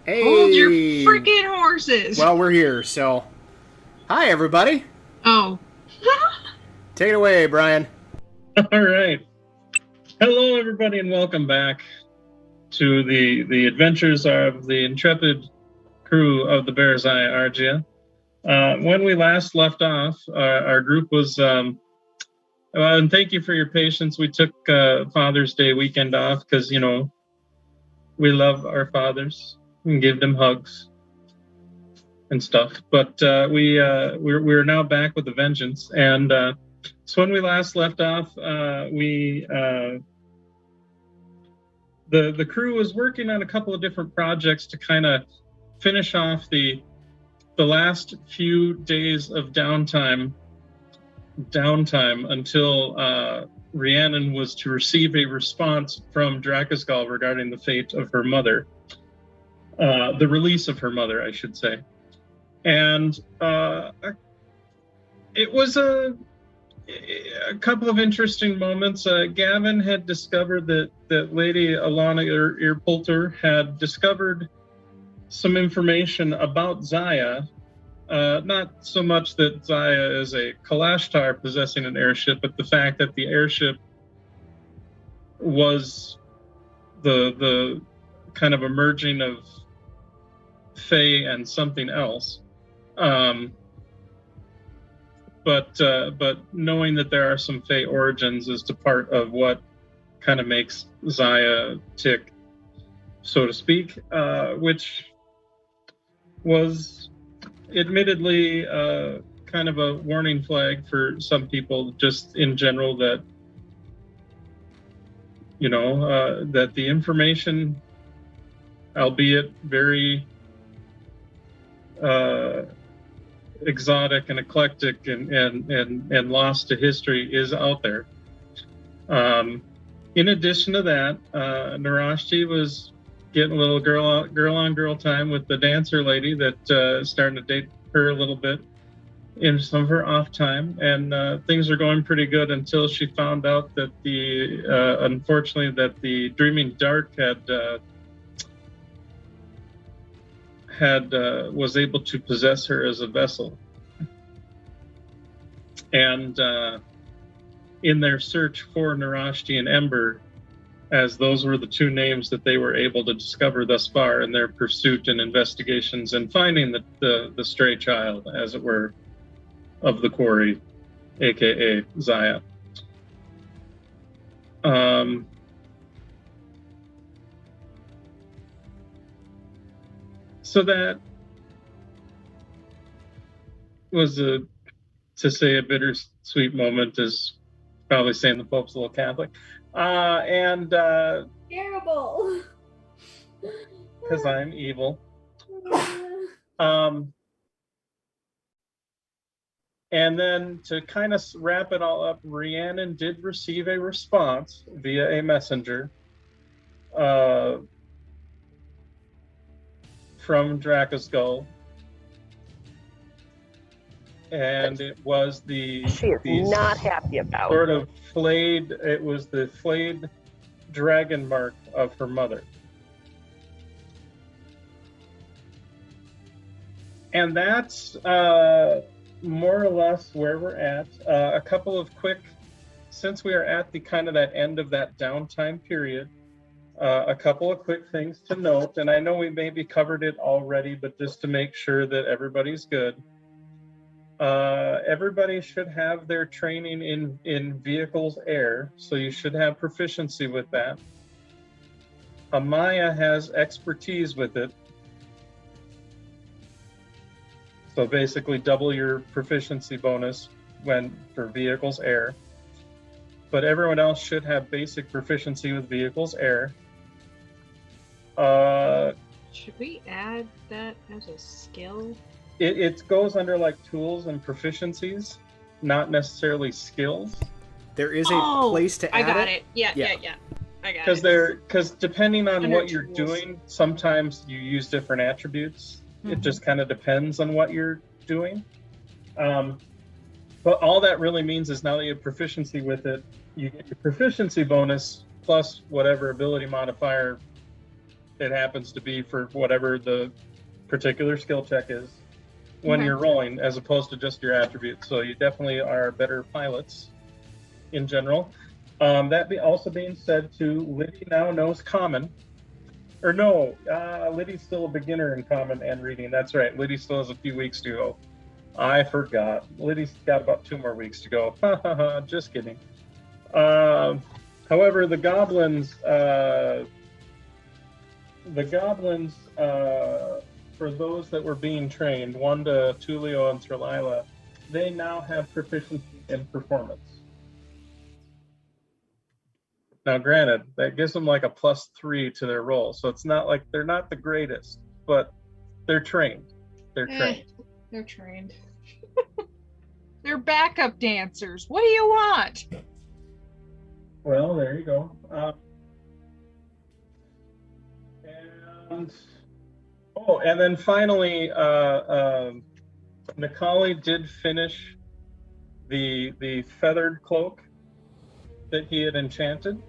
Hold your Hey! freaking horses! Well, we're here, so. Hi, everybody! Oh. Take it away, Brian. All right. Hello, everybody, and welcome back to the adventures of the intrepid crew of the Berezaya Argia. When we last left off, our group was, and thank you for your patience. We took Father's Day weekend off because, we love our fathers and give them hugs and stuff. But we're now back with a vengeance. And so when we last left off, the crew was working on a couple of different projects to kind of finish off the last few days of downtime until Rhiannon was to receive a response from Drakasgal regarding the fate of her mother, the release of her mother, I should say. And it was a couple of interesting moments. Gavin had discovered that Lady Alana Earpolter had discovered some information about Zaya. Not so much that Zaya is a Kalashtar possessing an airship, but the fact that the airship was the kind of a merging of Fae and something else. But knowing that there are some Fae origins is to part of what kind of makes Zaya tick, so to speak, which was admittedly kind of a warning flag for some people just in general that, that the information, albeit very exotic and eclectic and lost to history, is out there. In addition to that, Narashti was getting a little girl on girl time with the dancer lady that starting to date her a little bit in some of her off time, and things are going pretty good until she found out that unfortunately that the Dreaming Dark was able to possess her as a vessel. And in their search for Narashti and Ember, as those were the two names that they were able to discover thus far in their pursuit and investigations and finding the stray child, as it were, of the quarry, aka Zaya. So that was to say a bittersweet moment, is probably saying the Pope's a little Catholic. Terrible. Because I'm evil. And then to kind of wrap it all up, Rhiannon did receive a response via a messenger from Drakasgal. And it was she is not happy about sort of flayed. It was the flayed dragon mark of her mother. And that's more or less where we're at. A couple of quick, since we are at the kind of that end of that downtime period, a couple of quick things to note. And I know we maybe covered it already, but just to make sure that everybody's good. Everybody should have their training in vehicles air, so you should have proficiency with that. Amaya has expertise with it, so basically double your proficiency bonus for vehicles air. But everyone else should have basic proficiency with vehicles air. Should we add that as a skill? It goes under like tools and proficiencies, not necessarily skills. There is a place to add it. I got it. Yeah. I got it. Because depending on Under what you're tools. doing, sometimes you use different attributes. Mm-hmm. It just kind of depends on what you're doing. But all that really means is now that you have proficiency with it, you get your proficiency bonus plus whatever ability modifier it happens to be for whatever the particular skill check is when you're rolling, as opposed to just your attributes. So you definitely are better pilots in general. That also being said, too, Liddy now knows Common. Or no, Liddy's still a beginner in Common and Reading. That's right. Liddy still has a few weeks to go. I forgot. Liddy's got about 2 more weeks to go. Just kidding. However, the goblins, for those that were being trained, Wanda, Tulio, and Trilila, they now have proficiency in performance. Now, granted, that gives them like a +3 to their roll, so it's not like they're not the greatest, but they're trained. They're trained. They're backup dancers. What do you want? Well, there you go. And then finally, Nikali did finish the feathered cloak that he had enchanted.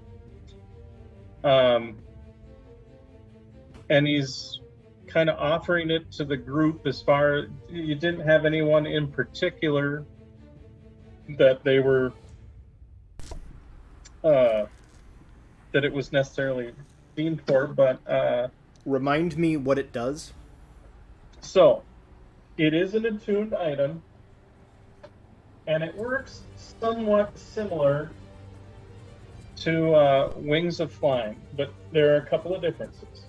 And he's kind of offering it to the group. As far, you didn't have anyone in particular that they were that it was necessarily themed for, but remind me what it does. So it is an attuned item, and it works somewhat similar to Wings of Flying, but there are a couple of differences.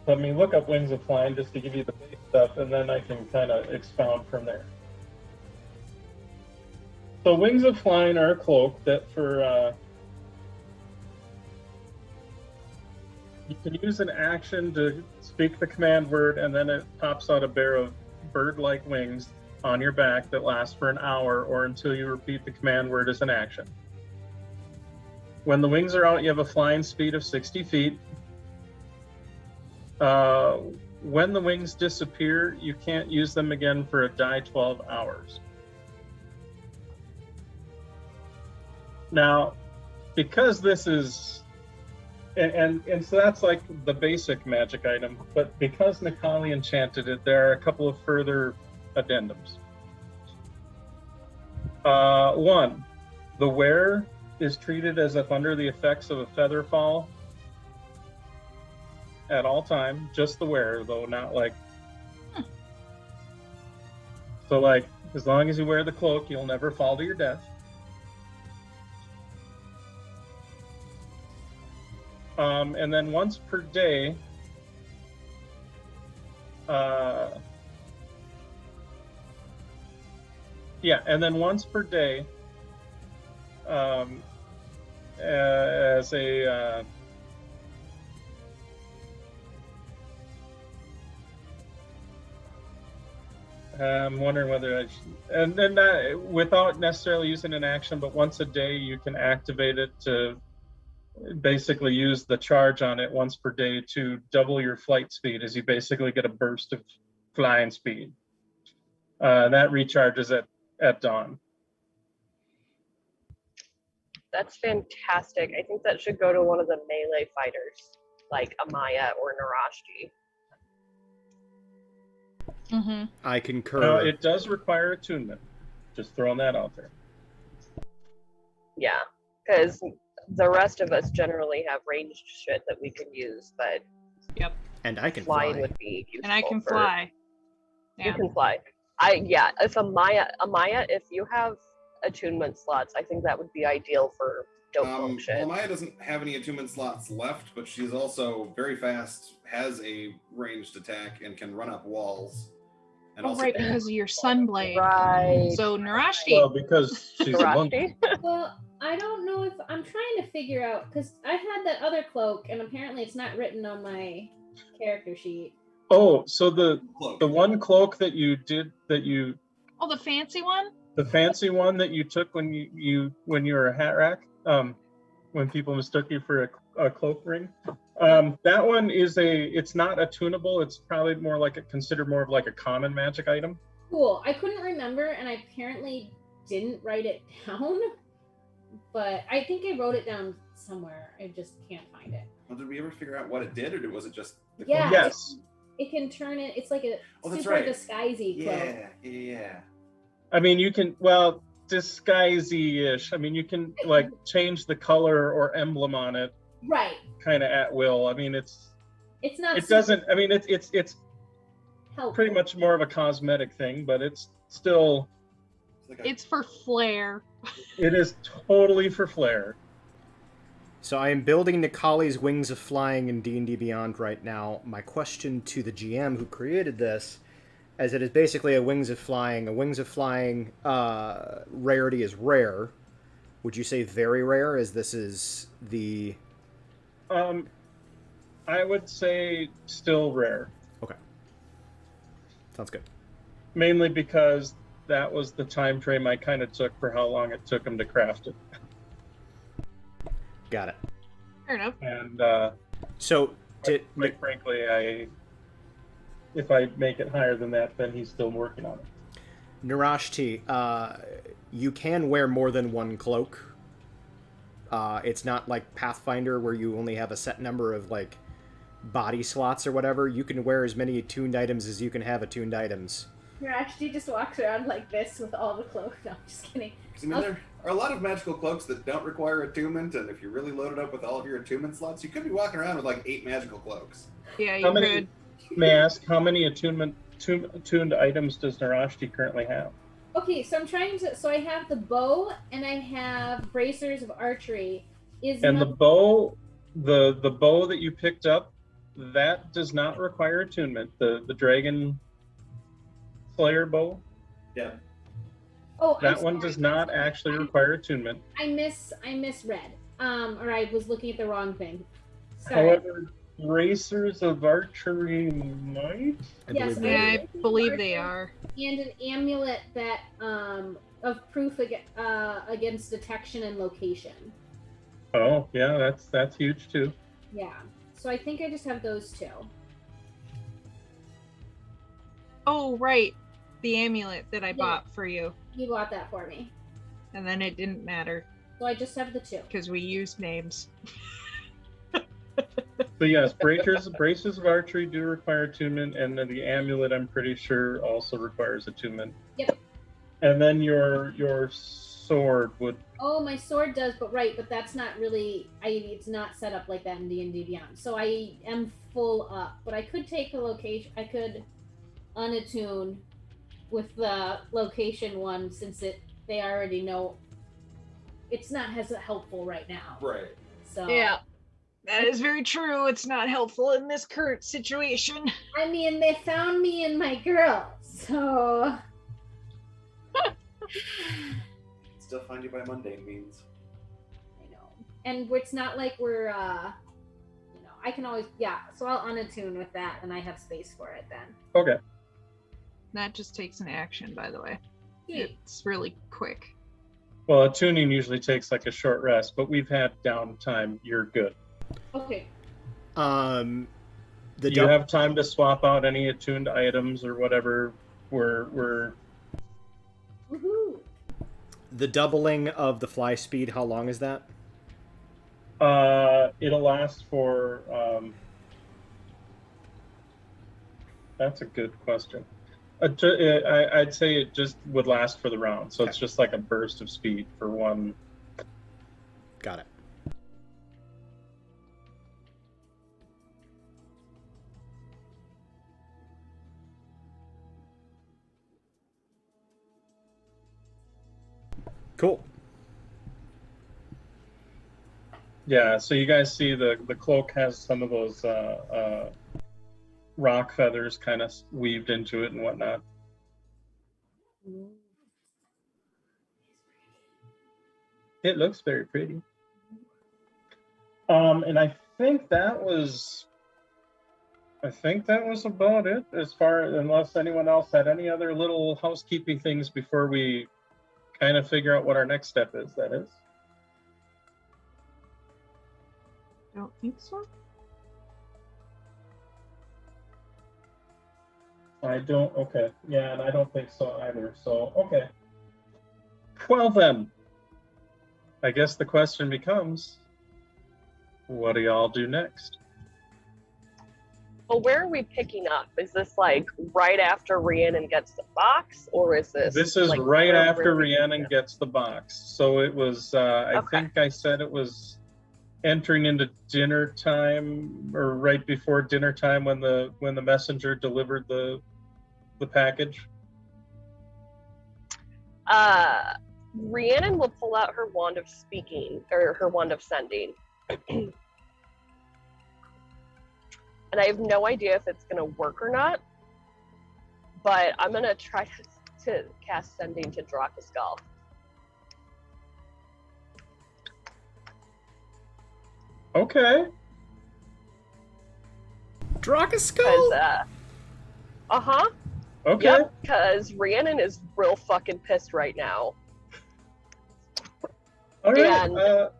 Let me look up Wings of Flying just to give you the base stuff, and then I can kind of expound from there. So Wings of Flying are a cloak that you can use an action to speak the command word, and then it pops out a pair of bird-like wings on your back that last for an hour or until you repeat the command word as an action. When the wings are out, you have a flying speed of 60 feet. When the wings disappear, you can't use them again for a die 12 hours. Now, because this is, and so that's like the basic magic item, but because Nikali enchanted it, there are a couple of further addendums. One, the wearer is treated as if under the effects of a feather fall at all time, just the wearer though, not like, so like, as long as you wear the cloak, you'll never fall to your death. And then once per day, as a I'm wondering whether I should, and then that, without necessarily using an action, but once a day you can activate it to basically use the charge on it once per day to double your flight speed, as you basically get a burst of flying speed. That recharges at dawn. That's fantastic. I think that should go to one of the melee fighters, like Amaya or Narashi. Mm-hmm. I concur. It does require attunement. Just throwing that out there. Yeah, because the rest of us generally have ranged shit that we can use, but yep. And I can flying fly. would be useful. And I can fly. Yeah. You can fly. If Amaya, if you have attunement slots, I think that would be ideal for dope function. Well, Amaya doesn't have any attunement slots left, but she's also very fast, has a ranged attack, and can run up walls. And also right, because of your sunblade. Right. So Narashi. Well, because she's a monkey. Well, I don't know if I'm trying to figure out, because I had that other cloak, and apparently it's not written on my character sheet. Oh, so the one cloak that you Oh, the fancy one? The fancy one that you took when you were a hat rack, when people mistook you for a cloak ring. That one it's not attunable. It's probably considered more of like a common magic item. Cool. I couldn't remember, and I apparently didn't write it down, but I think I wrote it down somewhere. I just can't find it. Well, did we ever figure out what it did, or was it just the Yeah. cloak? Yes. It can turn it. It's like a that's super right. disguisey cloak. Yeah. I mean, you can, well, disguisey-ish. I mean, you can like change the color or emblem on it Right. kind of at will. I mean, It's not. it doesn't, I mean, it's helpful. pretty much more of a cosmetic thing, but it's still, It's for flair. it is totally for flair. So I am building Nikali's Wings of Flying in D&D Beyond right now. My question to the GM who created this, as it is basically a Wings of Flying. A Wings of Flying rarity is rare. Would you say very rare, as this is the... I would say still rare. Okay. Sounds good. Mainly because that was the time frame I kind of took for how long it took them to craft it. Got it. Fair enough. And So, quite frankly, if I make it higher than that, then he's still working on it. Narashti, you can wear more than one cloak. It's not like Pathfinder where you only have a set number of like body slots or whatever. You can wear as many attuned items as you can have attuned items. Actually just walks around like this with all the clothes. No, I'm just kidding. I mean, there are a lot of magical cloaks that don't require attunement, and if you're really loaded up with all of your attunement slots, you could be walking around with like 8 magical cloaks. Yeah, How you many- could. May I ask, how many attuned items does Narashti currently have? Okay, so I'm trying to. So I have the bow and I have bracers of archery. And the bow, the bow that you picked up, that does not require attunement. The dragon slayer bow, Yeah. Oh, that I'm one sorry. does not actually require attunement. I misread. Or I was looking at the wrong thing. Sorry. However, bracers of archery might. Yes, they Yeah, do. I believe they are. And an amulet that of proof against detection and location. Oh, yeah, that's huge too. Yeah. So I think I just have those two. Oh, right. The amulet that I Yeah. bought for you. You bought that for me. And then it didn't matter So I just have the two. because we used names. So yes, braces of archery do require attunement, and then the amulet, I'm pretty sure, also requires attunement. Yep. And then your sword would. Oh, my sword does, but that's not really. It's not set up like that in D&D Beyond. So I am full up, but I could take the location. I could unattune with the location one since they already know. It's not as helpful right now. Right. So Yeah, that is very true. It's not helpful in this current situation. I mean, they found me and my girl, so. Still find you by mundane means. I know. And it's not like we're, I can always, so I'll unattune with that and I have space for it then. Okay. That just takes an action, by the way. Sweet. It's really quick. Well, attuning usually takes like a short rest, but we've had downtime. You're good. Okay. The You have time to swap out any attuned items or whatever. We're Woohoo. the doubling of the fly speed, how long is that? it'll last for. That's a good question. I'd say it just would last for the round, so it's just like a burst of speed for one. Got it. Cool. Yeah, so you guys see the cloak has some of those rock feathers kind of weaved into it and whatnot. It looks very pretty. And I think that was about it as far, unless anyone else had any other little housekeeping things before we kind of figure out what our next step is, that is. Don't think so. Okay. Yeah, and I don't think so either. So, okay. Well then, I guess the question becomes, what do y'all do next? Well, where are we picking up? Is this like right after Rhiannon gets the box, or is this? This is like, right where after we're picking Rhiannon up? gets the box. So it was, I Okay. think I said it was entering into dinner time, or right before dinner time when the messenger delivered the package. Rhiannon will pull out her wand of speaking, or her wand of sending. And I have no idea if it's going to work or not, but I'm going to try to cast sending to Drakaskull. Okay. Drakaskull? Uh-huh. Okay. Yep, because Rhiannon is real fucking pissed right now. All right. And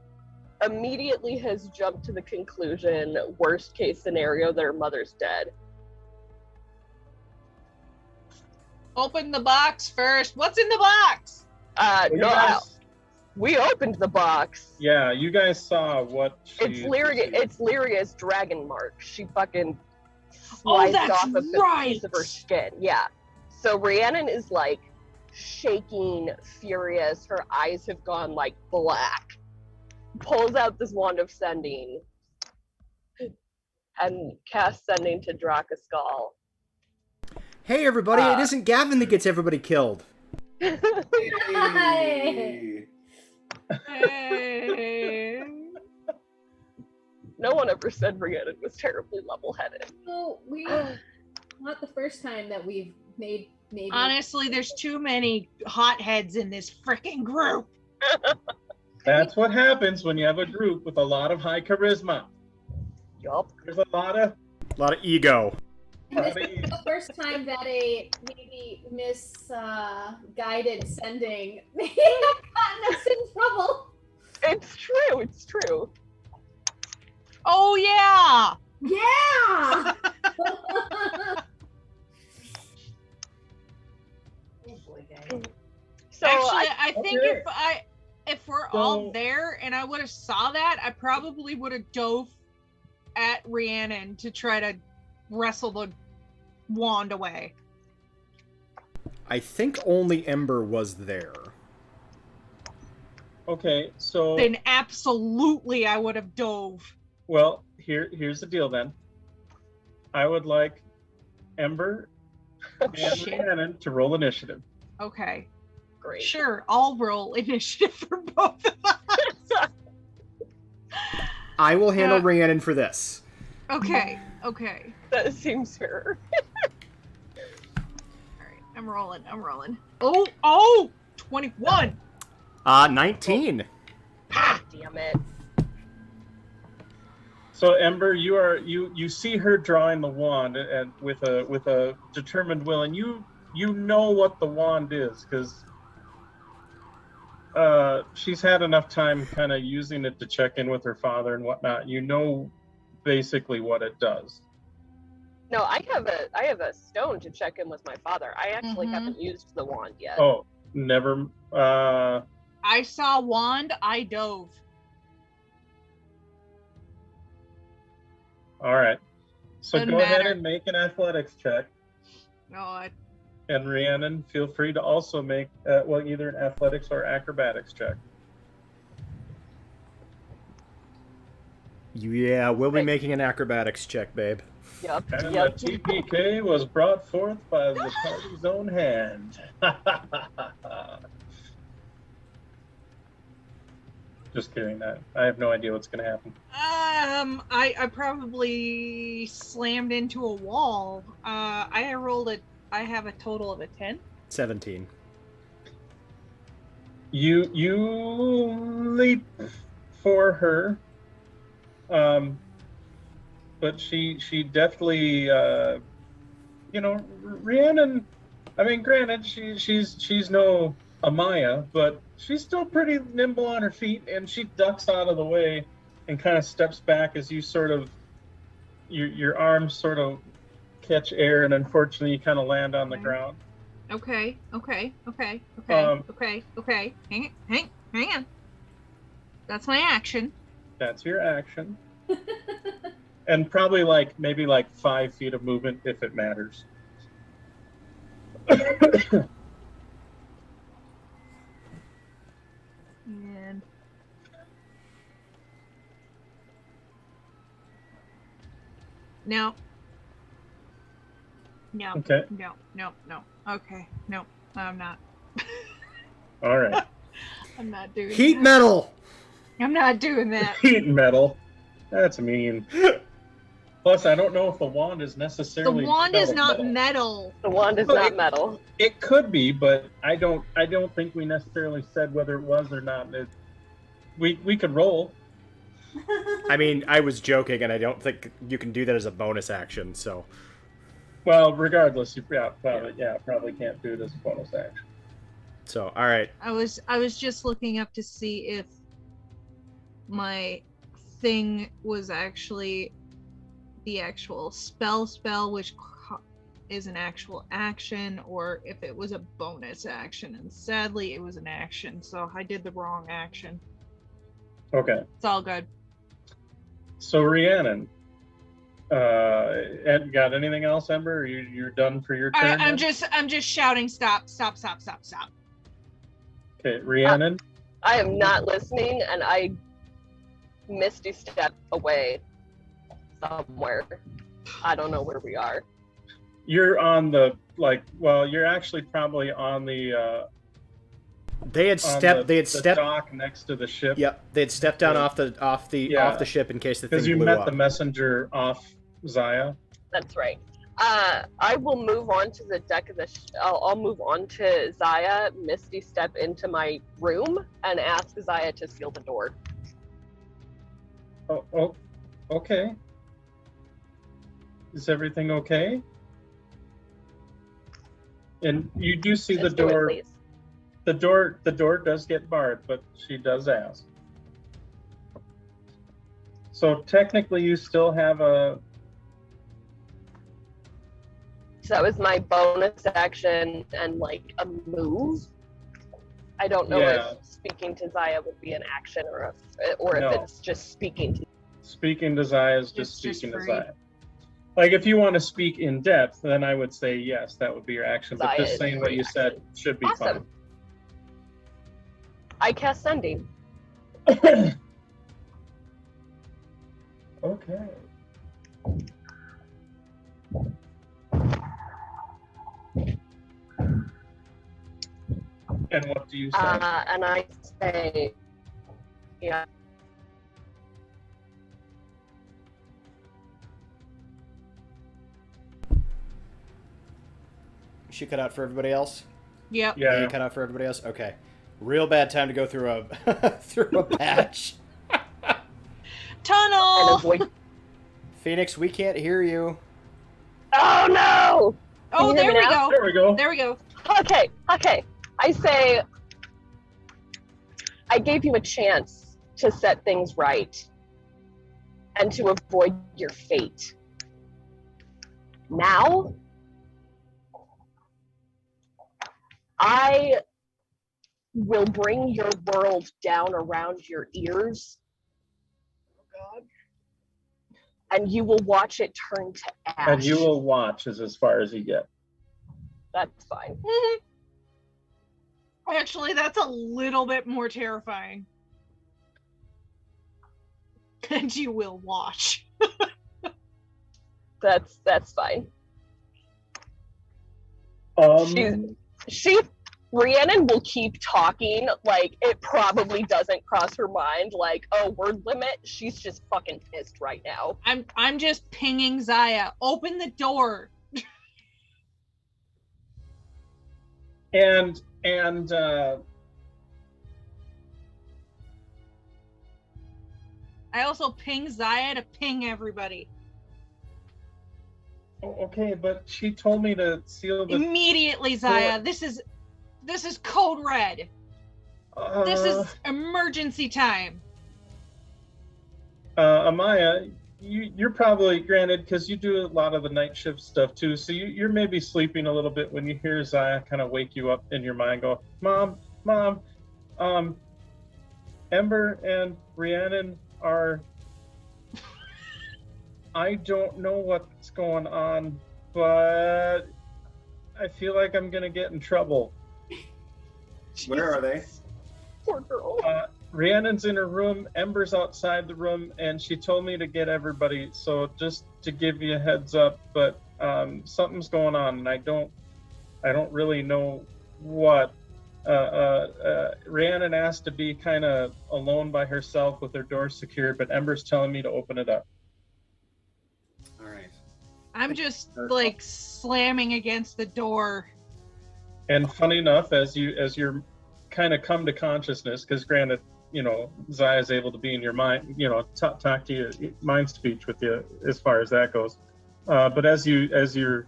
immediately has jumped to the conclusion, worst case scenario, their mother's dead. Open the box first. What's in the box? you No, guys- we opened the box. yeah, you guys saw what she It's Lyria's dragon mark. She fucking Oh, sliced that's off a right. piece of her skin. Yeah. So Rhiannon is like shaking, furious. Her eyes have gone like black. Pulls out this wand of sending and casts sending to Drakaskull. Hey, everybody, it isn't Gavin that gets everybody killed. Hey. Hey. No one ever said Rhiannon was terribly level-headed. No, we not the first time that we've made maybe. Honestly, there's too many hotheads in this freaking group. That's what happens when you have a group with a lot of high charisma. Yup. There's a lot of ego. This is the first time that a maybe misguided sending may have gotten us in trouble. It's true. It's true. Oh, yeah. Yeah. So Actually, I think Okay. if we're all So- there and I would have saw that, I probably would have dove at Rhiannon to try to wrestle the wand away. I think only Ember was there. Okay, so Then absolutely I would have dove. well, here's the deal then. I would like Ember and Shit. Rhiannon to roll initiative. Okay. great. Sure, I'll roll initiative for both of us. I will handle Uh, Rhiannon for this. Okay. That seems fair. Alright, I'm rolling. Oh! 21! 19. Damn it. So Ember, you see her drawing the wand and with a determined will, and you know what the wand is because she's had enough time kind of using it to check in with her father and whatnot. You know basically what it does. No, I have a stone to check in with my father. I actually Mhm. haven't used the wand yet. Oh, never. I saw wand, I dove. All right. So Doesn't go ahead matter. and make an athletics check. No, And Rhiannon, feel free to also make either an athletics or acrobatics check. Yeah, we'll be Right. making an acrobatics check, babe. Yep. And Yep. the TPK was brought forth by the party's own hand. Just kidding. That I have no idea what's going to happen. I probably slammed into a wall. I have a total of a 10. 17. You leap for her, but she definitely Rhiannon. I mean, granted, she's no Amaya, but she's still pretty nimble on her feet, and she ducks out of the way and kind of steps back as you sort of your arms sort of catch air, and unfortunately, you kind of land on the Okay. ground. Okay. Hang on. That's my action. That's your action. And probably maybe 5 feet of movement if it matters. And no. No. Okay. No. Okay. No, I'm not. All right. I'm not doing Heat that. metal. I'm not doing that. Heat metal. That's mean. Plus, I don't know if the wand is The necessarily. wand is not metal. The wand is Well, not metal. It could be, but I don't think we necessarily said whether it was or not. We could roll. I mean, I was joking, and I don't think you can do that as a bonus action. So, Well, regardless, you probably can't do it as a bonus action. so all right. I was just looking up to see if my thing was actually the actual spell, which is an actual action, or if it was a bonus action. And sadly, it was an action, so I did the wrong action. Okay. It's all good. So Rhiannon, got anything else, Ember? You're done for your turn? I'm just shouting, stop. Okay, Rhiannon. I am not listening, and I misty step away somewhere. I don't know where we are. You're on the you're actually probably on the They had stepped. the dock next to the ship. Yep, they had stepped down off the ship in case the thing Because you blew met up. the messenger off Zaya. That's right. I will move on to the deck of the. I'll move on to Zaya, misty step into my room, and ask Zaya to seal the door. Oh, okay. Is everything okay? And you do see Just the do it, door. please. The door does get barred, but she does ask. So technically, you still have a. So that was my bonus action and a move. I don't know Yeah. if speaking to Zaya would be an action or if No. it's just speaking to. Speaking to Zaya is just It's just speaking to free. Zaya. If you want to speak in depth, then I would say yes, that would be your action. But Zaya just is saying what free you said action. should be Awesome. I cast sending. fine. Okay. And what do you say? And I say, yeah. She cut out for everybody else. Yep. Yeah, Yeah. cut out for everybody else. Okay, real bad time to go through a through a patch. And Tunnel. avoid. Phoenix, we can't hear you. Oh no! Oh, you there hear me we now? go. There we go. There we go. Okay. I say, I gave you a chance to set things right and to avoid your fate. Now, I will bring your world down around your ears. Oh God. And you will watch it turn to ash. And you will watch as far as you get. That's fine. Actually, that's a little bit more terrifying. And you will watch. That's fine. Rhiannon will keep talking, it probably doesn't cross her mind, word limit, she's just fucking pissed right now. I'm just pinging Zaya. Open the door. And I also ping Zaya to ping everybody. okay, but she told me to seal the. Immediately, Zaya. This is code red. This is emergency time. Amaya, you're probably, granted, because you do a lot of the night shift stuff too, so you're maybe sleeping a little bit when you hear Zaya kind of wake you up in your mind, go, Mom, Ember and Rhiannon are I don't know what's going on, but I feel like I'm gonna get in trouble. Where are they? Jesus. Poor girl. Rhiannon's in her room, Ember's outside the room, and she told me to get everybody. So just to give you a heads up, but something's going on, and I don't really know what. Rhiannon asked to be kind of alone by herself with her door secured, but Ember's telling me to open it up. All right. I'm just like slamming against the door. And funny enough, as you're kind of come to consciousn's, because granted, Zaya's able to be in your mind, talk to you, mind speech with you as far as that goes. But as your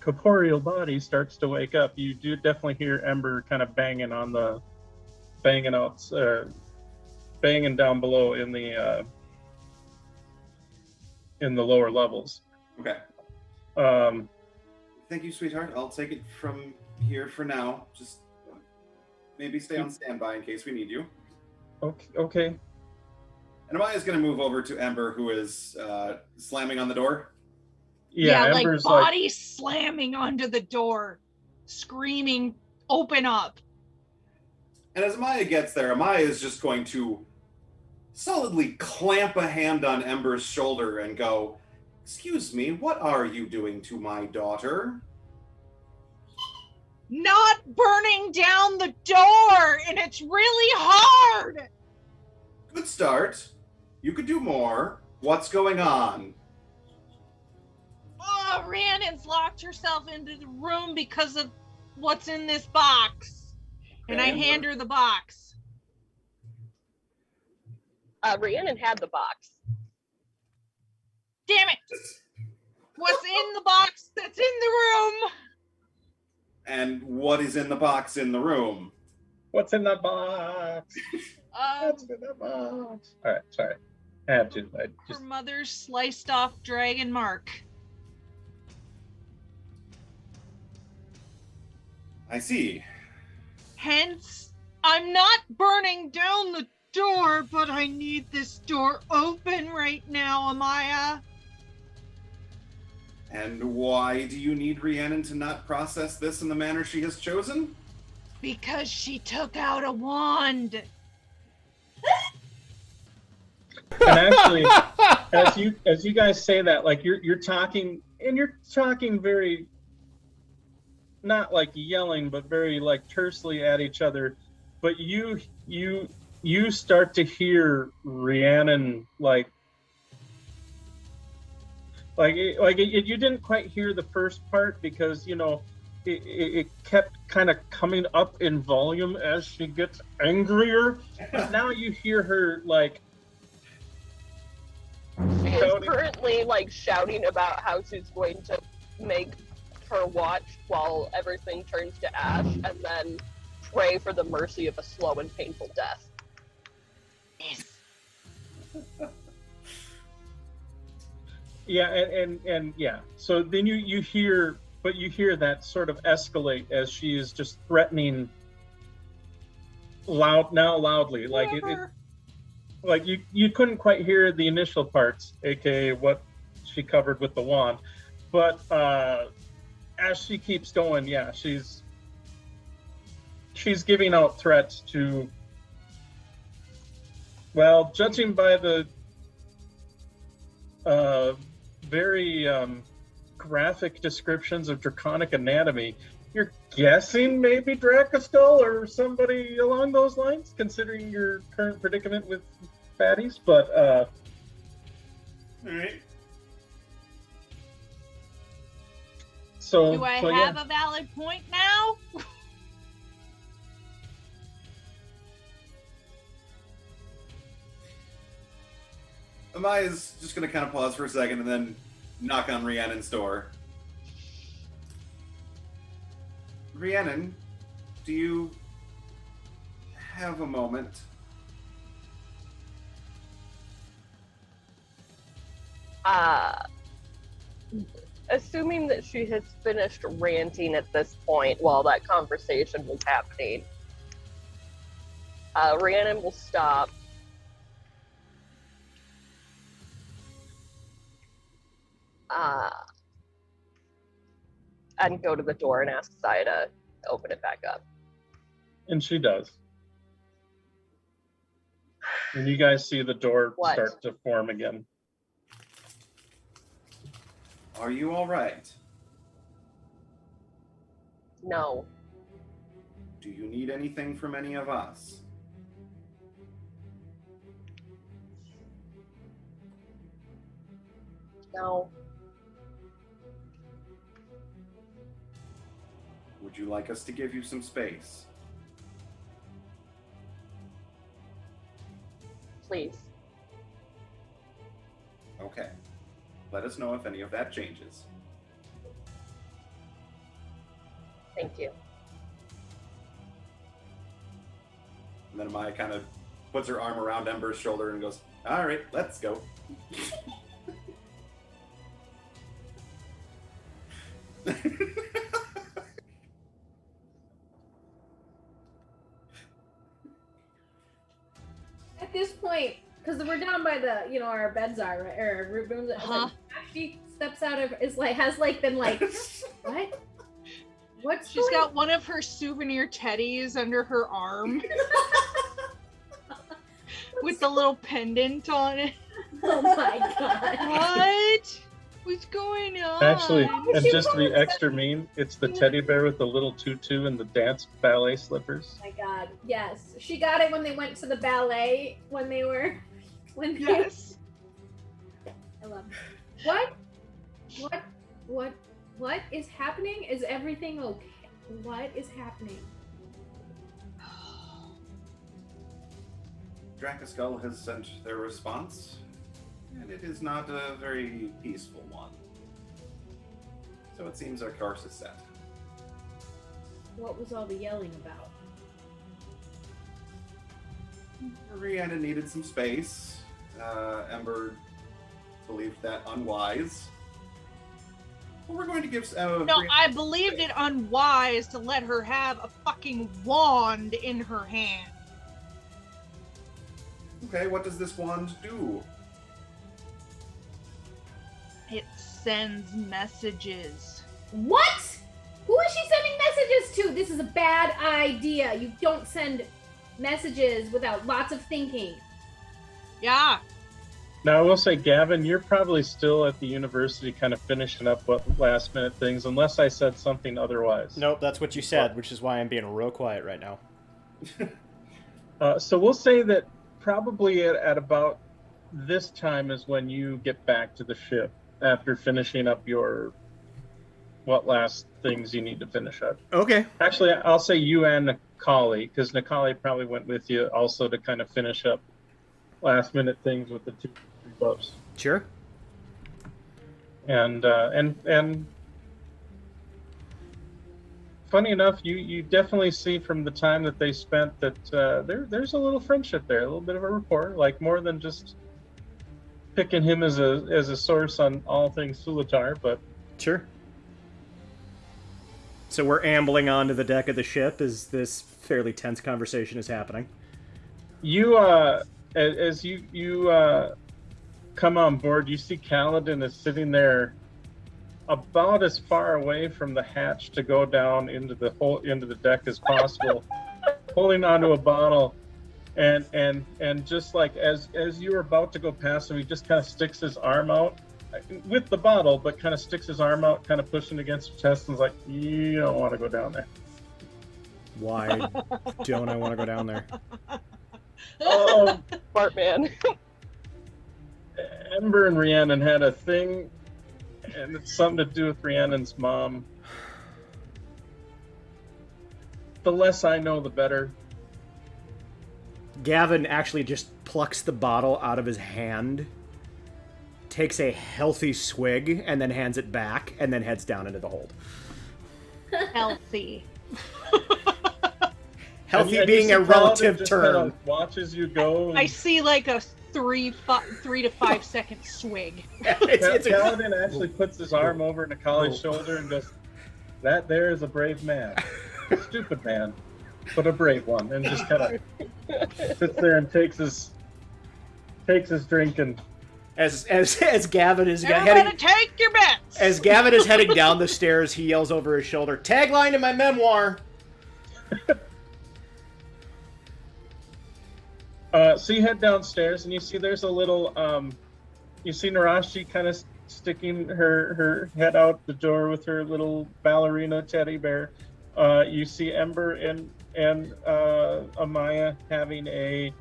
corporeal body starts to wake up, you do definitely hear Ember kind of banging down below in the lower levels. Okay. Thank you, sweetheart. I'll take it from here for now. Just maybe stay on standby in case we need you. Okay. And Amaya's going to move over to Ember, who is slamming on the door. Yeah, Ember's like body slamming onto the door, screaming, "Open up!" And as Amaya gets there, Amaya is just going to solidly clamp a hand on Ember's shoulder and go, "Excuse me, what are you doing to my daughter?" Not burning down the door, and it's really hard. Good start. You could do more. What's going on? Oh, Rhiannon's locked herself into the room because of what's in this box. And I hand her the box. Rhiannon had the box. Damn it! What's in the box that's in the room? And what is in the box in the room? What's in the box? What's in the box? All right, sorry. Her mother's sliced off dragon mark. I see. Hence, I'm not burning down the door, but I need this door open right now, Amaya. And why do you need Rhiannon to not process this in the manner she has chosen? Because she took out a wand. And actually, as you guys say that, like you're talking, and you're talking very, not like yelling, but very like tersely at each other. But you start to hear Rhiannon you didn't quite hear the first part because it kept kind of coming up in volume as she gets angrier. But now you hear her like. She is currently shouting about how she's going to make her watch while everything turns to ash, and then pray for the mercy of a slow and painful death. Yeah, and yeah. So then you hear that sort of escalate as she is just threatening loudly. Like you couldn't quite hear the initial parts, aka what she covered with the wand, but as she keeps going, yeah, she's giving out threats to. Well, judging by the very graphic descriptions of draconic anatomy, you're guessing maybe Dracoskull or somebody along those lines, considering your current predicament with fatties, but all right. Do I have a valid point now? Amaya's just going to kind of pause for a second and then knock on Rhiannon's door. Rhiannon, do you have a moment? Assuming that she has finished ranting at this point while that conversation was happening, Rhiannon will stop and go to the door and ask Zaya to open it back up. And she does. And you guys see the door start to form again. Are you all right? No. Do you need anything from any of us? No. Would you like us to give you some space? Please. Okay. Let us know if any of that changes. Thank you. And then Maya kind of puts her arm around Ember's shoulder and goes, all right, let's go. At this point, because we're down by the, our beds are, right? Or our rooms. Huh? She steps out of, has been like, what? She's got one of her souvenir teddies under her arm with the little pendant on it. Oh my god. What? What's going on? Actually, and just to be extra mean, it's the teddy bear with the little tutu and the dance ballet slippers. Oh my god, yes. She got it when they went to the ballet, Yes. I love it. What is happening? Is everything okay? What is happening? Drakaskull has sent their response, and it is not a very peaceful one. So it seems our course is set. What was all the yelling about? Rhiannon needed some space. Ember believed that unwise. Well, we're going to give... No, I believed it unwise to let her have a fucking wand in her hand. Okay, what does this wand do? It sends messages. What? Who is she sending messages to? This is a bad idea. You don't send messages without lots of thinking. Yeah. Now, I will say, Gavin, you're probably still at the university kind of finishing up what last-minute things, unless I said something otherwise. Nope, that's what you said, which is why I'm being real quiet right now. So we'll say that probably at about this time is when you get back to the ship after finishing up your what last things you need to finish up. Okay. Actually, I'll say you and Nikali, because Nikali probably went with you also to kind of finish up last-minute things with the two buffs. Sure. And funny enough, you definitely see from the time that they spent that there's a little friendship there, a little bit of a rapport, like more than just picking him as a source on all things Sulatar, but sure. So we're ambling onto the deck of the ship as this fairly tense conversation is happening. You as you come on board, you see Kaladin is sitting there about as far away from the hatch to go down into the deck as possible, holding onto a bottle, and just like as you were about to go past him, he just kind of sticks his arm out with the bottle, but kind of sticks his arm out, kind of pushing against your chest, and is like, you don't want to go down there. Why don't I want to go down there? Oh, smart man. Ember and Rhiannon had a thing, and it's something to do with Rhiannon's mom. The less I know, the better. Gavin actually just plucks the bottle out of his hand, takes a healthy swig, and then hands it back, and then heads down into the hold. Healthy. Healthy And being a relative just term. kind of watches you go. I see like a 3 to 5 second swig. Kaladin actually puts his arm over Nikali's shoulder and goes, "That there is a brave man. A stupid man, but a brave one." And just kind of sits there and takes his drink and As Gavin is Everybody take your bets! As Gavin is heading down the stairs, he yells over his shoulder, "Tagline to my memoir!" So you head downstairs, and you see there's a little, you see Narashi kind of sticking her head out the door with her little ballerina teddy bear. You see Ember and Amaya having a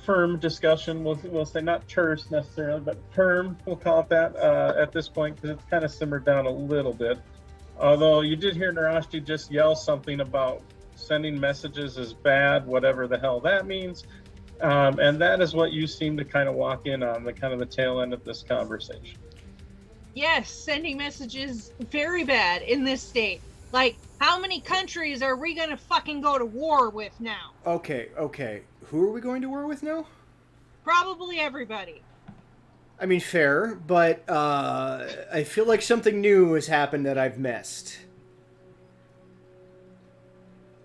firm discussion. We'll say not terse necessarily, but firm. We'll call it that at this point because it's kind of simmered down a little bit. Although you did hear Narashi just yell something about sending messages is bad, whatever the hell that means. And that is what you seem to kind of walk in on, the kind of the tail end of this conversation. Yes, sending messages very bad in this state. Like, how many countries are we gonna fucking go to war with now? Okay. Who are we going to war with now? Probably everybody. I mean, fair, but I feel like something new has happened that I've missed.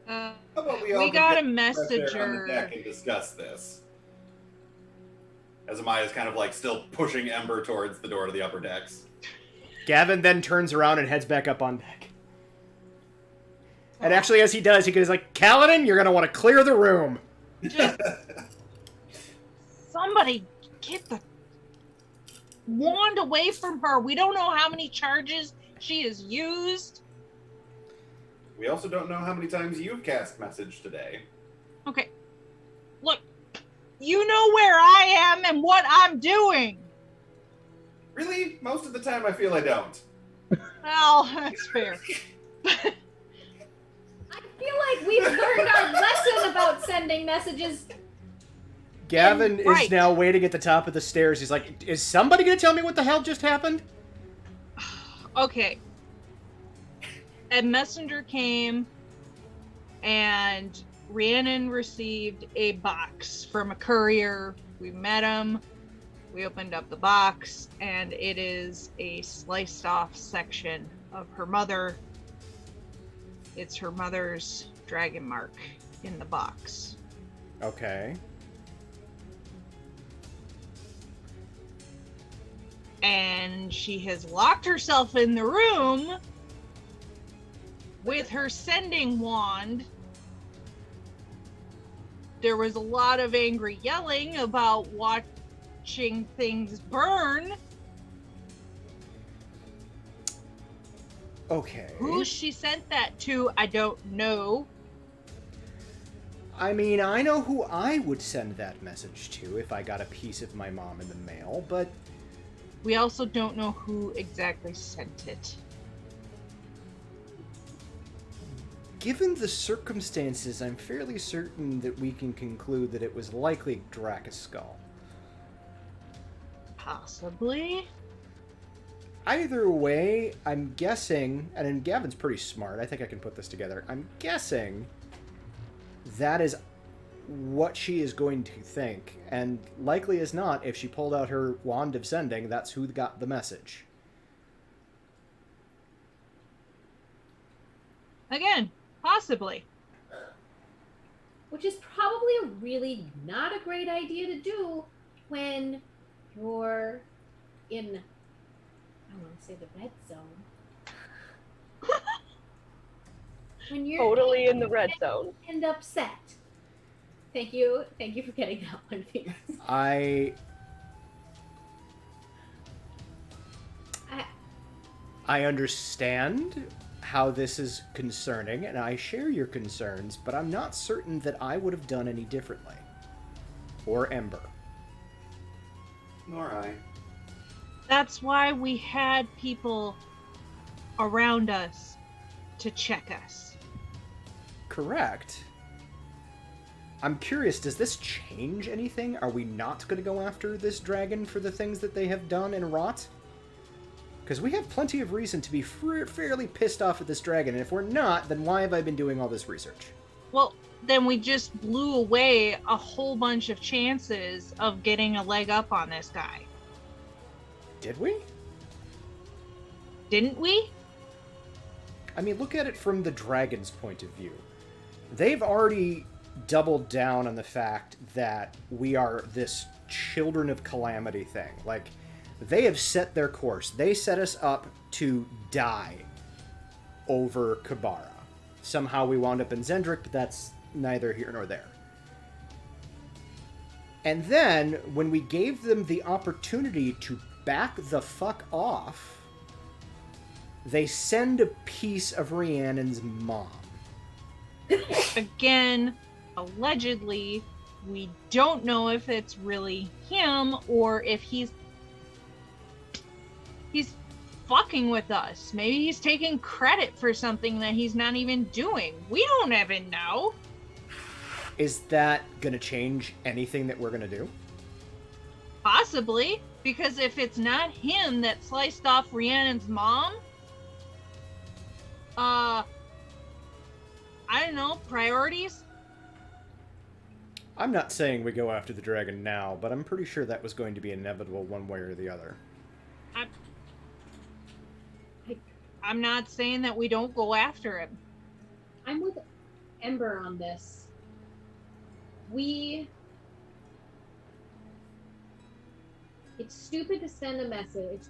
How about we got a on the messenger. deck and discuss this? As Amaya's kind of like still pushing Ember towards the door to the upper decks. Gavin then turns around and heads back up on deck. And actually, as he does, he goes like, "Kaladin, you're gonna want to clear the room." Just somebody get the wand away from her. We don't know how many charges she has used. We also don't know how many times you've cast message today. Okay. Look, you know where I am and what I'm doing. Really? Most of the time I feel I don't. Well, that's fair. I feel like we've learned our lesson about sending messages. Gavin Right. is now waiting at the top of the stairs. He's like, "Is somebody gonna tell me what the hell just happened?" Okay. A messenger came and Rhiannon received a box from a courier. We met him. We opened up the box and it is a sliced off section of her mother. It's her mother's dragon mark in the box. Okay. And she has locked herself in the room with her sending wand. There was a lot of angry yelling about watching things burn. Okay. Who she sent that to, I don't know. I mean, I know who I would send that message to if I got a piece of my mom in the mail, but We also don't know who exactly sent it. given the circumstances, I'm fairly certain that we can conclude that it was likely Dracus Skull. Possibly. Either way, I'm guessing, and then Gavin's pretty smart, I think I can put this together. I'm guessing that is what she is going to think, and likely as not, if she pulled out her wand of sending, that's who got the message. Again, possibly. Which is probably a really not a great idea to do when you're in, I want to say the red zone. When you're Totally in the red zone. and upset. Thank you for getting that one, Venus. I understand how this is concerning, and I share your concerns, but I'm not certain that I would have done any differently. Or Ember. Nor I. That's why we had people around us to check us. Correct. I'm curious, does this change anything? Are we not going to go after this dragon for the things that they have done and wrought? Because we have plenty of reason to be fairly pissed off at this dragon, and if we're not, then why have I been doing all this research? Well, then we just blew away a whole bunch of chances of getting a leg up on this guy. Did we? Didn't we? I mean, look at it from the dragon's point of view. They've already doubled down on the fact that we are this children of calamity thing. Like, they have set their course. They set us up to die over Kabara. Somehow we wound up in Zendrik, but that's neither here nor there. And then, when we gave them the opportunity to back the fuck off, they send a piece of Rhiannon's mom. Again, allegedly, we don't know if it's really him or if he's fucking with us. Maybe he's taking credit for something that he's not even doing. We don't even know. Is that gonna change anything that we're gonna do? Possibly, because if it's not him that sliced off Rhiannon's mom, I don't know, priorities? I'm not saying we go after the dragon now, but I'm pretty sure that was going to be inevitable one way or the other. I'm not saying that we don't go after him. I'm with Ember on this. It's stupid to send a message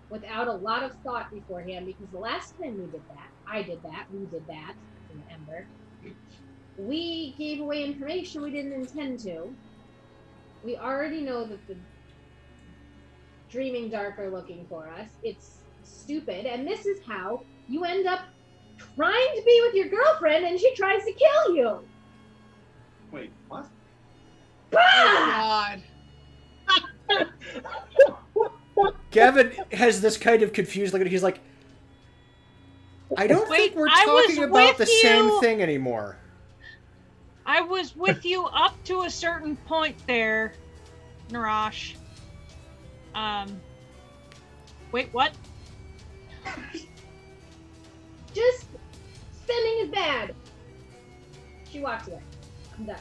without a lot of thought beforehand, because the last time we did that, we did that in Ember. We gave away information we didn't intend to. We already know that the Dreaming Dark are looking for us. It's stupid, and this is how you end up trying to be with your girlfriend and she tries to kill you. Wait, what? God. Gavin has this kind of confused look at it. He's like, I don't think we're talking about the same thing anymore. I was with you up to a certain point there, Narash. Wait, what? Just sending is bad. She walks away. I'm done.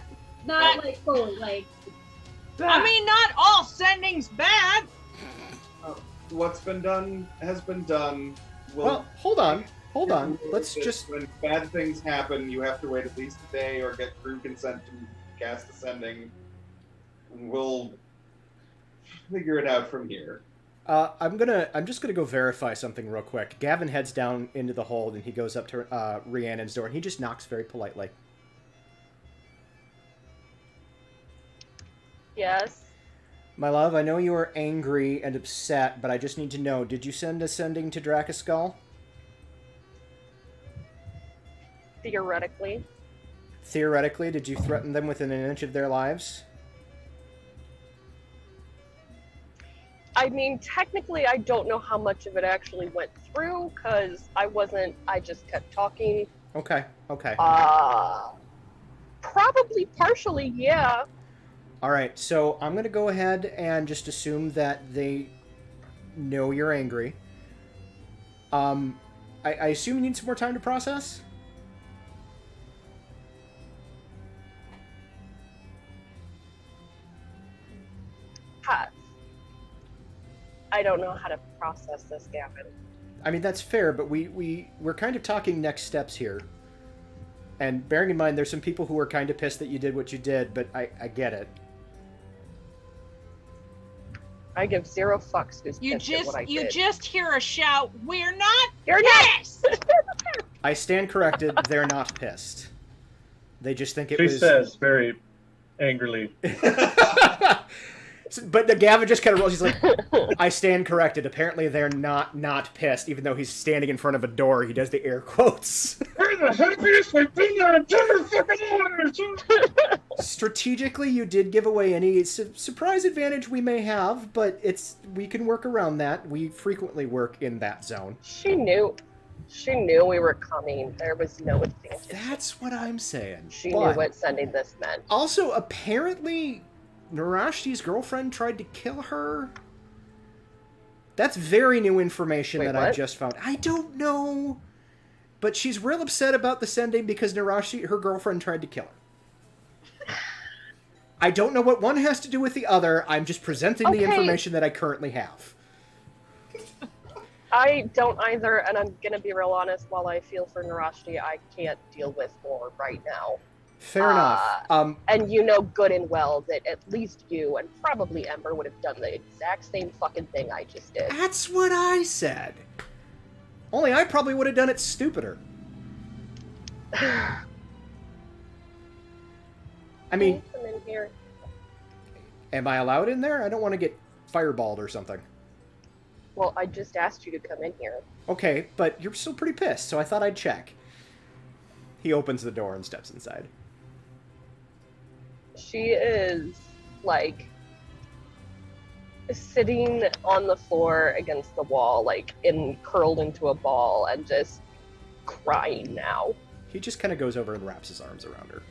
Not like fully, like. I mean, not all sending's bad. What's been done has been done. Well, hold on. Let's just... When bad things happen, you have to wait at least a day or get crew consent to cast ascending. And we'll figure it out from here. I'm just gonna go verify something real quick. Gavin heads down into the hold and he goes up to Rhiannon's door and he just knocks very politely. Yes. My love, I know you are angry and upset, but I just need to know, did you send ascending to Drakaskull? Theoretically. Theoretically, did you threaten them within an inch of their lives? I mean, technically, I don't know how much of it actually went through, because I just kept talking. Okay. Probably partially, yeah. Alright, so I'm gonna go ahead and just assume that they know you're angry. I assume you need some more time to process? I don't know how to process this, Gavin. I mean, that's fair, but we're kind of talking next steps here. And bearing in mind, there's some people who are kind of pissed that you did what you did, but I get it. I give zero fucks who's pissed at what I did. You just hear a shout, we're not You're pissed! I stand corrected, they're not pissed. They just think it She was... says very angrily. But Gavin just kind of rolls. He's like, I stand corrected. Apparently they're not pissed, even though he's standing in front of a door. He does the air quotes. Strategically, you did give away any surprise advantage we may have, but we can work around that. We frequently work in that zone. She knew we were coming. There was no advantage. That's what I'm saying. She knew what sending this meant. Also, apparently, Narashti's girlfriend tried to kill her. That's very new information that I just found. I don't know. But she's real upset about the sending because Narashti, her girlfriend, tried to kill her. I don't know what one has to do with the other. I'm just presenting the information that I currently have. I don't either, and I'm going to be real honest. While I feel for Narashti, I can't deal with more right now. Fair enough. And you know good and well that at least you and probably Ember would have done the exact same fucking thing I just did. That's what I said. Only I probably would have done it stupider. I mean, come in here. Am I allowed in there? I don't want to get fireballed or something. Well, I just asked you to come in here. Okay, but you're still pretty pissed, so I thought I'd check. He opens the door and steps inside. She is, like, sitting on the floor against the wall, like, curled into a ball and just crying now. He just kind of goes over and wraps his arms around her.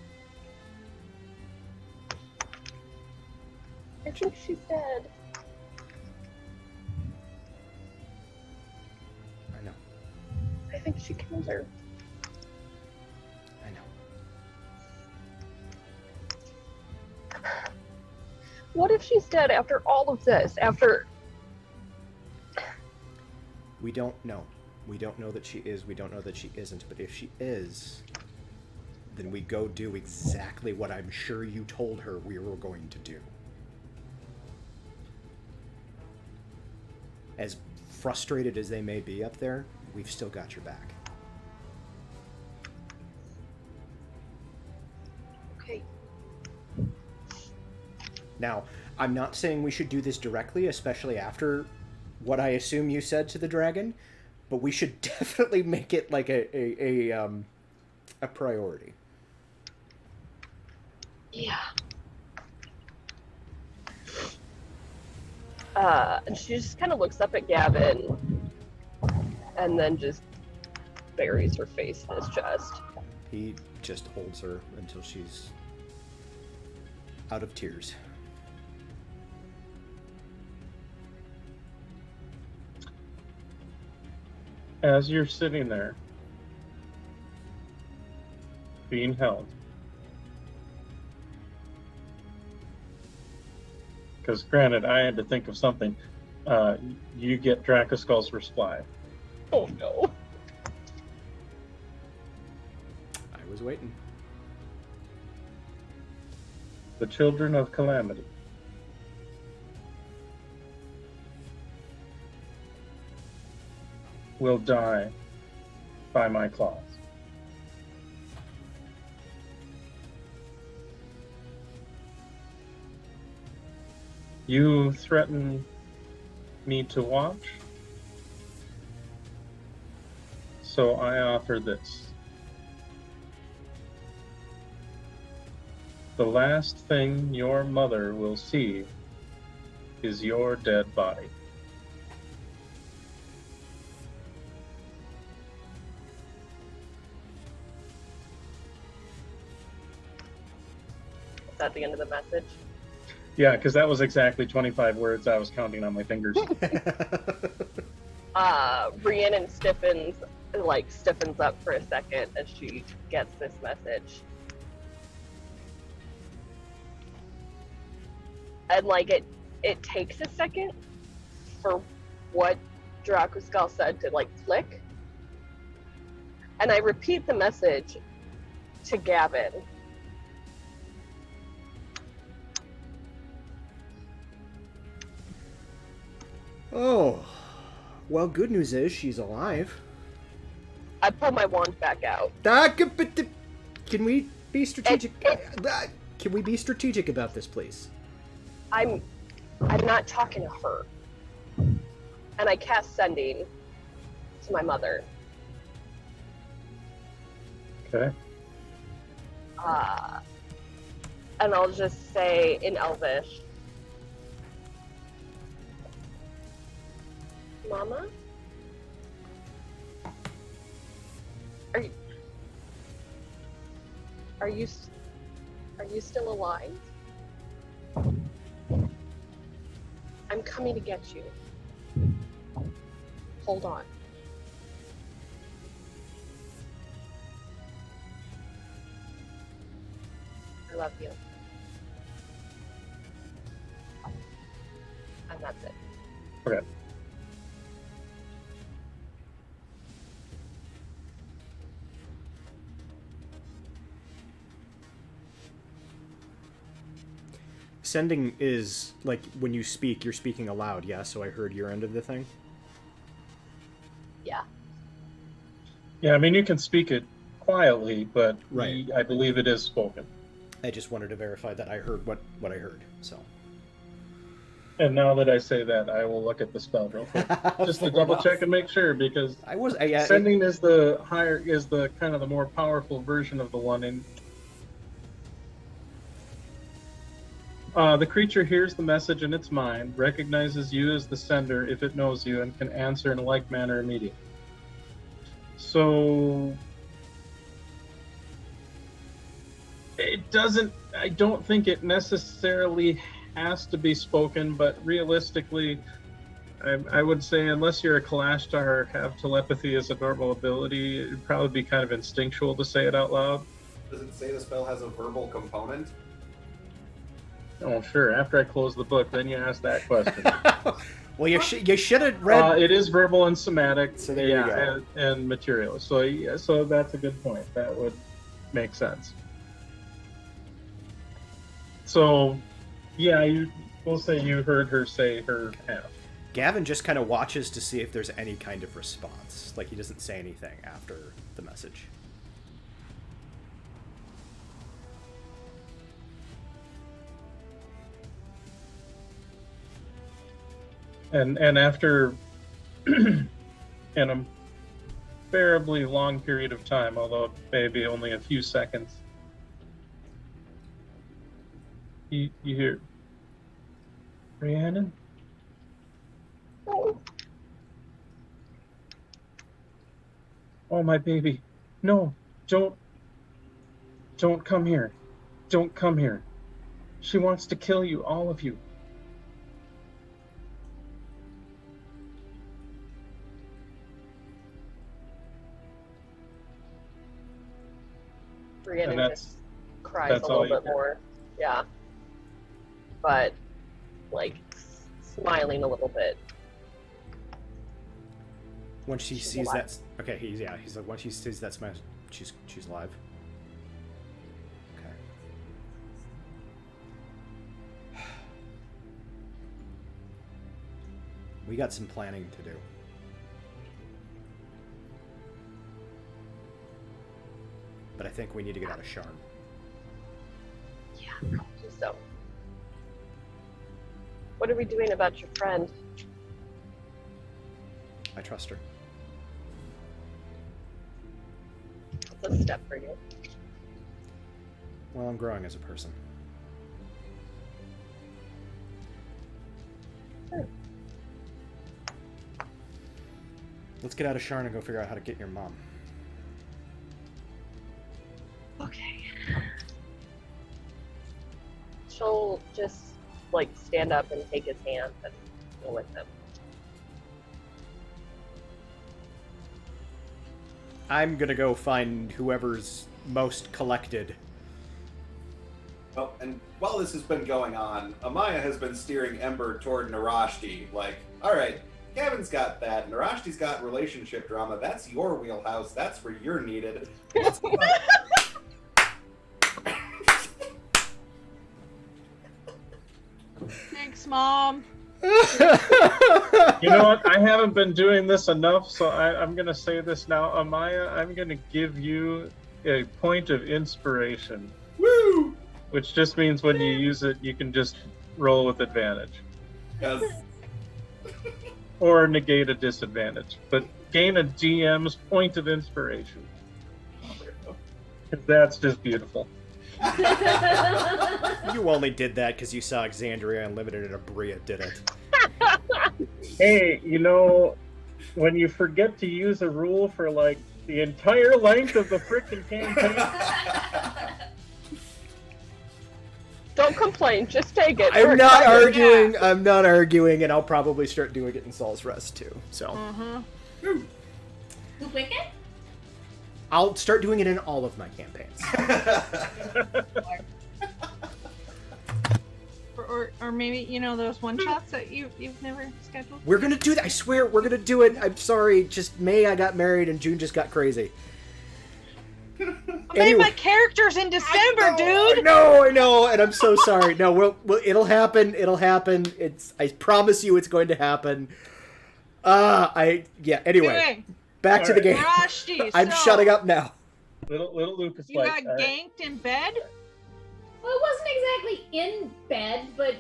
I think she's dead. I know. I think she killed her. I know. What if she's dead after all of this? After... We don't know. We don't know that she is. We don't know that she isn't. But if she is, then we go do exactly what I'm sure you told her we were going to do. As frustrated as they may be up there, we've still got your back. Okay. Now, I'm not saying we should do this directly, especially after what I assume you said to the dragon, but we should definitely make it like a priority. Yeah. And she just kind of looks up at Gavin and then just buries her face in his chest. He just holds her until she's out of tears. As you're sitting there, being held, because granted, I had to think of something. You get Dracoskull's reply. Oh no. I was waiting. The children of Calamity will die by my claws. You threaten me to watch, so I offer this. The last thing your mother will see is your dead body. Is that the end of the message? Yeah, because that was exactly 25 words I was counting on my fingers. Rhiannon stiffens up for a second as she gets this message. And it takes a second for what Dracoskull said to click. And I repeat the message to Gavin. Oh, well, good news is she's alive. I pull my wand back out. Can we be strategic? Can we be strategic about this, please? I'm not talking to her. And I cast sending to my mother. Okay. And I'll just say in Elvish, Mama? Are you still alive? I'm coming to get you. Hold on. I love you. And that's it. Okay. sending is, like, when you speak, you're speaking aloud, yeah? So I heard your end of the thing? Yeah. Yeah, I mean, you can speak it quietly, but Right. I believe it is spoken. I just wanted to verify that I heard what I heard, so. And now that I say that, I will look at the spell real quick, just to double check and make sure, because sending is the kind of the more powerful version of the one. And the creature hears the message in its mind, recognizes you as the sender if it knows you, and can answer in a like manner immediately. So it doesn't. I don't think it necessarily has to be spoken, but realistically, I would say unless you're a Kalashtar or have telepathy as a normal ability, it'd probably be kind of instinctual to say it out loud. Does it say the spell has a verbal component? Oh, sure. After I close the book, then you ask that question. Well, you should have read. It is verbal and somatic, So there you go. and material. So yeah, so that's a good point. That would make sense. So, yeah, we'll say you heard her say her half. Gavin just kind of watches to see if there's any kind of response. Like, he doesn't say anything after the message. And after in a bearably long period of time, although it may be only a few seconds, you hear, Rhiannon? Oh, my baby. No, don't come here. Don't come here. She wants to kill you, all of you. Rhiannon just cries a that's all little you bit hear. more. Yeah. But, like, smiling a little bit. When she She's sees alive. that, okay, he's like, when she sees that smash, she's alive. Okay. We got some planning to do. But I think we need to get out of Sharn. Yeah, so. What are we doing about your friend? I trust her. It's a step for you. Well, I'm growing as a person. Sure. Let's get out of Sharn and go figure out how to get your mom. Okay. She'll just, like, stand up and take his hand and go with him. I'm gonna go find whoever's most collected. Oh, and while this has been going on, Amaya has been steering Ember toward Narashti. Like, all right, Gavin's got that. Narashti's got relationship drama. That's your wheelhouse. That's where you're needed. Let's go on. Thanks, Mom. You know what? I haven't been doing this enough, so I'm going to say this now. Amaya, I'm going to give you a point of inspiration. Woo! Which just means when you use it, you can just roll with advantage. Yes. Or negate a disadvantage. But gain a DM's point of inspiration. 'Cause that's just beautiful. You only did that because you saw Exandria Unlimited and Abria did it. Hey, you know, when you forget to use a rule for, like, the entire length of the frickin' campaign... Don't complain, just take it. I'm We're not excited. arguing. I'm not arguing, and I'll probably start doing it in Saul's Rest too. So Who pick it? I'll start doing it in all of my campaigns. Or maybe, you know, those one-shots that you've never scheduled? We're gonna do that. I swear, we're gonna do it. I'm sorry. Just May, I got married, and June just got crazy. I made my characters in December, dude. No, I know, and I'm so sorry. No, it'll happen. It'll happen. I promise you, it's going to happen. Anyway, back to the game. Rashti, I'm shutting up now. Little Lucas, You got ganked in bed? Well, it wasn't exactly in bed, but.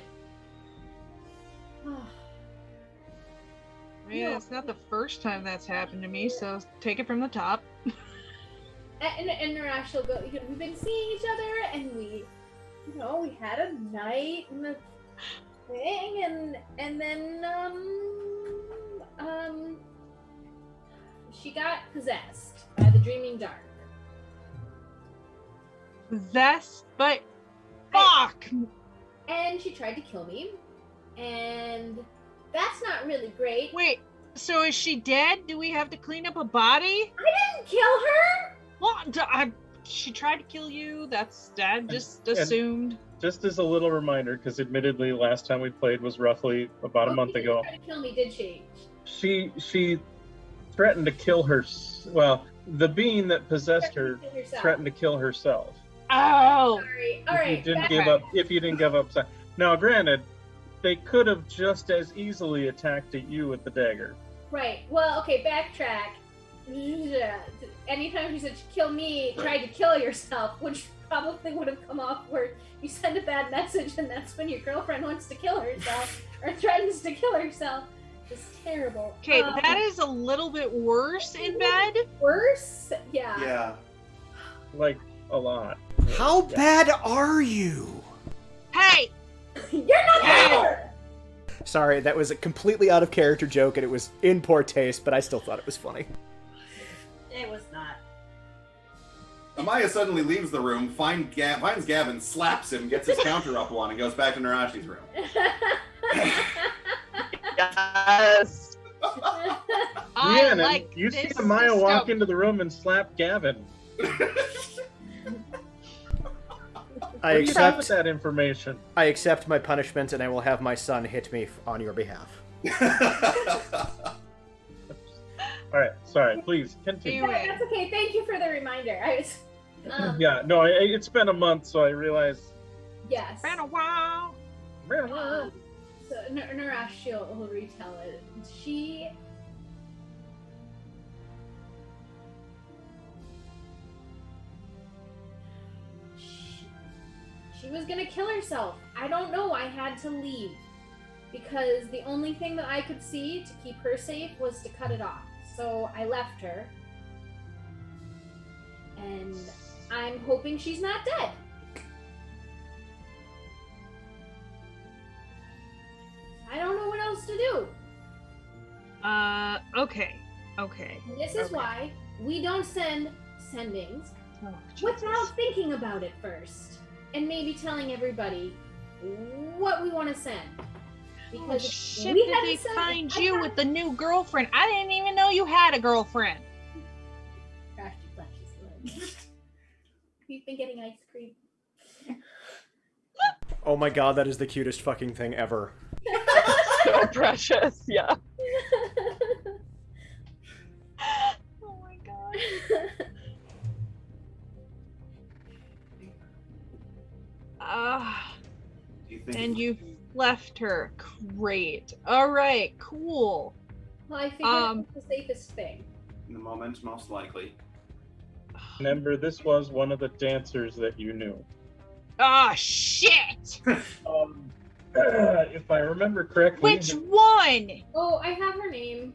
Yeah, it's not the first time that's happened to me, so take it from the top. And Narash will go, we've been seeing each other, and we had a night and the thing, and then, she got possessed by the Dreaming Dark. Possessed? But, fuck! And she tried to kill me, and that's not really great. Wait, so is she dead? Do we have to clean up a body? I didn't kill her! What? She tried to kill you? That's Dad just assumed. Just as a little reminder, because admittedly, last time we played was roughly about a month ago. She tried to kill me, did she? She threatened to kill her. Well, the being that possessed her threatened to kill herself. Oh. Sorry. All right. If you didn't give up. Now, granted, they could have just as easily attacked at you with the dagger. Right. Well, okay. Backtrack. Anytime she said kill me, tried to kill yourself, which probably would have come off where you send a bad message, and that's when your girlfriend wants to kill herself or threatens to kill herself. It's terrible. Okay, that is a little bit worse in bed. Worse? Yeah. Yeah. Like, a lot. How bad are you? Hey! You're not there! Sorry, that was a completely out of character joke, and it was in poor taste, but I still thought it was funny. It was not. Amaya suddenly leaves the room, finds Gavin, slaps him, gets his counter up one, and goes back to Narashi's room. Yes. Yeah, like you see this Amaya walk system. into the room and slap Gavin. I What do you do with accept. that information. I accept my punishment, and I will have my son hit me on your behalf. All right, sorry. Please continue. Anyway. That's okay. Thank you for the reminder. I was. Yeah, no, it's been a month, so I realized. Yes. Been a while. So Narash will retell it. She was gonna kill herself. I don't know. I had to leave because the only thing that I could see to keep her safe was to cut it off. So I left her, and I'm hoping she's not dead. I don't know what else to do. Okay. And this is why we don't send sendings Oh, without thinking about it first. And maybe telling everybody what we want to send. Because if shit, we did hadn't they sent find it, you with the new girlfriend? I didn't even know you had a girlfriend. Gosh, you flashes. We've been getting ice cream. Oh my god, that is the cutest fucking thing ever. So precious, yeah. Oh my god. Do you think And you left her. Great. Alright, cool. Well, I figured it's the safest thing. in the moment, most likely? Remember, this was one of the dancers that you knew. Ah, shit! If I remember correctly, Which one? Oh, I have her name.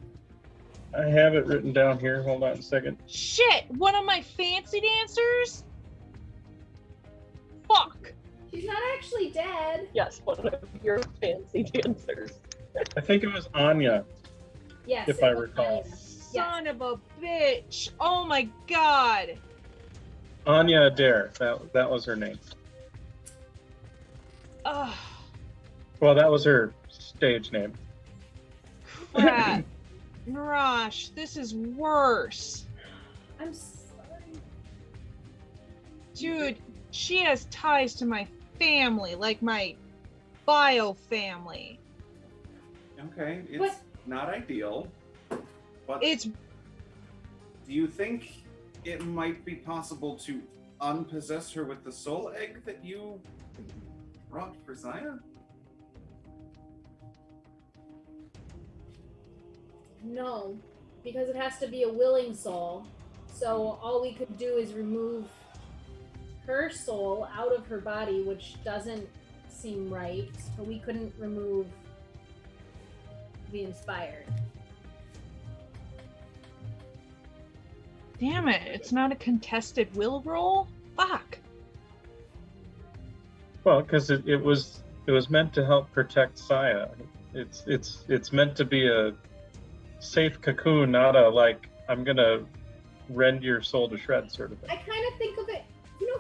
I have it written down here. Hold on a second. Shit, one of my fancy dancers? Fuck. She's not actually dead. Yes, one of your fancy dancers. I think it was Anya, Yes. if it I was recall. Anya. Son of a bitch. Oh my god. Anya Adair. That was her name. Ugh. Well, that was her stage name. Crap. Narash, this is worse. I'm sorry. Dude, she has ties to my family, like my bio family. Okay, it's What? not ideal. But It's do you think it might be possible to unpossess her with the soul egg that you brought for Zaya? No, because it has to be a willing soul. So all we could do is remove her soul out of her body, which doesn't seem right. But we couldn't remove the inspired. Damn it, it's not a contested will roll? Fuck. Well, because it was meant to help protect Saya. It's meant to be a safe cocoon, not a like I'm gonna rend your soul to shreds sort of thing. I kind of think of it,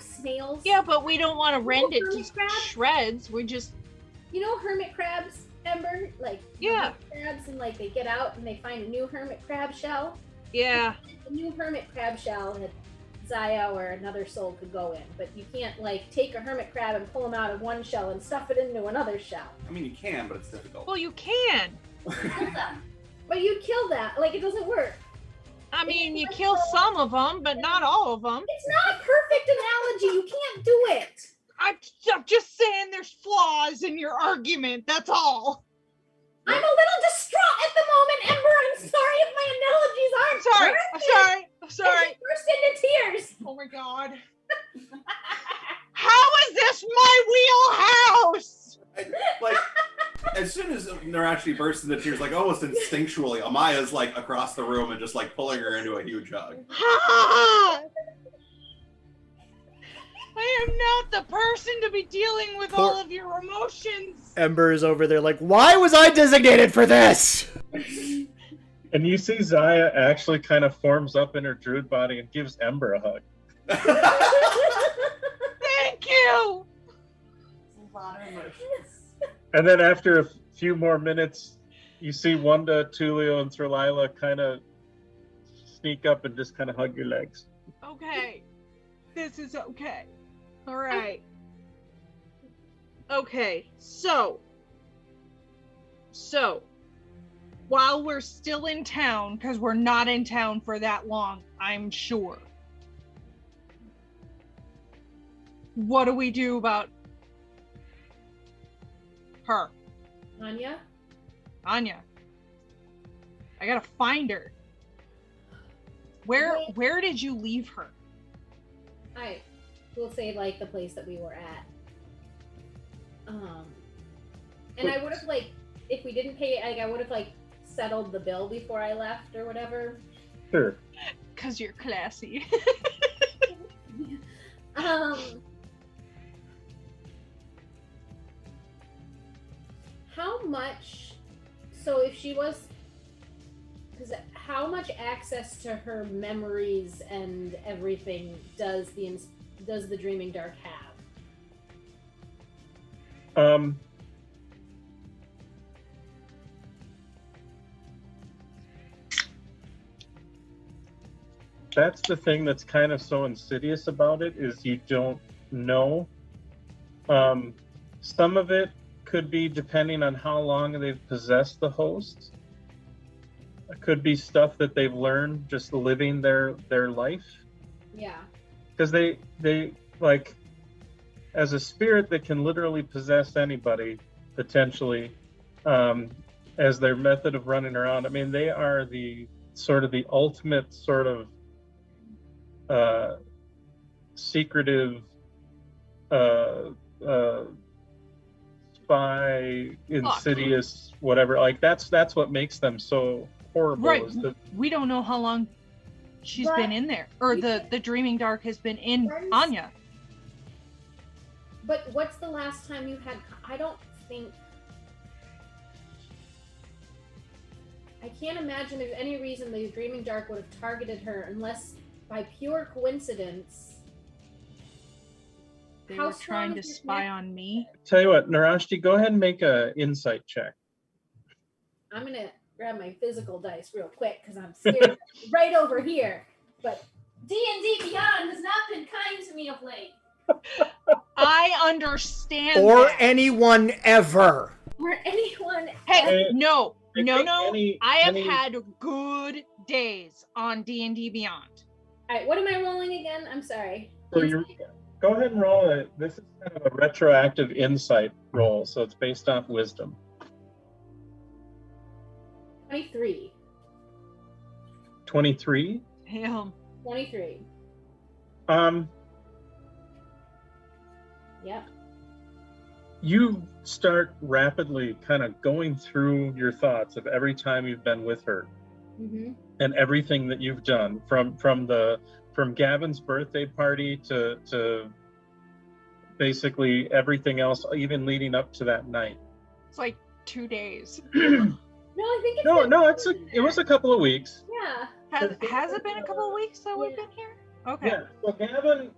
snails. Yeah, but we don't want to rend it hermit to crab? shreds. We're just... Hermit crabs, Ember? Like, Yeah. crabs, and like they get out and they find a new hermit crab shell. Yeah. A new hermit crab shell that Zaya or another soul could go in, but you can't like take a hermit crab and pull him out of one shell and stuff it into another shell. I mean, you can, but it's difficult. Well, you can. But you'd kill that. Like, it doesn't work. I mean, you kill some of them, but not all of them. It's not a perfect analogy. You can't do it. I'm just saying there's flaws in your argument, that's all. I'm a little distraught at the moment, Ember. I'm sorry if my analogies aren't perfect. I'm sorry. I burst into tears. Oh my god. How is this my wheelhouse? Like, as soon as Narashi bursts into tears, like almost instinctually, Amaya's like across the room and just like pulling her into a huge hug. I am not the person to be dealing with all of your emotions. Ember is over there like, why was I designated for this? And you see Zaya actually kind of forms up in her druid body and gives Ember a hug. Thank you. A lot of emotions. And then after a few more minutes, you see Wanda, Tulio, and Thralila kind of sneak up and just kind of hug your legs. Okay. This is okay. All right. Okay, so while we're still in town, because we're not in town for that long, I'm sure. What do we do about her? Anya? Anya. I gotta find her. Where did you leave her? I will say like the place that we were at. And I would have like, if we didn't pay, like I would have like settled the bill before I left or whatever. Sure. Cause you're classy. How much? So if she was, because how much access to her memories and everything does the Dreaming Dark have? That's the thing that's kind of so insidious about it, is you don't know. Some of it could be depending on how long they've possessed the host. It could be stuff that they've learned just living their life. Yeah. Because they like, as a spirit that can literally possess anybody potentially, as their method of running around. I mean, they are the ultimate sort of secretive spy, insidious, whatever. Like that's what makes them so horrible. Right. We don't know how long she's been in there, or the Dreaming Dark has been in Anya. But what's the last time you had? I don't think. I can't imagine there's any reason the Dreaming Dark would have targeted her unless by pure coincidence. They were trying to spy on me. Tell you what, Narashti, go ahead and make an insight check. I'm gonna grab my physical dice real quick because I'm scared right over here. But D&D Beyond has not been kind to me of late. I understand. Or that. anyone ever. Or anyone. Hey, no. I have any... had good days on D&D Beyond. All right, what am I rolling again? I'm sorry. So you go ahead and roll it. This is kind of a retroactive insight roll, so it's based off wisdom. 23. 23. Damn. 23. Yep. You start rapidly kind of going through your thoughts of every time you've been with her, and everything that you've done from Gavin's birthday party to basically everything else, even leading up to that night. It's like 2 days. No, I think it's it was a couple of weeks. Yeah. Has it been a couple of weeks that we've been here? Okay. Yeah.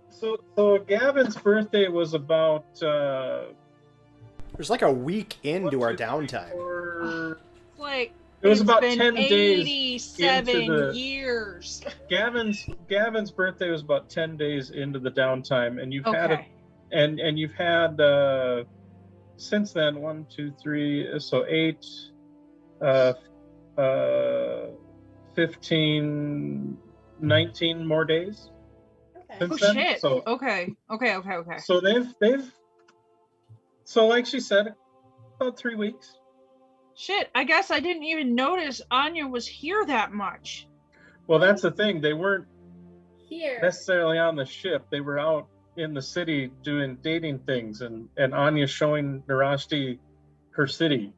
So Gavin's birthday was about There's like a week into our downtime. It's like it was it's about been 10 days 87 years. Gavin's birthday was about 10 days into the downtime, and you've Okay. had since then 1, 2, 3, so 8, 15, 19 more days. Okay. Since Oh then. shit. So Okay. so they've so like she said, about 3 weeks. Shit, I guess I didn't even notice Anya was here that much. Well, that's the thing. They weren't Here. necessarily on the ship. They were out in the city doing dating things, and Anya showing Narashti her city.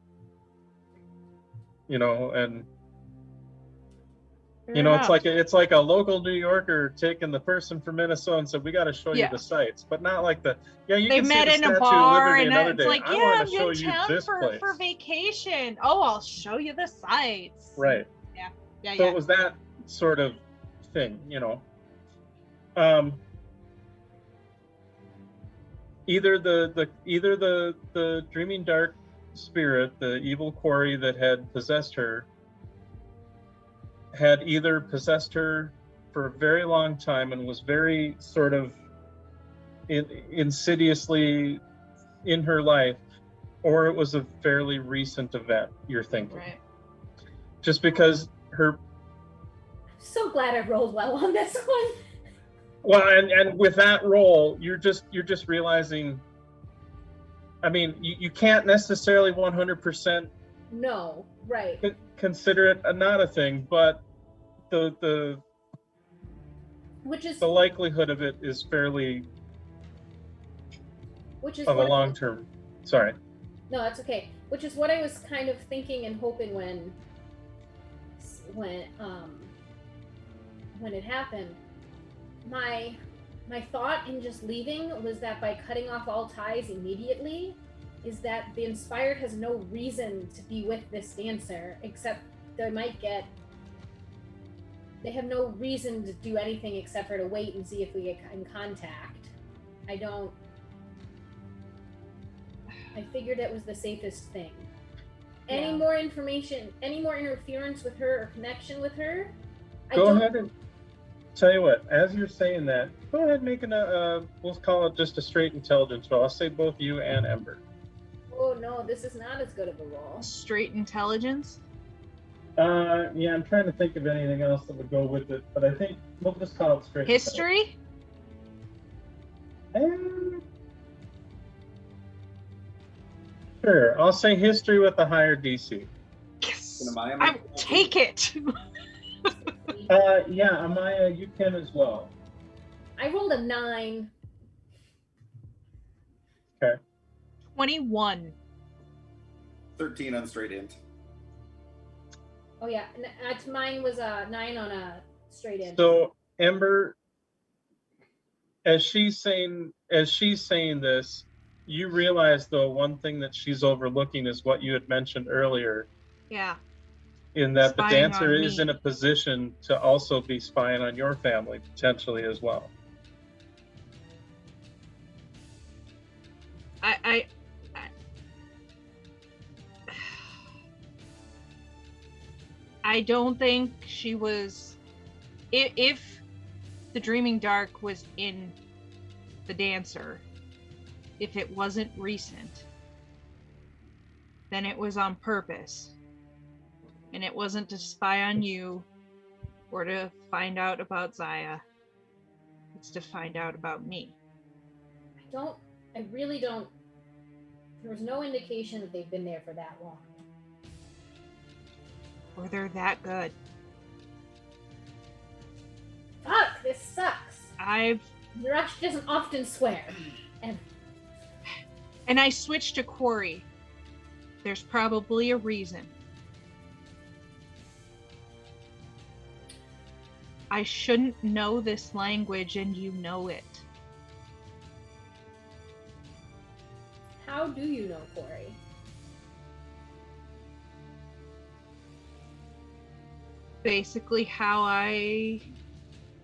And it's like a local New Yorker taking the person from Minnesota and said, "We got to show you the sites," but not like you They can met see in the a Statue of bar Liberty and another it's day. like, I yeah, want I'm to show in you town this place. for vacation. Oh, I'll show you the sites. Right. Yeah. So it was that sort of thing, Either the dreaming dark spirit, the evil quarry that had possessed her, had either possessed her for a very long time and was very sort of insidiously in her life, or it was a fairly recent event, you're thinking. Right. Just because her... So glad I rolled well on this one. Well, and with that roll, you're just realizing, I mean, you can't necessarily 100% No, right. consider it not a thing, but the likelihood of it is fairly of a long term. Sorry. No, that's okay. Which is what I was kind of thinking and hoping when it happened. My thought in just leaving was that by cutting off all ties immediately, is that the Inspired has no reason to be with this dancer, except they have no reason to do anything except for to wait and see if we get in contact. I figured it was the safest thing. Any more information, any more interference with her or connection with her? Go ahead and tell you what, as you're saying that, go ahead and make we'll call it just a straight intelligence roll. I'll say both you and Ember. Oh no, this is not as good of a roll. Straight intelligence? Yeah, I'm trying to think of anything else that would go with it, but I think we'll just call it straight. History? Sure, I'll say history with a higher DC. Yes! I take it! Yeah, Amaya, you can as well. I rolled a 9. Okay. 21. 13 on straight int. Oh yeah, mine was a 9 on a straight int. So Ember, as she's saying this, you realize though one thing that she's overlooking is what you had mentioned earlier. Yeah. In that the Spying dancer on is me. in a position to also be spying on your family potentially as well. I don't think she was. If the Dreaming Dark was in the dancer, if it wasn't recent, then it was on purpose. And it wasn't to spy on you or to find out about Zaya. It's to find out about me. I really don't. There was no indication that they've been there for that long. Or they're that good. Fuck, this sucks. Narash doesn't often swear. And I switched to Quarry. There's probably a reason. I shouldn't know this language, and you know it. How do you know Quarry? Basically how I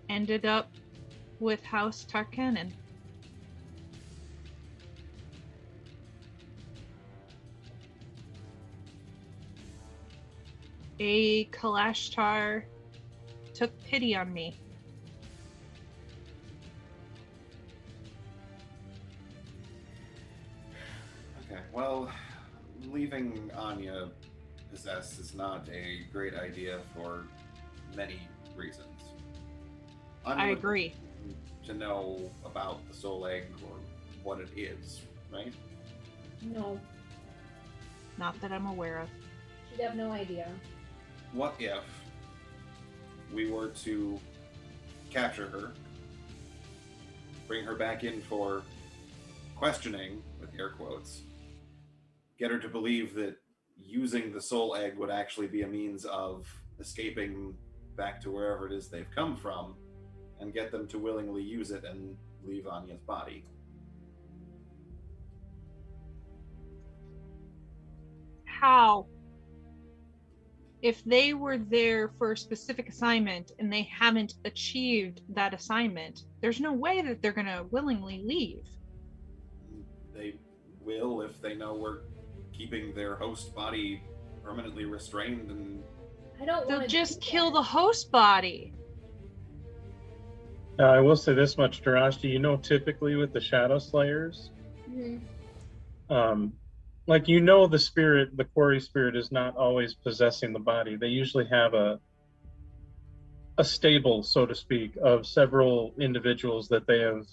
ended up with House Tarkanan. A Kalashtar took pity on me. Okay, well, leaving Anya possessed is not a great idea for many reasons. Anya I would agree. to know about the soul egg or what it is, right? No, Not that I'm aware of. she'd have no idea. What if we were to capture her, bring her back in for questioning, with air quotes, get her to believe that using the soul egg would actually be a means of escaping back to wherever it is they've come from, and get them to willingly use it and leave Anya's body? How? If they were there for a specific assignment and they haven't achieved that assignment, there's no way that they're going to willingly leave. They will if they know we're keeping their host body permanently restrained, and I don't They'll want to just kill the host body. Now, I will say this much, Darashti, you know, typically with the Shadow Slayers, like, you know, the spirit, the quarry spirit, is not always possessing the body. They usually have a stable, so to speak, of several individuals that they have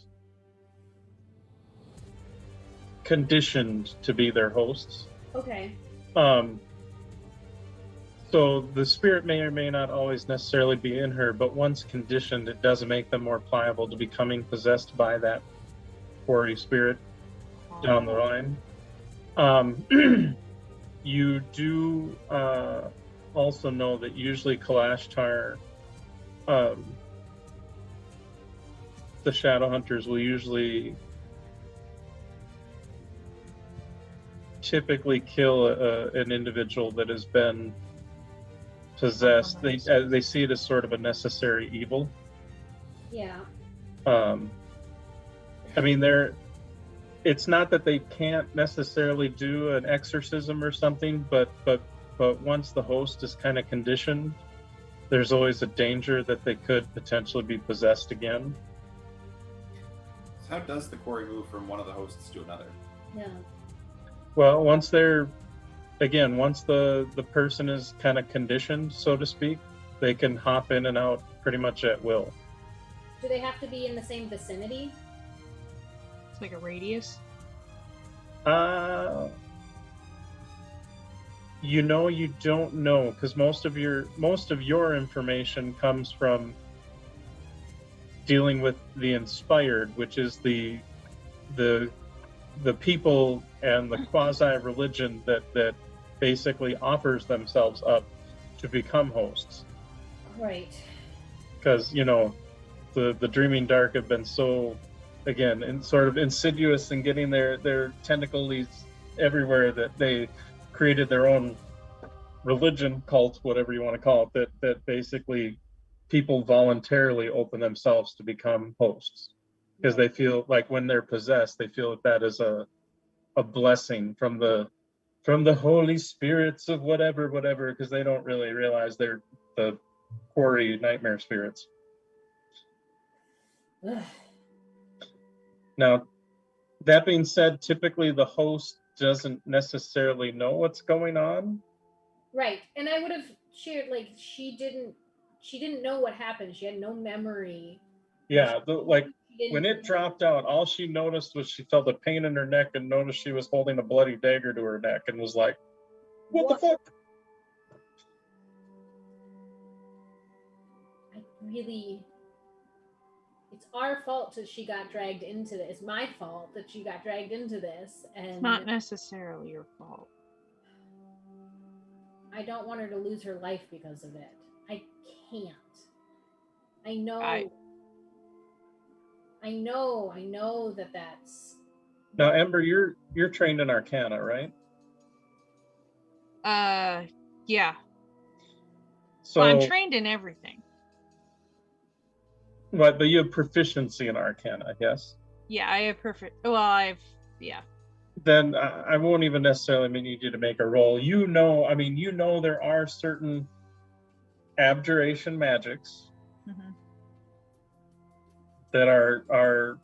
conditioned to be their hosts. Okay. So the spirit may or may not always necessarily be in her, but once conditioned, it does make them more pliable to becoming possessed by that quarry spirit down the line. You do also know that usually Kalashtar, the Shadow Hunters will usually typically kill an individual that has been possessed. They see it as sort of a necessary evil. Yeah. I mean, it's not that they can't necessarily do an exorcism or something, but once the host is kind of conditioned, there's always a danger that they could potentially be possessed again. So how does the quarry move from one of the hosts to another? No. Well, once the person is kind of conditioned, so to speak, they can hop in and out pretty much at will. Do they have to be in the same vicinity? It's like a radius. You know, you don't know, because most of your information comes from dealing with the inspired, which is the people and the quasi-religion that basically offers themselves up to become hosts. Right. Because, you know, the Dreaming Dark have been so, again, and sort of insidious in getting their tentacles everywhere, that they created their own religion, cult, whatever you want to call it, that basically people voluntarily open themselves to become hosts. Because they feel like when they're possessed, they feel that is a blessing from the holy spirits of whatever, because they don't really realize they're the quarry nightmare spirits. Now, that being said, typically the host doesn't necessarily know what's going on. Right. And I would have shared, like, she didn't know what happened. She had no memory Yeah, like She didn't- when it dropped out, all she noticed was she felt a pain in her neck and noticed she was holding a bloody dagger to her neck and was like, what the fuck? I really. It's our fault that she got dragged into this. It's my fault that she got dragged into this, and It's not necessarily your fault. I don't want her to lose her life because of it. I can't. I know. I know that that's. Now, Ember, you're trained in Arcana, right? Yeah. So Well, I'm trained in everything. but you have proficiency in Arcana, yes? Yeah, I have yeah. Then I won't even necessarily need you to make a roll. You know there are certain abjuration magics Mm-hmm. that are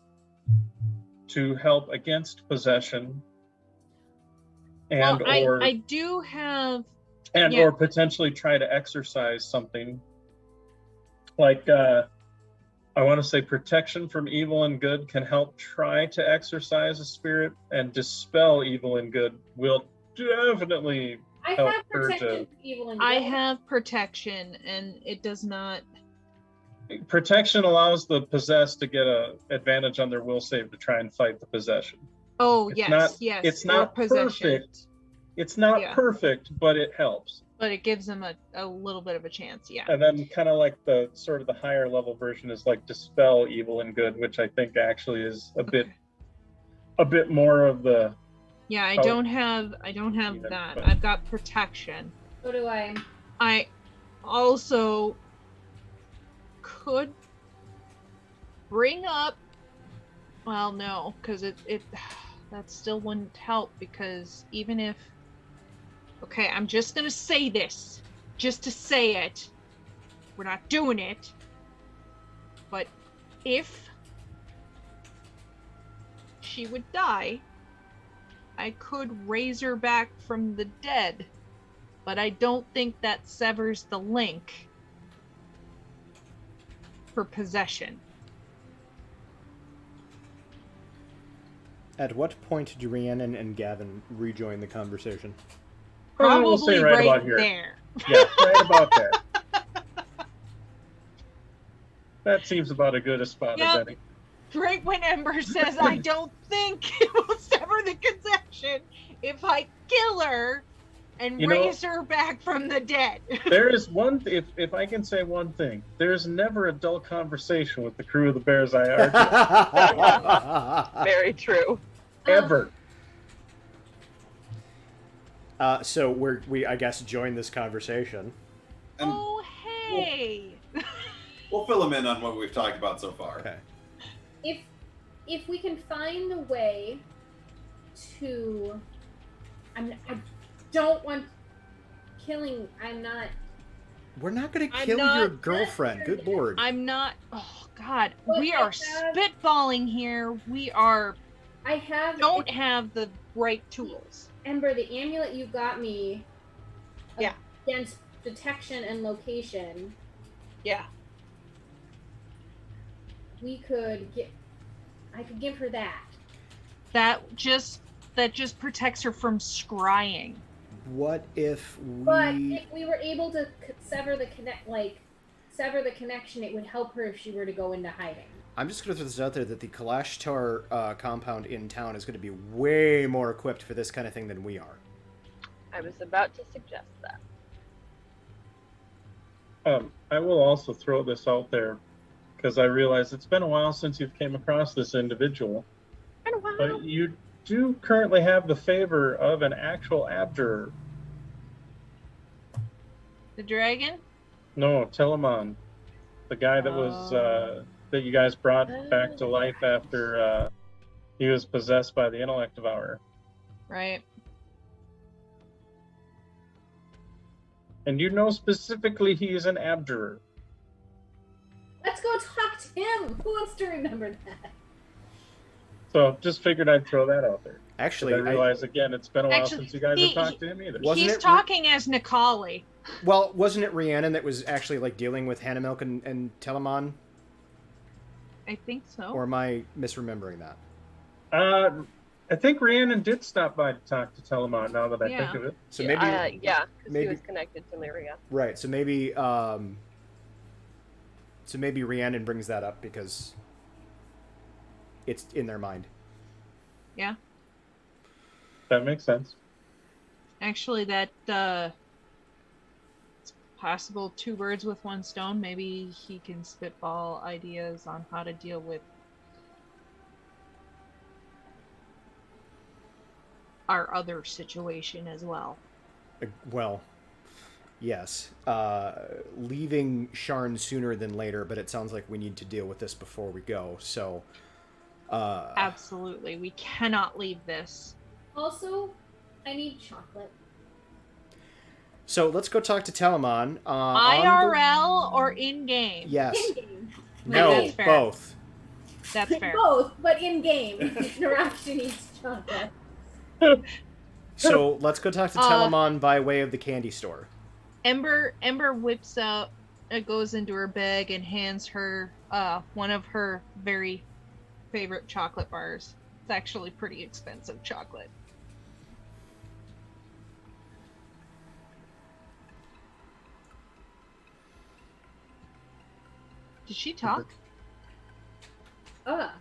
to help against possession and well, I do have or potentially try to exorcise something like I want to say protection from evil and good can help try to exorcise a spirit, and dispel evil and good will definitely I help have her protection to. from evil and I good. have protection, and it does not. Protection allows the possessed to get a advantage on their will save to try and fight the possession. Oh, It's yes, not- yes. it's or not possession. perfect. It's not Yeah. perfect, but it helps. But it gives them a little bit of a chance, yeah. And then kind of like the sort of the higher level version is like dispel evil and good, which I think actually is a bit more of the. Yeah, I Oh. don't have Even, that. but- I've got protection. So do I. I also could bring up. Well, no, because it that still wouldn't help, because even if. Okay, I'm just gonna say this, just to say it. We're not doing it. But if she would die, I could raise her back from the dead. But I don't think that severs the link for possession. At what point do Rhiannon and Gavin rejoin the conversation? Probably we'll say right about here. there. Yeah, right about there. That seems about as good a spot Yep. as any. Right when Ember says, I don't think it will sever the conception if I kill her and raise her back from the dead. There is one, if I can say one thing, there is never a dull conversation with the crew of the Berezaya Argia. Very true. Ever. So we I guess join this conversation. And Oh, hey! we'll fill them in on what we've talked about so far. Okay. If we can find a way to, I don't want killing. I'm not. We're not gonna I'm kill not- your girlfriend. Good lord. I'm not. Oh, God. But We I are have- spitballing here. We are. I have. Don't have the right tools. Ember, the amulet you got me. Yeah. Against detection and location. Yeah. We could get. I could give her that. That just protects her from scrying. What if we? But if we were able to sever the connection, it would help her if she were to go into hiding. I'm just going to throw this out there that the Kalashtar compound in town is going to be way more equipped for this kind of thing than we are. I was about to suggest that. I will also throw this out there because I realize it's been a while since you've came across this individual. Been a while. But you do currently have the favor of an actual abjurer. The dragon? No, Telemon. The guy that was that you guys brought back to life after he was possessed by the intellect devourer. Right. And you know specifically he is an abjurer. Let's go talk to him. Who wants to remember that? So just figured I'd throw that out there. Actually, I realize again it's been a while Actually, since you guys he- have talked to him either. Wasn't He's it talking as Nikali. Well, wasn't it Rhiannon that was actually like dealing with Hannamilk and Telemon? I think so. Or am I misremembering that? I think Rhiannon did stop by to talk to Telemon. Now that I think Yeah. of it. So maybe yeah, because maybe- he was connected to Lyria. right. So maybe Rhiannon brings that up because it's in their mind. Yeah. That makes sense. Actually, that it's possible 2 birds with 1 stone. Maybe he can spitball ideas on how to deal with our other situation as well. Well, yes. Leaving Sharn sooner than later, but it sounds like we need to deal with this before we go. So, Absolutely, we cannot leave this. Also, I need chocolate. So let's go talk to Telemon. IRL or in game? Yes. In-game. No, That's fair. both. That's fair. Both, but in-game. Narasha needs chocolate. So let's go talk to Telemon by way of the candy store. Ember whips out, goes into her bag and hands her one of her very favorite chocolate bars. It's actually pretty expensive chocolate. Did she talk?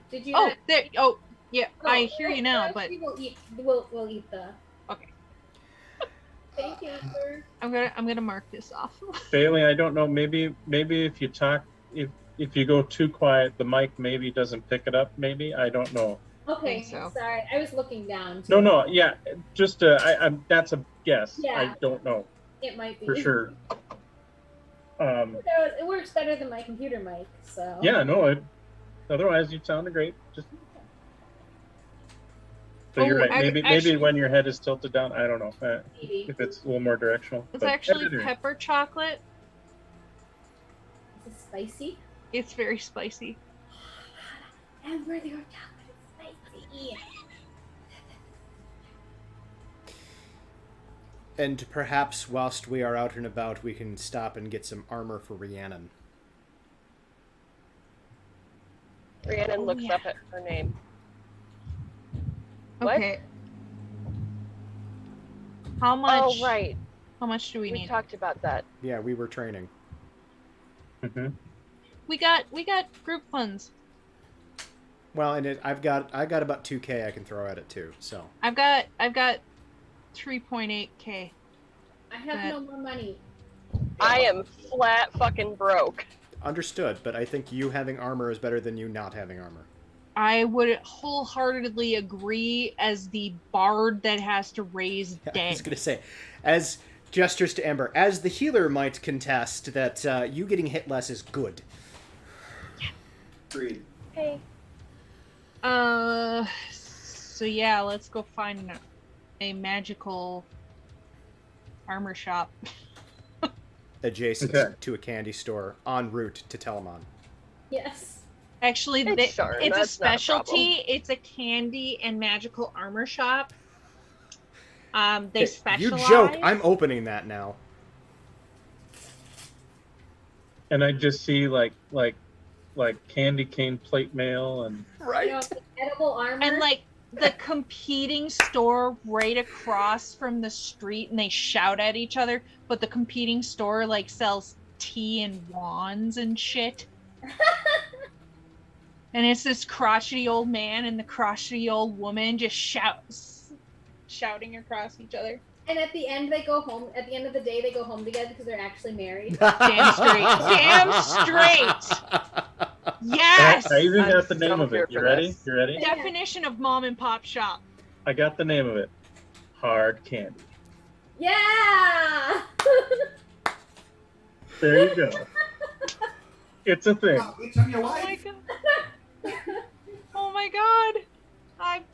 Did you? Oh, there. Oh, yeah. Oh, I hear you now, but we'll eat the. okay. Thank you, sir. I'm gonna mark this off. Bailey, I don't know. Maybe if you talk, if you go too quiet, the mic maybe doesn't pick it up. Maybe I don't know. Okay, Think so. sorry. I was looking down. Too. No, yeah. Just that's a guess. Yeah. I don't know It might be. for sure. It works better than my computer mic, so. Yeah, no. Otherwise, you sounded great. Just. So you're right. Maybe actually, when your head is tilted down, I don't know Maybe. if it's a little more directional. it's but- actually pepper chocolate. Is it spicy? It's very spicy. And where your chocolate is spicy. And perhaps whilst we are out and about, we can stop and get some armor for Rhiannon. Rhiannon looks yeah. up at her name. What? Okay. How much? Oh, right. How much do we We need? talked about that. Yeah, we were training. Mhm. We got group funds. Well, and I got about 2K I can throw at it too. So I've got 3.8K. I have no more money. I am flat fucking broke. understood, but I think you having armor is better than you not having armor. I would wholeheartedly agree as the bard that has to raise I dead. was gonna say, as gestures to Ember, as the healer might contest that you getting hit less is good. Agreed. Hey. So yeah, let's go find a magical armor shop. Adjacent Okay. to a candy store, en route to Telemon. Yes. Actually, It's Sharn, it's a that's not a specialty. It's a candy and magical armor shop. They Hey, specialize. You joke. I'm opening that now. And I just see like candy cane plate mail and You know, the edible armor. And like the competing store right across from the street, and they shout at each other. But the competing store like sells tea and wands and shit. And it's this crotchety old man and the crotchety old woman just shouting across each other. And at the end, they go home. At the end of the day, they go home together because they're actually married. Damn straight. Damn straight. Yes. I even I'm got the name so of here it. You for ready? this. You ready? Definition of mom and pop shop. I got the name of it. Hard candy. Yeah. There you go. It's a thing. Each on your Oh my life. god. Oh my god.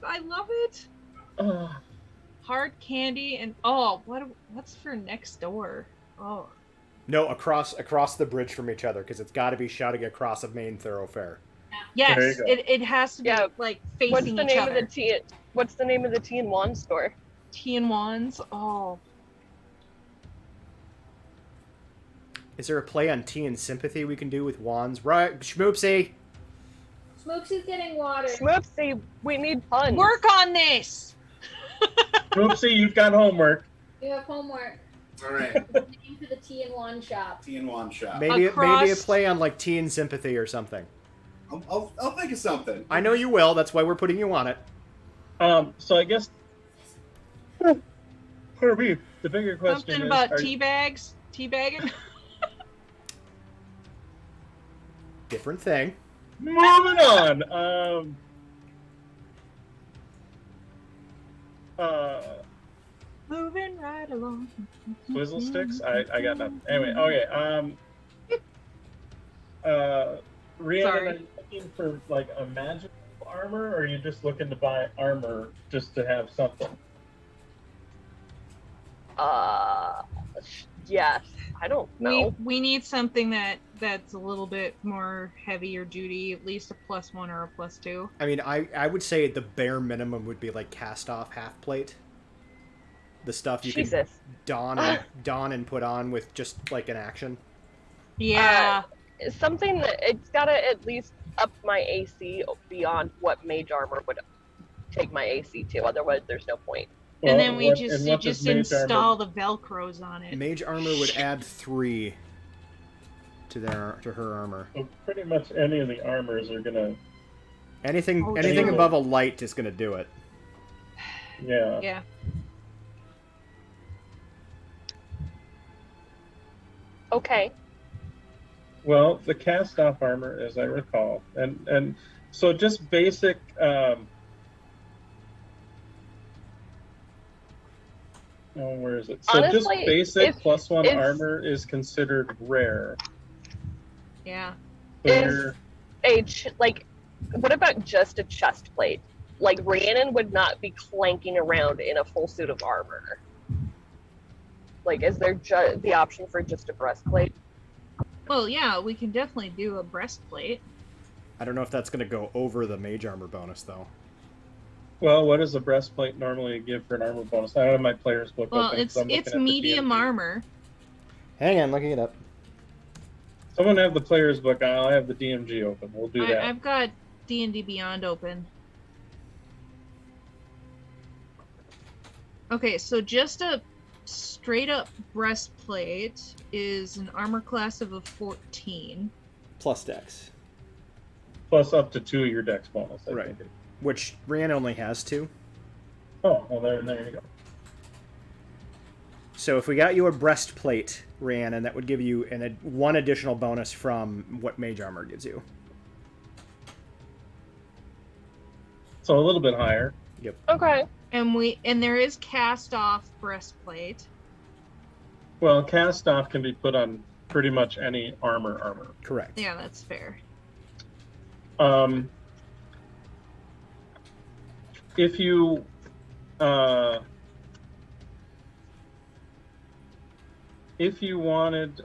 I love it. Oh, Hard candy and what's for next door? Oh. No, across the bridge from each other, because it's got to be shouting across a main thoroughfare. Yes, There you go. it has to be Yeah. like What's facing the each name other. of the tea? What's the name of the tea and wand store? Tea and wands. Oh. Is there a play on tea and sympathy we can do with wands? Right, schmoopsie. Smoopsy's getting water. Smoopsy, we need puns. Work on this. Oopsie, you've got homework. You have homework. All right. Name for the tea and wand shop. Tea and wand shop. Maybe a Across- play on like teen sympathy or something. I'll think of something. I know you will. That's why we're putting you on it. So I guess. For me, the bigger question Something is: about tea bags. Teabagging. Different thing. moving on. Moving right along. Swizzle sticks? I got nothing. Anyway, okay. Rhiannon, Sorry. are you looking for like a magical armor, or are you just looking to buy armor just to have something? Yes. I don't know. We need something that's a little bit more heavier duty, at least a +1 or a +2. I mean, I would say the bare minimum would be like cast off half plate. The stuff you Jesus. can don and put on with just like an action. Yeah. Something that it's gotta at least up my AC beyond what mage armor would take my AC to. Otherwise, there's no point. And then what you does just mage install armor- the Velcros on it. Mage armor would add 3 to her armor. So pretty much any of the armors are gonna. Anything Oh, anything damn. above a light is gonna do it. Yeah. Yeah. Okay. Well, the cast-off armor, as I recall, and so just basic. Where is it? So Honestly, just basic if- +1 if- armor is considered rare. Yeah. So If- you're- Like, what about just a chest plate? Like, Rhiannon would not be clanking around in a full suit of armor. Like, is there the option for just a breastplate? Well, yeah, we can definitely do a breastplate. I don't know if that's gonna go over the mage armor bonus though. Well, what does a breastplate normally give for an armor bonus? I don't have my player's book Well, open, it's so I'm looking it's at the medium DMG. armor. Hang on, looking it up. Someone have the player's book. I'll have the DMG open. We'll do that. I've got D&D Beyond open. Okay, so just a straight up breastplate is an armor class of a 14. Plus dex. Plus up to 2 of your dex bonus. I Right. think. Which Rand only has 2. Oh, well, there you go. So if we got you a breastplate, Rhiannon, that would give you one additional bonus from what mage armor gives you. So a little bit higher. Okay. And there is cast off breastplate. Well, cast off can be put on pretty much any armor. Correct. Yeah, that's fair. If you wanted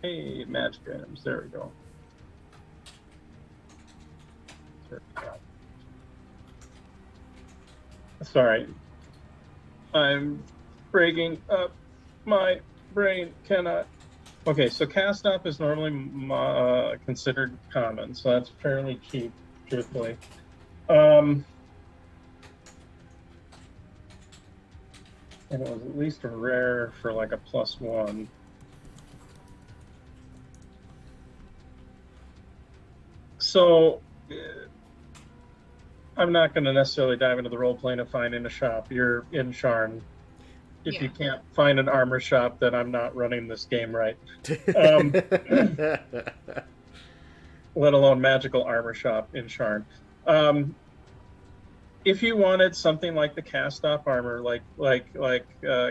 hey, magic items, there we go. Sorry, I'm breaking up my brain. Cannot. Okay, so cast off is normally considered common, so that's fairly cheap, truthfully. And it was at least a rare for like a +1. So I'm not going to necessarily dive into the role playing of finding a shop. You're in Sharn. If you can't find an armor shop, then I'm not running this game right. Let alone magical armor shop in Sharn. If you wanted something like the cast-off armor, like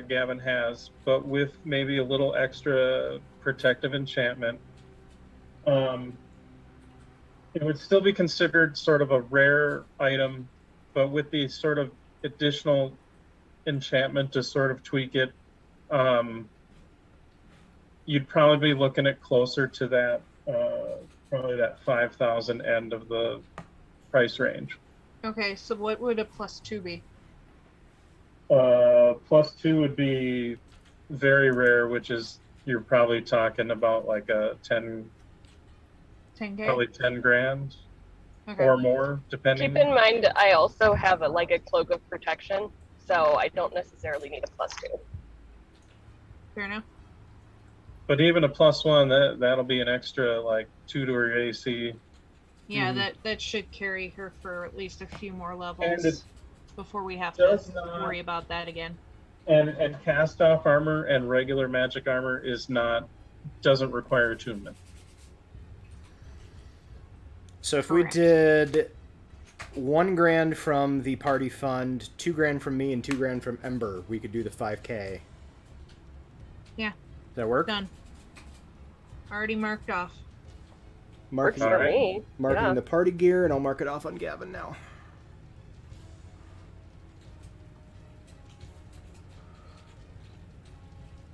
Gavin has, but with maybe a little extra protective enchantment, it would still be considered sort of a rare item, but with the sort of additional enchantment to sort of tweak it, you'd probably be looking at closer to that, probably that 5,000 end of the price range. Okay, so what would a +2 be? +2 would be very rare, which is you're probably talking about like a 10 10K? Probably 10 grand Okay. or more, depending. Keep in mind, I also have a cloak of protection, so I don't necessarily need a +2. Fair enough. But even a +1, that'll be an extra 2 to her AC. Yeah, Mhm. that should carry her for at least a few more And levels it before we have to does not- worry about that again. And cast off armor and regular magic armor doesn't require attunement. So if Correct. we did 1 grand from the party fund, 2 grand from me, and 2 grand from Ember, we could do the 5K. Yeah. Does that work? Done. Already marked off. Works Marking, for Alright. me. marking Yeah. the party gear, and I'll mark it off on Gavin now.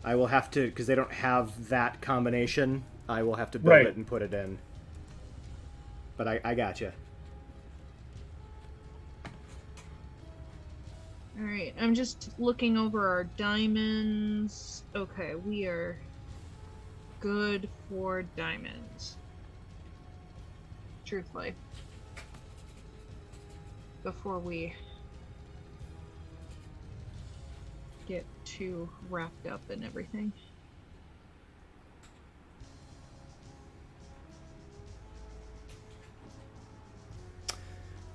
I will have to, because they don't have that combination, I will have to build Right. it and put it in. But I gotcha. Alright, I'm just looking over our diamonds. Okay, we are good for diamonds. Truthfully. Before we get too wrapped up in everything.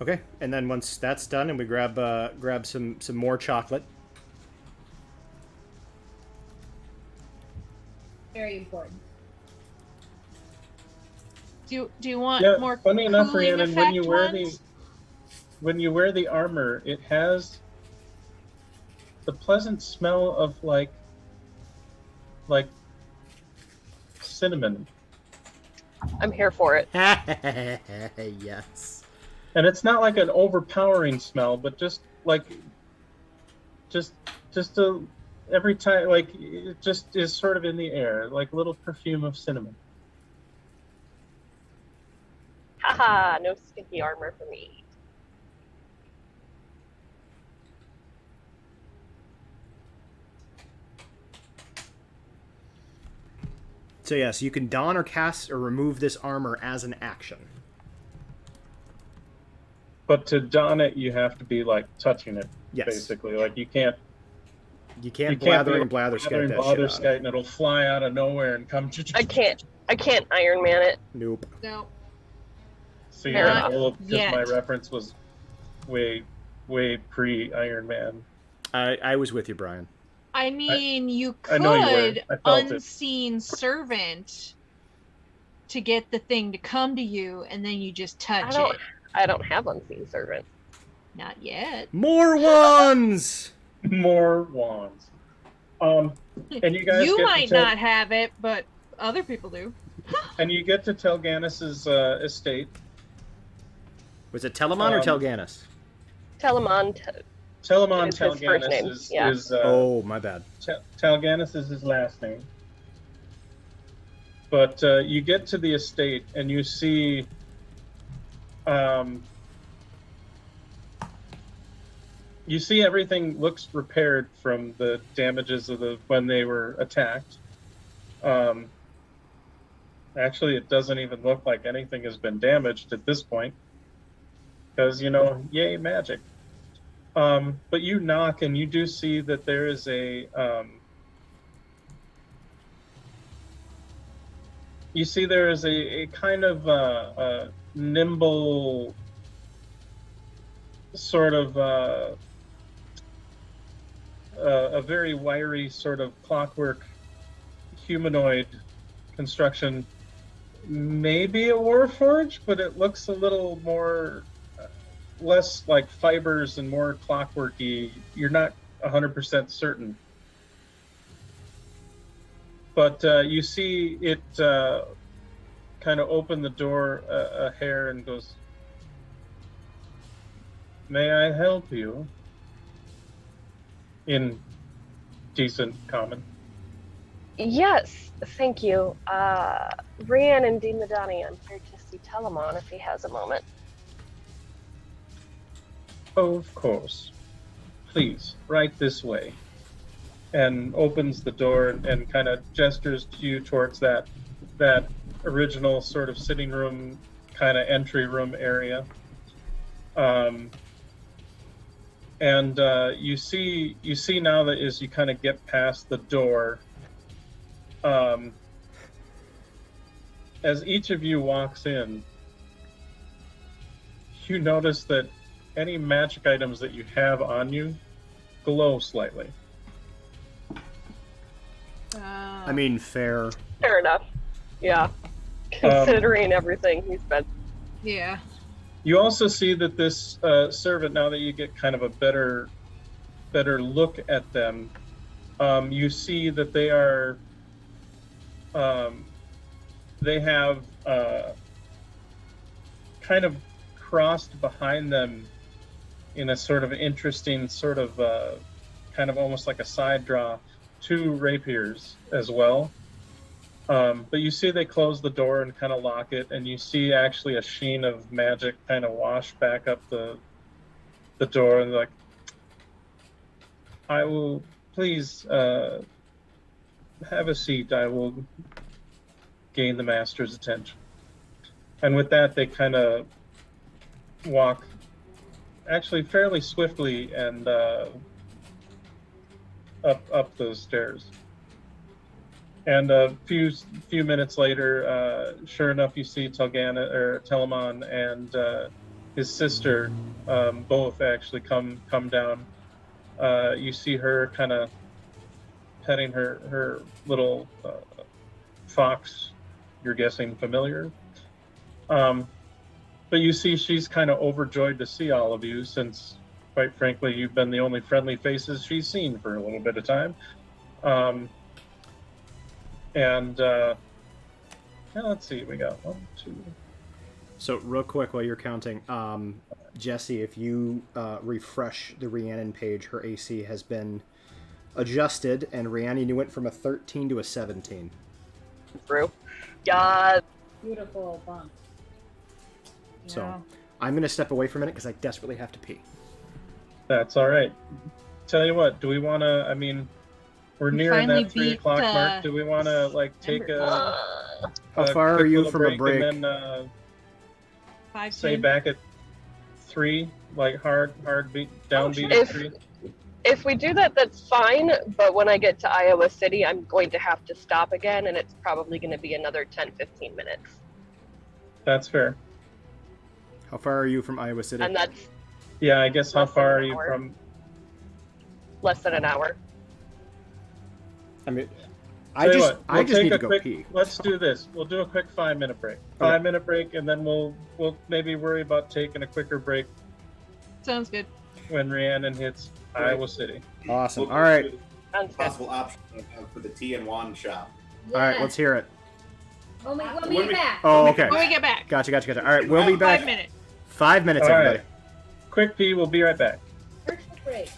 Okay, and then once that's done, and we grab some more chocolate. Very important. Do you want Yeah, more funny enough, cooling Rhiannon, effect when you wear ones? when you wear the armor, it has the pleasant smell of like cinnamon. I'm here for it. Yes. And it's not like an overpowering smell, but just a every time, it just is sort of in the air, like a little perfume of cinnamon. Haha, no stinky armor for me. So yes, you can don or cast or remove this armor as an action. But to don it, you have to be touching it, Yes. basically. Like you can't You can't be blatherskite that shit on. blatherskite and it'll fly out of nowhere and come. I can't Iron Man it. Nope. No. See, Fair yeah, enough. because my Yet. reference was way pre Iron Man. I was with you, Brian. I mean, you I know you were. could I felt it. unseen servant to get the thing to come to you, and then you just touch it. I don't have unseen servant. Not yet. More wands. More wands. And you guys You get might to tell, not have it, but other people do. and you get to Telgannis's estate. Was it Telemon or Um, Telgannis? Telemon. Telemon Is his first Telgannis name, is, yeah. Oh, my bad. Telgannis is his last name. But you get to the estate and you see everything looks repaired from the damages of when they were attacked. Actually, it doesn't even look like anything has been damaged at this point because, yay, magic. But you knock and you do see that there is a kind of a nimble sort of a very wiry sort of clockwork humanoid construction. Maybe a warforge, but it looks a little more less like fibers and more clockworky. You're not 100% certain. But you see it kind of open the door a hair and goes, "May I help you?" In decent common. Yes, thank you. Rhiannon and Demadani, I'm here to see Telemon if he has a moment. Of course. Please, right this way. And opens the door and kind of gestures to you towards that original sort of sitting room, kind of entry room area. And you see now that as you kind of get past the door, as each of you walks in, you notice that any magic items that you have on you glow slightly. I mean, fair. Fair enough. Yeah. Considering everything he's been. Yeah. You also see that this servant, now that you get kind of a better look at them, you see that they are, they have kind of crossed behind them in a sort of interesting sort of kind of almost like a side draw, 2 rapiers as well. But you see they close the door and kind of lock it, and you see actually a sheen of magic kind of wash back up the door, and like, I will please have a seat. I will gain the master's attention. And with that, they kind of walk actually fairly swiftly and up those stairs. And a few minutes later, sure enough, you see Telamon and his sister both actually come down. You see her kind of petting her little fox, you're guessing familiar. But you see she's kind of overjoyed to see all of you, since, quite frankly, you've been the only friendly faces she's seen for a little bit of time. Let's see, we got 1, 2. So real quick while you're counting, Jesse, if you refresh the Rhiannon page, her AC has been adjusted, and Rhiannon, you went from a 13 to a 17. Through. God. Beautiful bump. So Yeah. I'm going to step away for a minute because I desperately have to pee. That's all right. Tell you what, do we want to, I mean, we're We nearing finally that 3 beat, o'clock mark. Do we want to, like, take a How far are quick you little from a break? and then 5, say 10. back at 3, like hard beat, downbeat sure. at 3? If we do that, that's fine, but when I get to Iowa City, I'm going to have to stop again, and it's probably going to be another 10-15 minutes. That's fair. How far are you from Iowa City? And that's Yeah, I guess how Less than far an are you hour. from? less than an hour. I mean, Tell you what, I we'll just take need a to go quick, pee. Let's do this. We'll do a quick 5-minute break. Okay. 5-minute break, and then we'll maybe worry about taking a quicker break Sounds good. when Rhiannon hits Right. Iowa City. Awesome. We'll All right. go through Sounds the good. possible option for the tea and wand shop. All right, let's hear it. When we When get we- back. Oh, okay. When we get back. Gotcha. All right, we'll be back. 5 minutes. 5 minutes, All right. everybody. Quick pee, we'll be right back. Commercial break.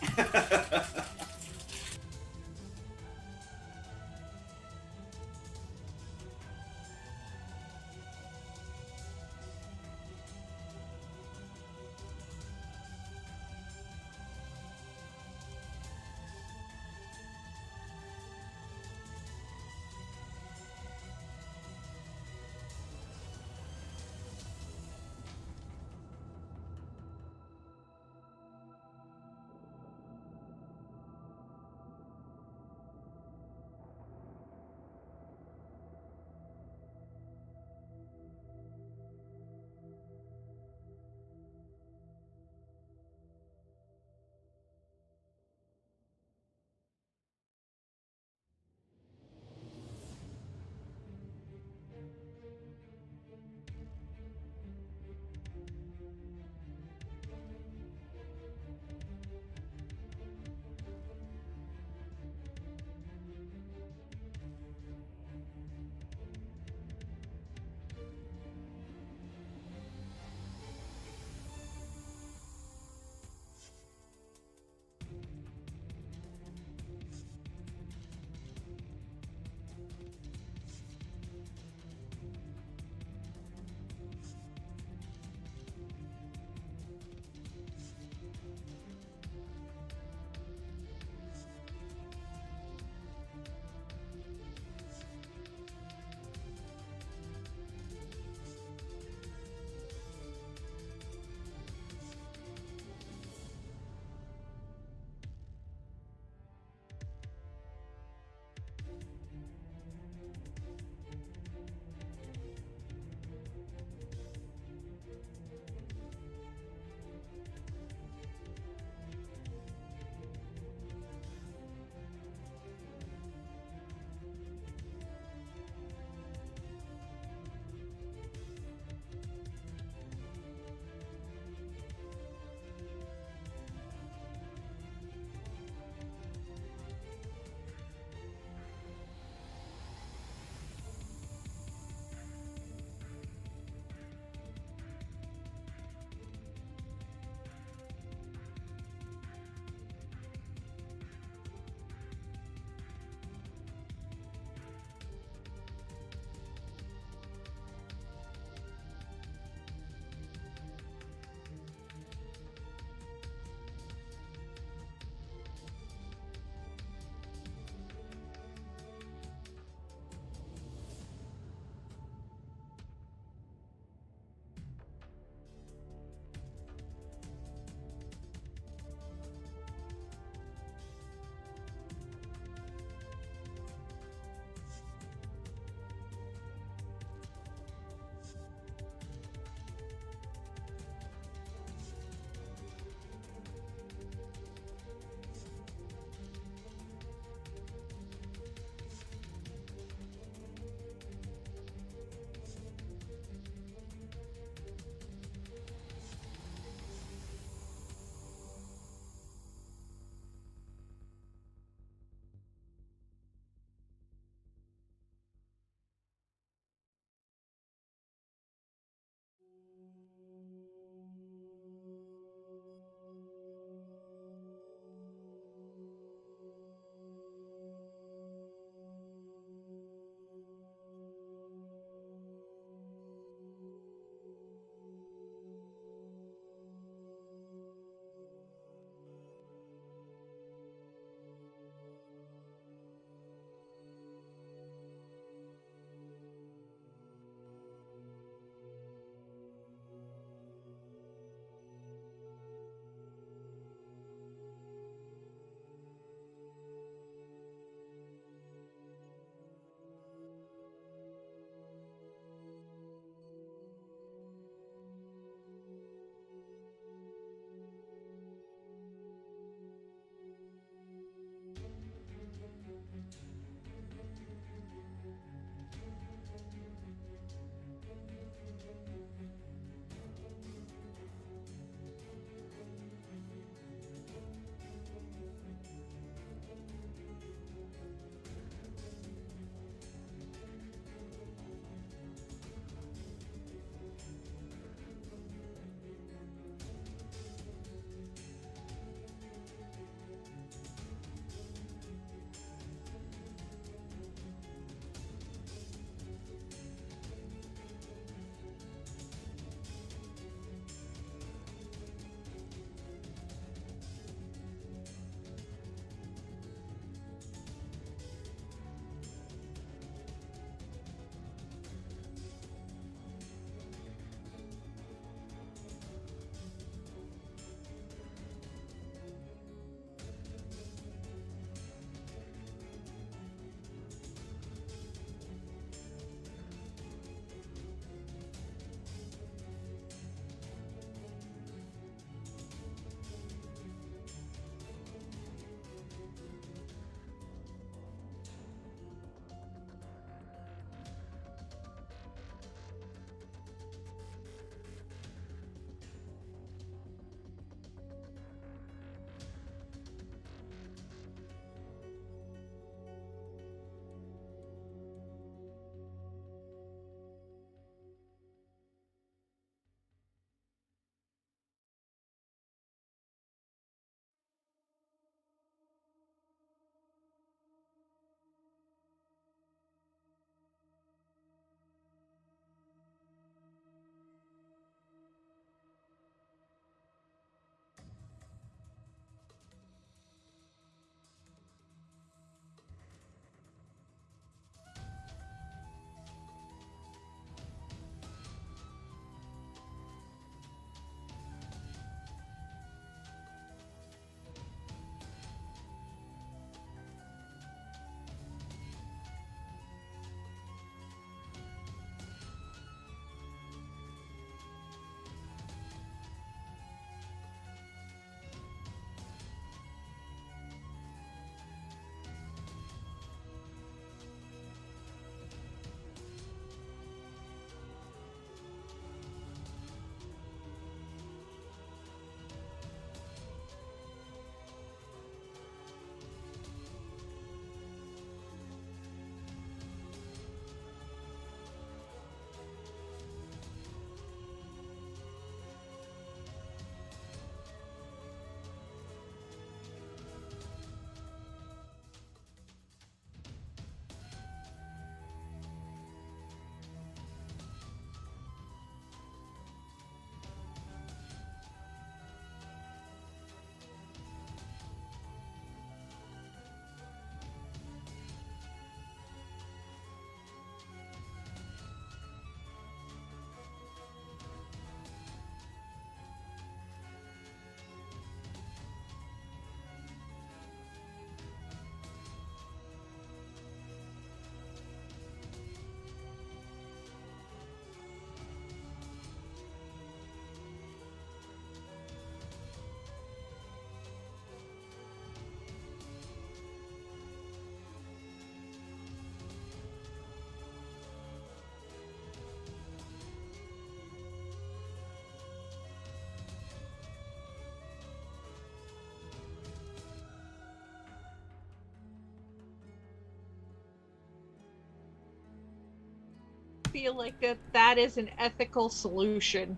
feel like that is an ethical solution.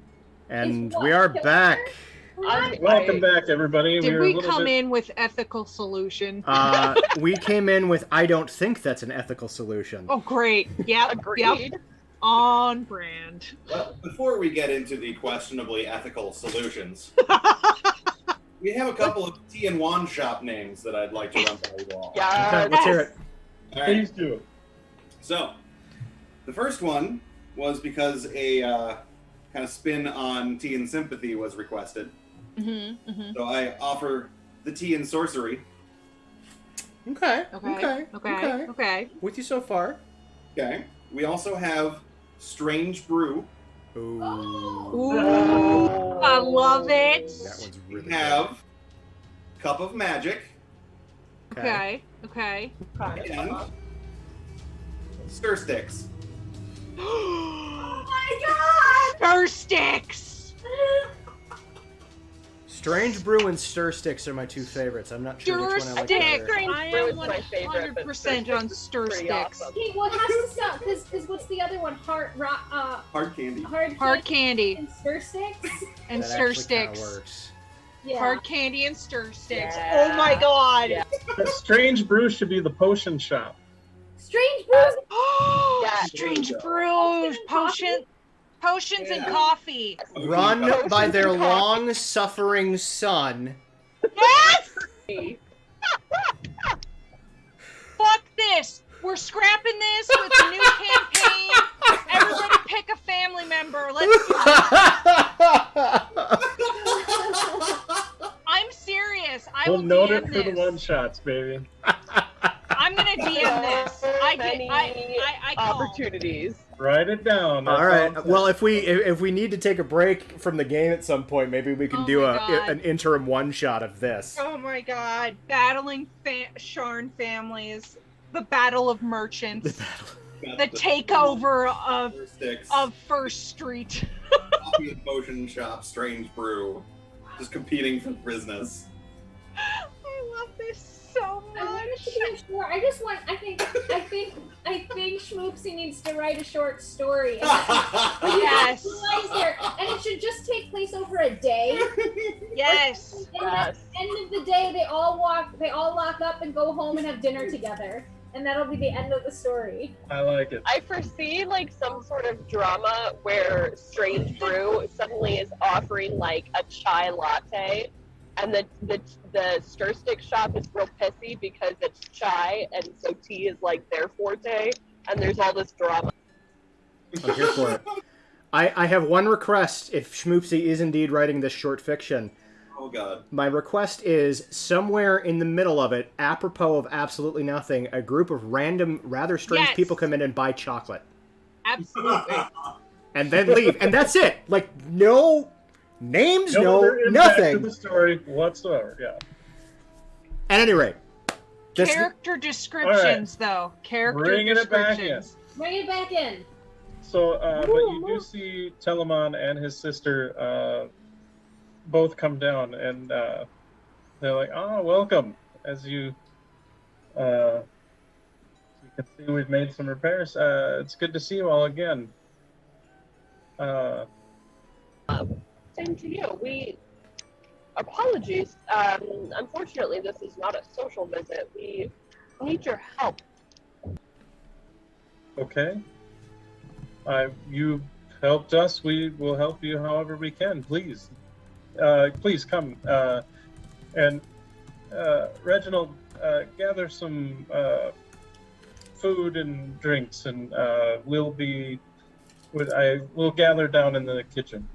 And we are back. Welcome back, everybody. Did We're we a little come bit... in with ethical solution? We came in with, I don't think that's an ethical solution. Oh, great. Yep. Agreed. Yep. On brand. Well, before we get into the questionably ethical solutions, we have a couple of tea and wand shop names that I'd like to run by you all. Yeah. Okay, let's hear it. All right. Please do. So, the first one was because a kind of spin on tea and sympathy was requested. Mm-hmm, mm-hmm. So I offer the tea and sorcery. Okay. Okay. With you so far. Okay. We also have Strange Brew. Ooh. Ooh, I love it. That one's really We have Cup of Magic. good. Okay. And Stir Sticks. Oh my Stir sticks. Strange Brew and Stir Sticks are my two favorites. I'm not sure which Stir one I like sticks. better. I Brew am is my favorite, but 100% on stir pretty sticks. awesome. Okay, well, it has to stop because what's the other one? Hard candy. Hard Candy and stir sticks. and That stir actually kinda sticks. works. Yeah. Hard candy and stir sticks. Yeah. Oh my god. Yeah. Strange Brew should be the potion shop. Strange brews. Yeah. Strange brews, potions and Yeah. coffee. Run by their and coffee. long-suffering son. Yes! Fuck this. We're scrapping this with a new campaign. Everybody pick a family member. Let's do it. I'm serious. I We'll will note DM it for the this. one-shots, baby. I'm gonna DM this. I call. Opportunities. Write it down. All That's right. I'm Well, if we need to take a break from the game at some point, maybe we can Oh do my God. an interim one-shot of this. Oh my god. Battling Sharn families. The Battle of Merchants. The takeover Stir Sticks. of First Street. Coffee and potion shop. Strange Brew. Just competing for business. I love this so I want it much. to be short. I just want. I think Schmoopsy needs to write a short story. Yes. There, and it should just take place over a day. Yes. And at the end of the day, they all lock up and go home and have dinner together, and that'll be the end of the story. I like it. I foresee like some sort of drama where Strange Brew suddenly is offering like a chai latte, and the stir stick shop is real pissy because it's chai, and so tea is like their forte, and there's all this drama. I'm here for it. I have one request if Schmoopsy is indeed writing this short fiction. Oh god. My request is somewhere in the middle of it, apropos of absolutely nothing, a group of random, rather strange Yes. people come in and buy chocolate. Absolutely. And then leave. And that's it. Like, no names, no other impact to nothing. the story whatsoever. Yeah. At any rate. This, Character descriptions, though. Character Bringing it back in. descriptions. Bring it back in. So, but you do see Telemon and his sister both come down, and they're like, "Oh, welcome!" As you can see, we've made some repairs. It's good to see you all again. Same to you. Apologies. Unfortunately, this is not a social visit. We need your help. Okay. You helped us. We will help you however we can. Please, please come. And Reginald, gather some food and drinks, and we'll gather down in the kitchen.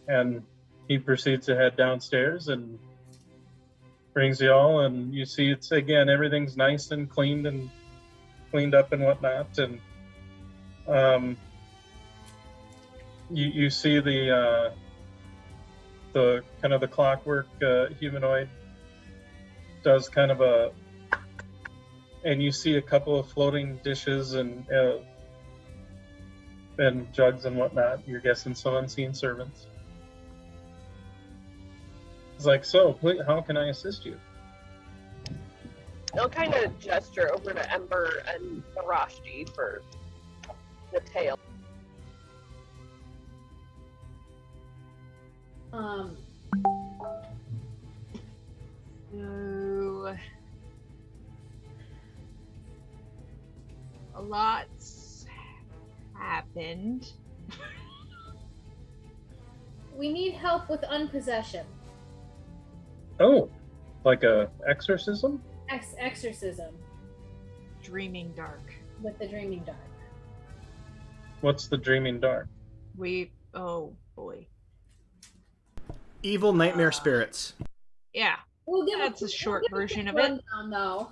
And he proceeds to head downstairs and brings you all, and you see it's again everything's nice and cleaned up and whatnot, and you see the kind of the clockwork humanoid does kind of and you see a couple of floating dishes and jugs and whatnot. You're guessing some unseen servants. It's like, so, please, how can I assist you? I'll kind of gesture over to Ember and Narashti for the tail. So, a lot's happened. We need help with unpossession. Oh, like a exorcism? Exorcism Dreaming dark. with the Dreaming Dark. What's the Dreaming Dark? Oh boy. Evil nightmare spirits. Yeah. We'll give That's a short quick version of it. rundown, though.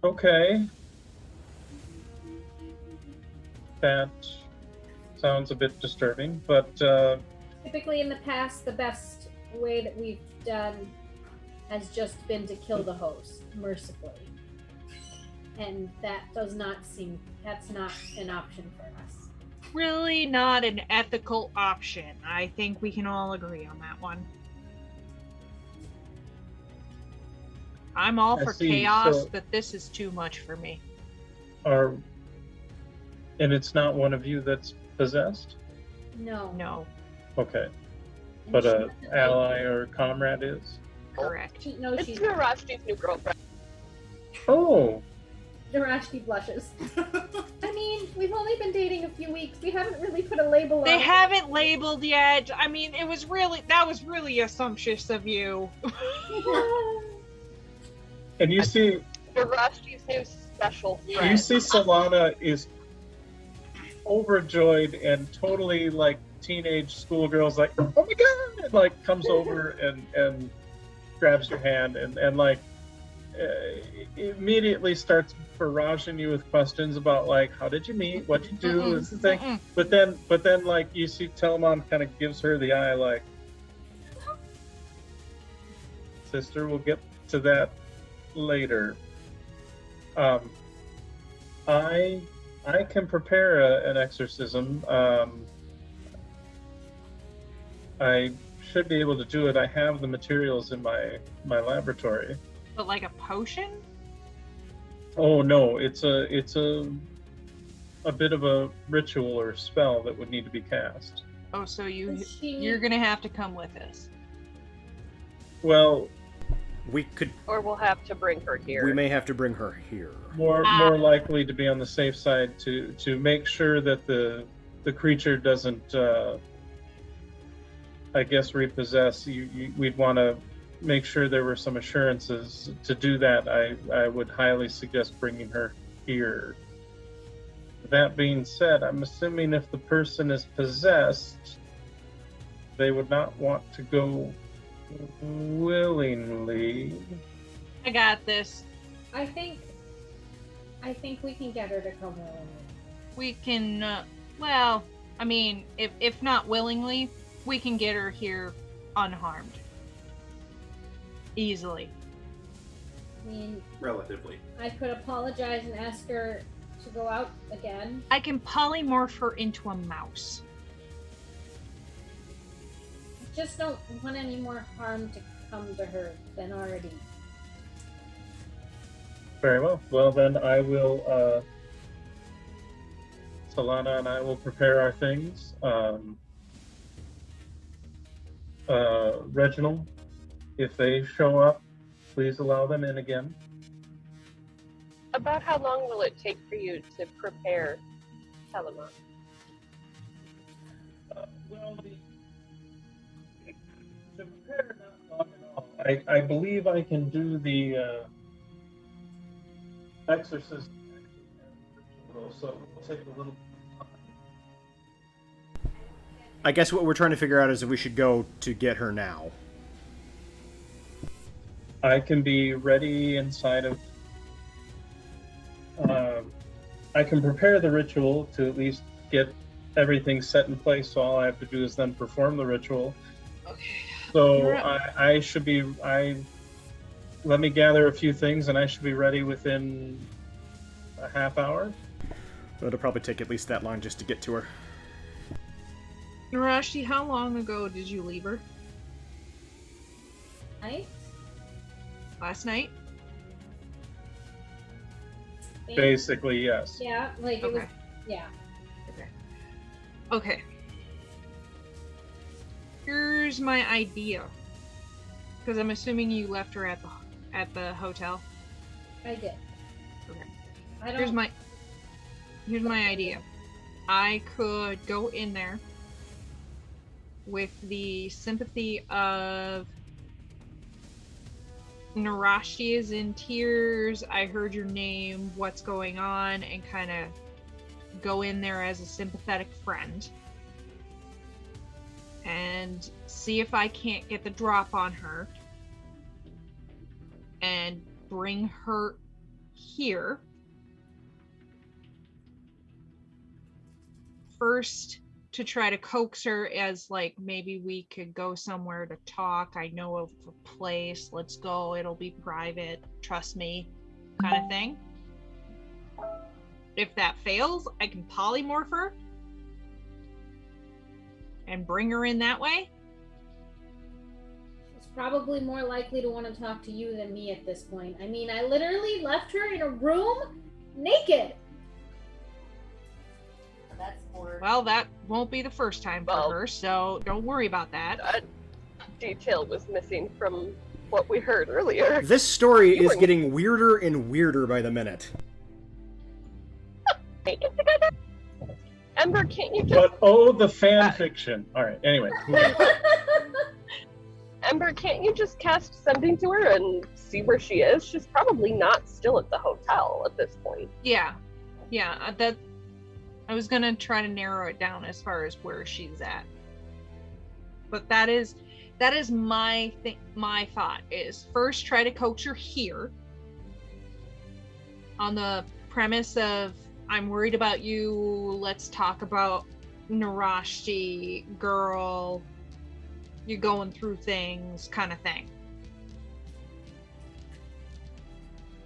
Okay. That sounds a bit disturbing, but Typically, in the past, the best way that we've done has just been to kill the host mercifully, and that's not an option for us. Really not an ethical option. I think we can all agree on that one. I'm all I for see. chaos, So- but this is too much for me. and it's not one of you that's possessed? No. No, Okay. And But she a doesn't ally or comrade is? correct. like- No, It's she's Narashti's new girlfriend. Oh, Narashki blushes. I mean, we've only been dating a few weeks. We haven't really put a label on They it. haven't labeled yet. I mean, that was really assumptuous of you. and you see Narashti's new special you friend. see Solana is overjoyed and totally like teenage schoolgirls like, oh my god, and like comes over and grabs your hand and like immediately starts barraging you with questions about like, how did you meet, what'd you do, this thing. Mm-mm. But then like you see Telamon kind of gives her the eye like, sister, we'll get to that later. I can prepare an exorcism. I should be able to do it. I have the materials in my laboratory. But like a potion? Oh no, it's a bit of a ritual or spell that would need to be cast. Oh, so Does she- you're gonna have to come with us. Well, We could. Or we'll have to bring her here. We may have to bring her here. more likely to be on the safe side to make sure that the creature doesn't I guess repossess. We'd want to make sure there were some assurances. To do that, I would highly suggest bringing her here. That being said, I'm assuming if the person is possessed, they would not want to go willingly. I got this. I think we can get her to come willingly. We can, well, I mean, if not willingly, we can get her here unharmed. Easily. I mean, Relatively. I could apologize and ask her to go out again. I can polymorph her into a mouse. I just don't want any more harm to come to her than already. Very well. Well, then I will, Solana and I will prepare our things. Reginald, if they show up, please allow them in again. About how long will it take for you to prepare Telamon? Well, to prepare, not long at all. I believe I can do the exorcism, so it will take a little. I guess what we're trying to figure out is if we should go to get her now. I can be ready inside of. I can prepare the ritual to at least get everything set in place. So all I have to do is then perform the ritual. Okay. So You're up. I should be. Let me gather a few things, and I should be ready within a half hour. It'll probably take at least that long just to get to her. Narashi, how long ago did you leave her? Right? Last night? Basically, yes. Yeah, like it was. Okay. Yeah. Okay. Here's my idea. Because I'm assuming you left her at the hotel. I did. Okay. I don't. Here's my idea. I could go in there with the sympathy of Narashi is in tears. I heard your name. What's going on? And kind of go in there as a sympathetic friend and see if I can't get the drop on her and bring her here. First, to try to coax her as like maybe we could go somewhere to talk. I know of a place. Let's go. It'll be private. Trust me, kind of thing. If that fails, I can polymorph her and bring her in that way. She's probably more likely to want to talk to you than me at this point. I mean, I literally left her in a room naked. That's more. Well, that won't be the first time for Well, her, so don't worry about that. That detail was missing from what we heard earlier. This story You is were- getting weirder and weirder by the minute. Ember, can't you just But oh, the fan fiction. All right. Anyway. Ember, can't you just cast sending to her and see where she is? She's probably not still at the hotel at this point. Yeah, that I was gonna try to narrow it down as far as where she's at. But that is my my thought is first try to coax her here on the premise of I'm worried about you, let's talk about Narashi, girl, you're going through things kind of thing.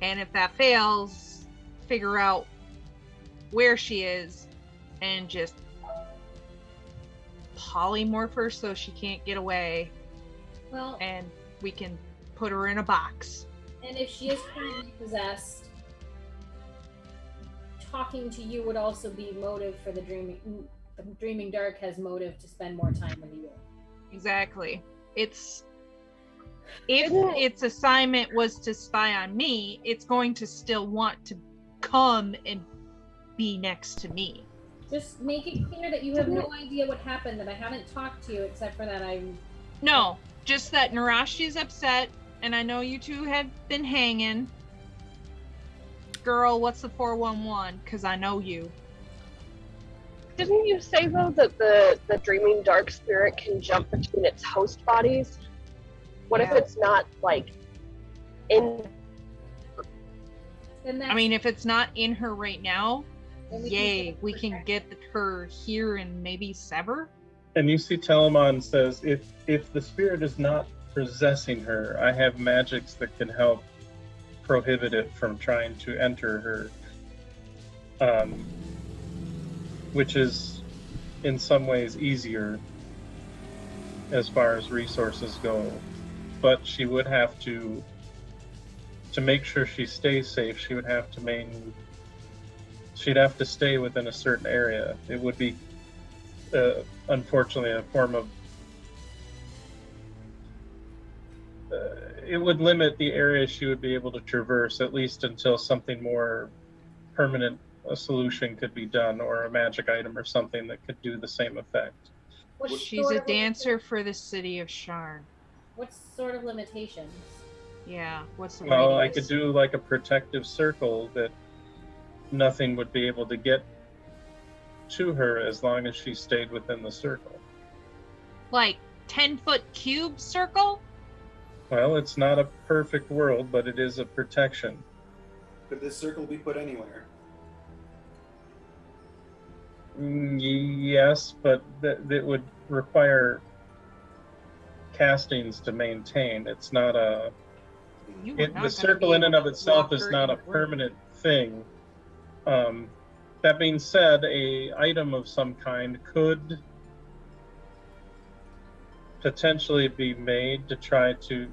And if that fails, figure out where she is and just polymorph her so she can't get away, Well, and we can put her in a box. and if she is currently possessed, talking to you would also be motive for the dreaming. The Dreaming Dark has motive to spend more time with you. Exactly. If Isn't- its assignment was to spy on me, it's going to still want to come and be next to me. Just make it clear that you have no idea what happened, that I haven't talked to you except for that I'm. No, just that Narashi's upset, and I know you two have been hanging. Girl, what's the 411? Because I know you. Didn't you say, though, that the Dreaming Dark Spirit can jump between its host bodies? What if Yeah. it's not, like, in... Then that's, I mean, if it's not in her right now, then yay, can we can get her here and maybe sever. And you see Telamon says, if the spirit is not possessing her, I have magics that can help prohibit it from trying to enter her. Which is in some ways easier as far as resources go. But she would have to make sure she stays safe, she'd have to stay within a certain area. It would be unfortunately a form of it would limit the area she would be able to traverse, at least until something more permanent, a solution could be done, or a magic item or something that could do the same effect. What She's sort a of dancer for the city of Sharn. What sort of limitations? Yeah, what's the Well, I radius? could do like a protective circle that nothing would be able to get to her as long as she stayed within the circle. Like 10-foot cube circle? Well, it's not a perfect world, but it is a protection. Could this circle be put anywhere? Yes, but that would require castings to maintain. It's not a... You were not the gonna circle be in and able of to itself lock is her not in a room. permanent thing. That being said, a item of some kind could potentially be made to try to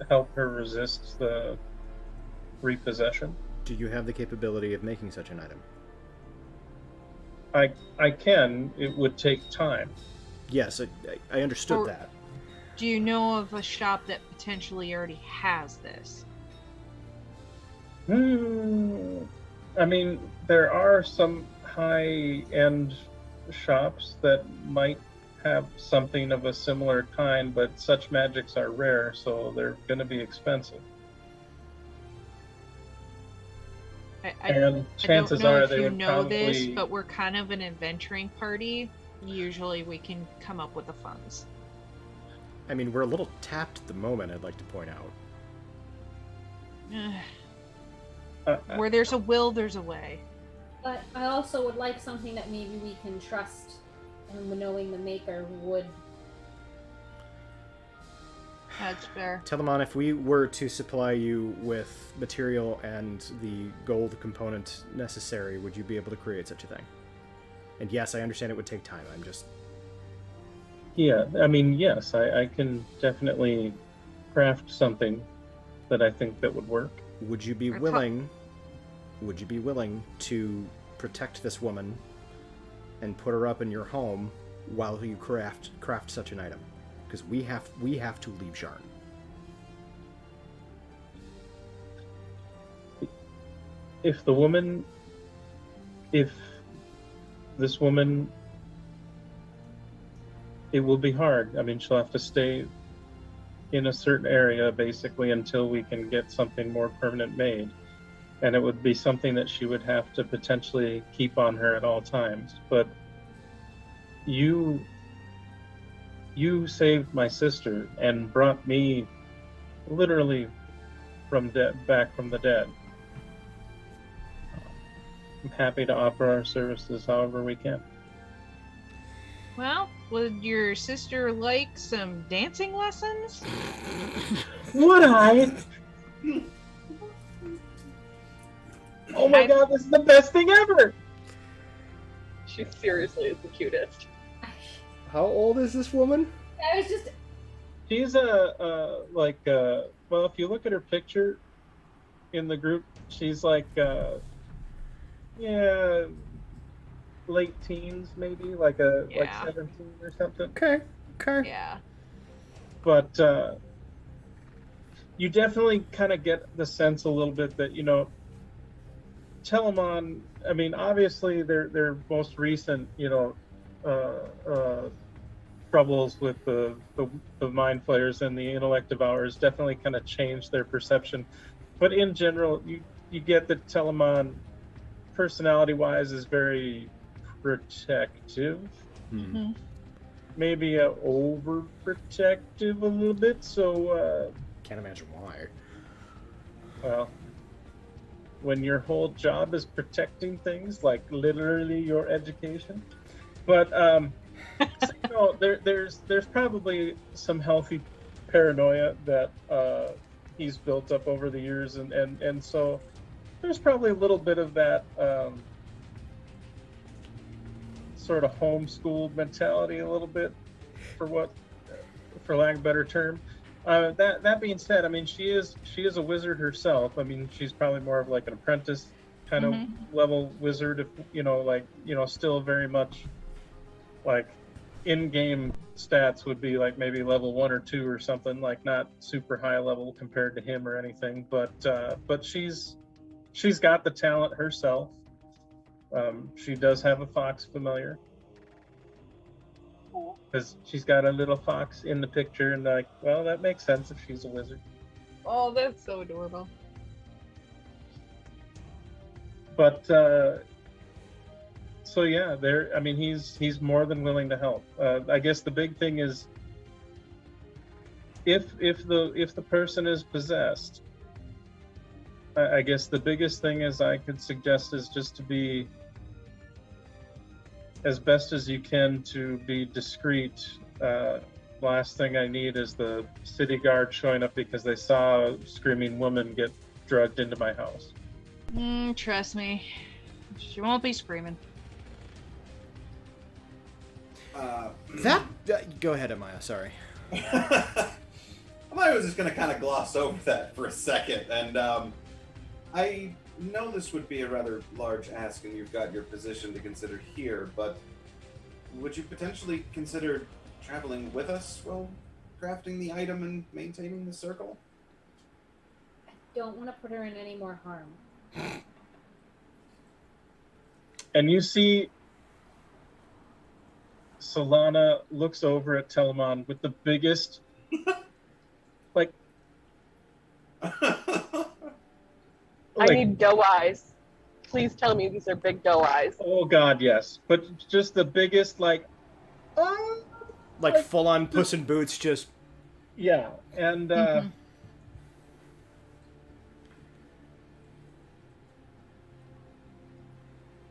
help her resist the repossession. Do you have the capability of making such an item? I can. It would take time. Yes, I understood Or- that. Do you know of a shop that potentially already has this? I mean, there are some high-end shops that might have something of a similar kind, but such magics are rare, so they're going to be expensive. And chances I don't know are if they you would know this, probably. but we're kind of an adventuring party. Usually we can come up with the funds. I mean, we're a little tapped at the moment, I'd like to point out. Where there's a will, there's a way. But I also would like something that maybe we can trust, and knowing the maker would. That's fair. Telemon, if we were to supply you with material and the gold component necessary, would you be able to create such a thing? And yes, I understand it would take time. I'm just... Yeah, I mean, yes, I can definitely craft something that I think that would work. Would you be willing to protect this woman and put her up in your home while you craft such an item? Because we have to leave Sharn. If this woman, it will be hard. I mean, she'll have to stay in a certain area basically until we can get something more permanent made. And it would be something that she would have to potentially keep on her at all times. But you saved my sister and brought me literally back from the dead. I'm happy to offer our services however we can. Well, would your sister like some dancing lessons? Would I? Oh my god, this is the best thing ever! She seriously is the cutest. How old is this woman? I was just. She's well, if you look at her picture in the group, she's like, late teens, maybe, like 17 or something. Okay. Yeah. But you definitely kind of get the sense a little bit that, Telemon, I mean, obviously their most recent, troubles with the mind flayers and the intellect devourers definitely kind of changed their perception. But in general, you get that Telemon, personality-wise, is very protective. Mm-hmm. Maybe overprotective a little bit. So can't imagine why. Well, when your whole job is protecting things, like literally your education. But there's probably some healthy paranoia that he's built up over the years, and so there's probably a little bit of that sort of homeschooled mentality, a little bit, for lack of a better term. That being said, I mean, she is a wizard herself. I mean, she's probably more of like an apprentice kind of level wizard, still very much like in-game stats would be like maybe level 1 or 2 or something, like not super high level compared to him or anything, but she's got the talent herself. She does have a fox familiar because she's got a little fox in the picture, and that makes sense if she's a wizard. Oh, that's so adorable. But so yeah, I mean, he's more than willing to help. I guess the big thing is if the person is possessed, I guess the biggest thing is I could suggest is just to be as best as you can to be discreet. Last thing I need is the city guard showing up because they saw a screaming woman get drugged into my house. Trust me, she won't be screaming. Go ahead, Amaya. Sorry. I was just going to kind of gloss over that for a second, and I know this would be a rather large ask and you've got your position to consider here, but would you potentially consider traveling with us while crafting the item and maintaining the circle? Don't want to put her in any more harm. And you see Solana looks over at Telamon with the biggest, like, I need doe eyes. Please tell me these are big doe eyes. oh God, yes. But just the biggest, like, oh, Like full-on Puss in Boots, just... yeah. And Mhm.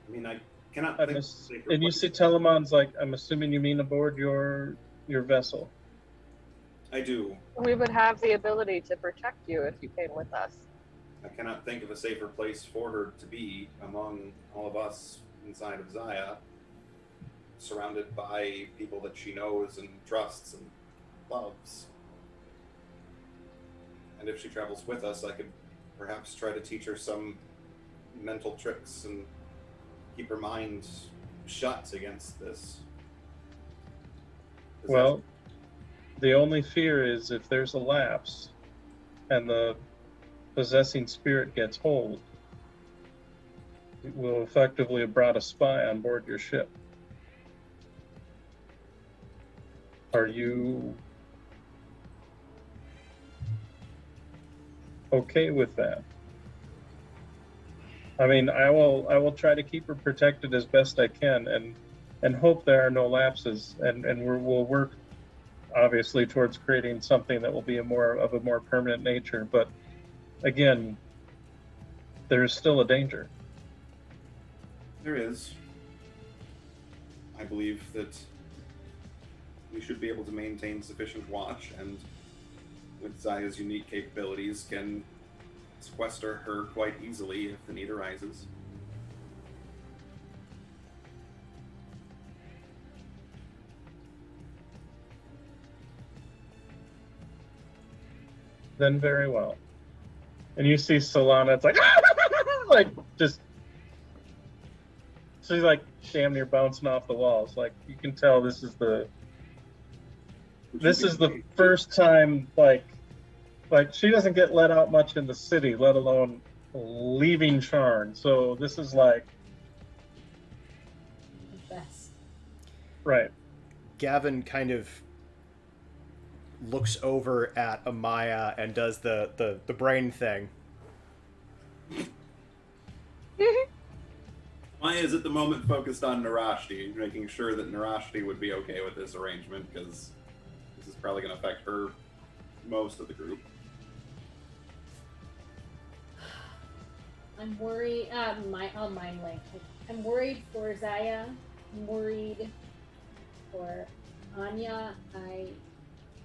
I mean, I cannot and think of a safer you place. see Telemon's like, I'm assuming you mean aboard your vessel. I do. We would have the ability to protect you if you came with us. I cannot think of a safer place for her to be among all of us inside of Zaya, surrounded by people that she knows and trusts and loves. And if she travels with us, I could perhaps try to teach her some mental tricks and keep her mind shut against this. Well, the only fear is if there's a lapse and the possessing spirit gets hold, it will effectively have brought a spy on board your ship. Are you okay with that? I mean, I will try to keep her protected as best I can, and hope there are no lapses, and we'll work obviously towards creating something that will be a more permanent nature. But again, there is still a danger. There is. I believe that we should be able to maintain sufficient watch, and with Zaya's unique capabilities, can sequester her quite easily if the need arises. Then very well. And you see Solana, it's like, like just, she's like damn near bouncing off the walls. Like you can tell this is the first time like she doesn't get let out much in the city, let alone leaving Charn. So this is like The best. right. Gavin kind of looks over at Amaya and does the brain thing. Maya is at the moment focused on Narashti, making sure that Narashti would be okay with this arrangement, because this is probably going to affect her most of the group. I'm worried. I'll mind link. I'm worried for Zaya. I'm worried for Anya. I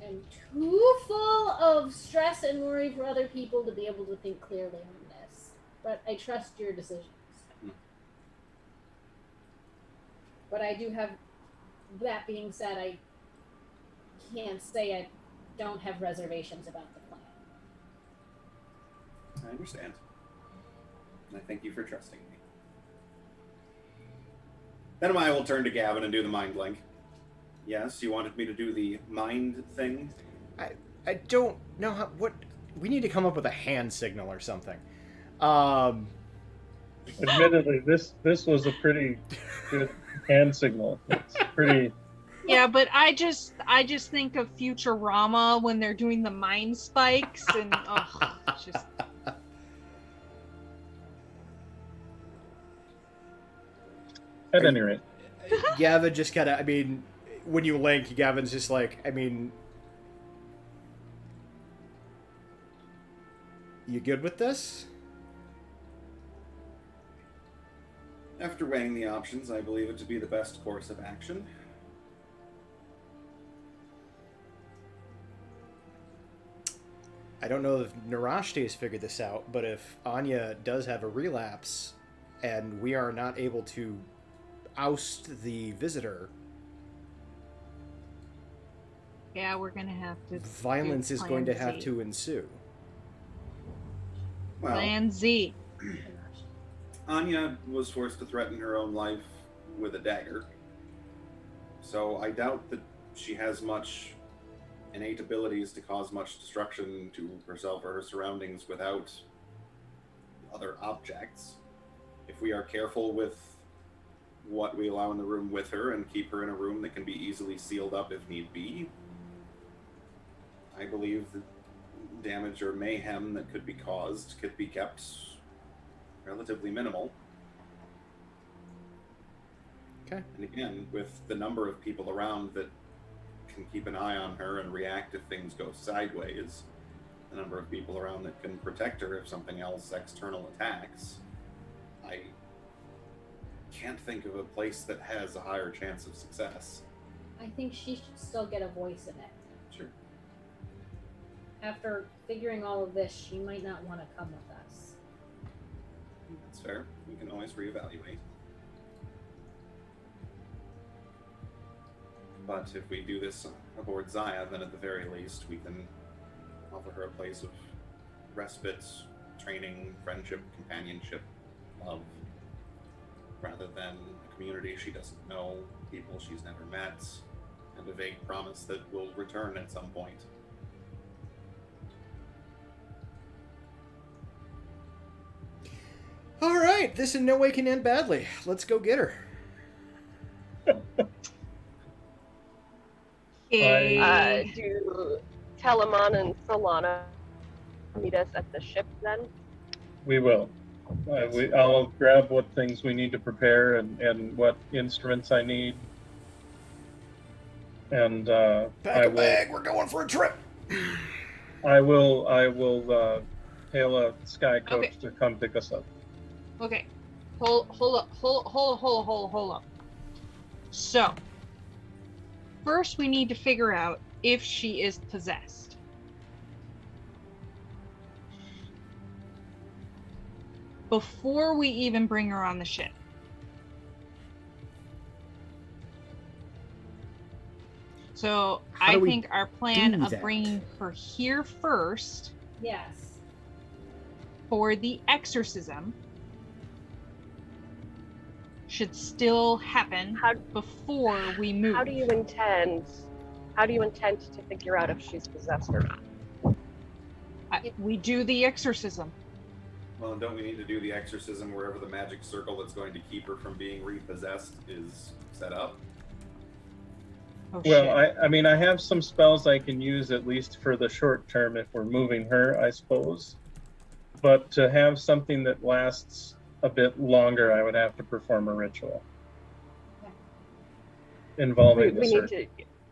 am too full of stress and worry for other people to be able to think clearly on this. But I trust your decisions. But I do have. That being said, I can't say I don't have reservations about the plan. I understand. And I thank you for trusting me. Then I will turn to Gavin and do the mind link. Yes, you wanted me to do the mind thing? I don't know how... What... We need to come up with a hand signal or something. Admittedly, this was a pretty good hand signal. It's pretty. Yeah, but I just think of Futurama when they're doing the mind spikes, and it's just. At any rate, Gavin just kind of... I mean, when you link, Gavin's just like, I mean... You good with this? After weighing the options, I believe it to be the best course of action. I don't know if Narashti has figured this out, but if Anya does have a relapse and we are not able to oust the visitor, Yeah, we're gonna have to. violence do is going to Plan have Z. to ensue. Well, Plan Z. Anya was forced to threaten her own life with a dagger. So I doubt that she has much innate abilities to cause much destruction to herself or her surroundings without other objects. If we are careful with what we allow in the room with her and keep her in a room that can be easily sealed up if need be, I believe the damage or mayhem that could be caused could be kept relatively minimal. Okay. And again, with the number of people around that can keep an eye on her and react if things go sideways, the number of people around that can protect her if something else external attacks, I can't think of a place that has a higher chance of success. I think she should still get a voice in it. Sure. After figuring all of this, she might not want to come with us. That's fair. We can always reevaluate. But if we do this aboard Zaya, then at the very least we can offer her a place of respite, training, friendship, companionship, love, rather than a community she doesn't know, people she's never met, and a vague promise that will return at some point. All right, this in no way can end badly. Let's go get her. Do Telemon and Solana meet us at the ship then? We will. I'll grab what things we need to prepare and what instruments I need. And Pack a bag. We're going for a trip. I will hail a sky coach to come pick us up. Okay. Hold up. So, first we need to figure out if she is possessed. Before we even bring her on the ship. So I think our plan of bringing her here first, Yes. for the exorcism, should still happen before we move. How do you intend to figure out if she's possessed or not? We do the exorcism. Well, don't we need to do the exorcism wherever the magic circle that's going to keep her from being repossessed is set up? Oh, Well, shit. I mean, I have some spells I can use at least for the short term if we're moving her, I suppose. But to have something that lasts a bit longer, I would have to perform a ritual involving the circle.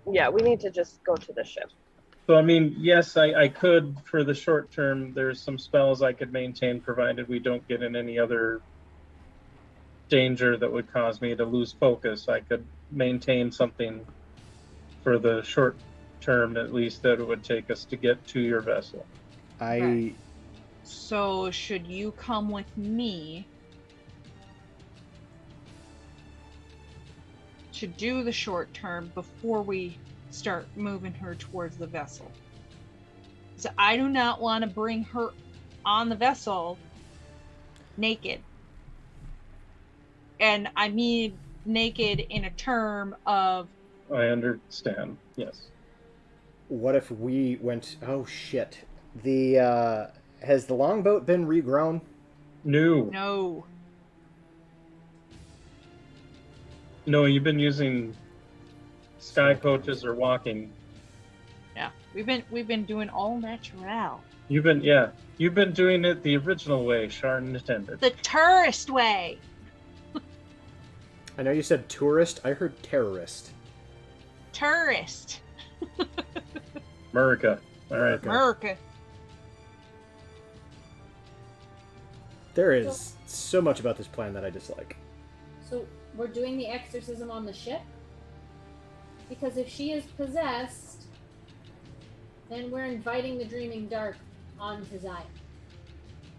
We need to just go to the ship. So, I mean, yes, I could, for the short term, there's some spells I could maintain provided we don't get in any other danger that would cause me to lose focus. I could maintain something for the short term, at least, that it would take us to get to your vessel. Right. So, should you come with me to do the short term before we start moving her towards the vessel? So I do not want to bring her on the vessel naked. And I mean naked in a term of... I understand, yes. What if we went... Oh, shit. Has the longboat been regrown? No, you've been using sky coaches or walking. Yeah, we've been doing all natural. You've been doing it the original way, Sharon intended. The tourist way. I know you said tourist. I heard terrorist. Tourist. America. All right. America. There is so much about this plan that I dislike. So we're doing the exorcism on the ship? Because if she is possessed, then we're inviting the dreaming dark onto Zion.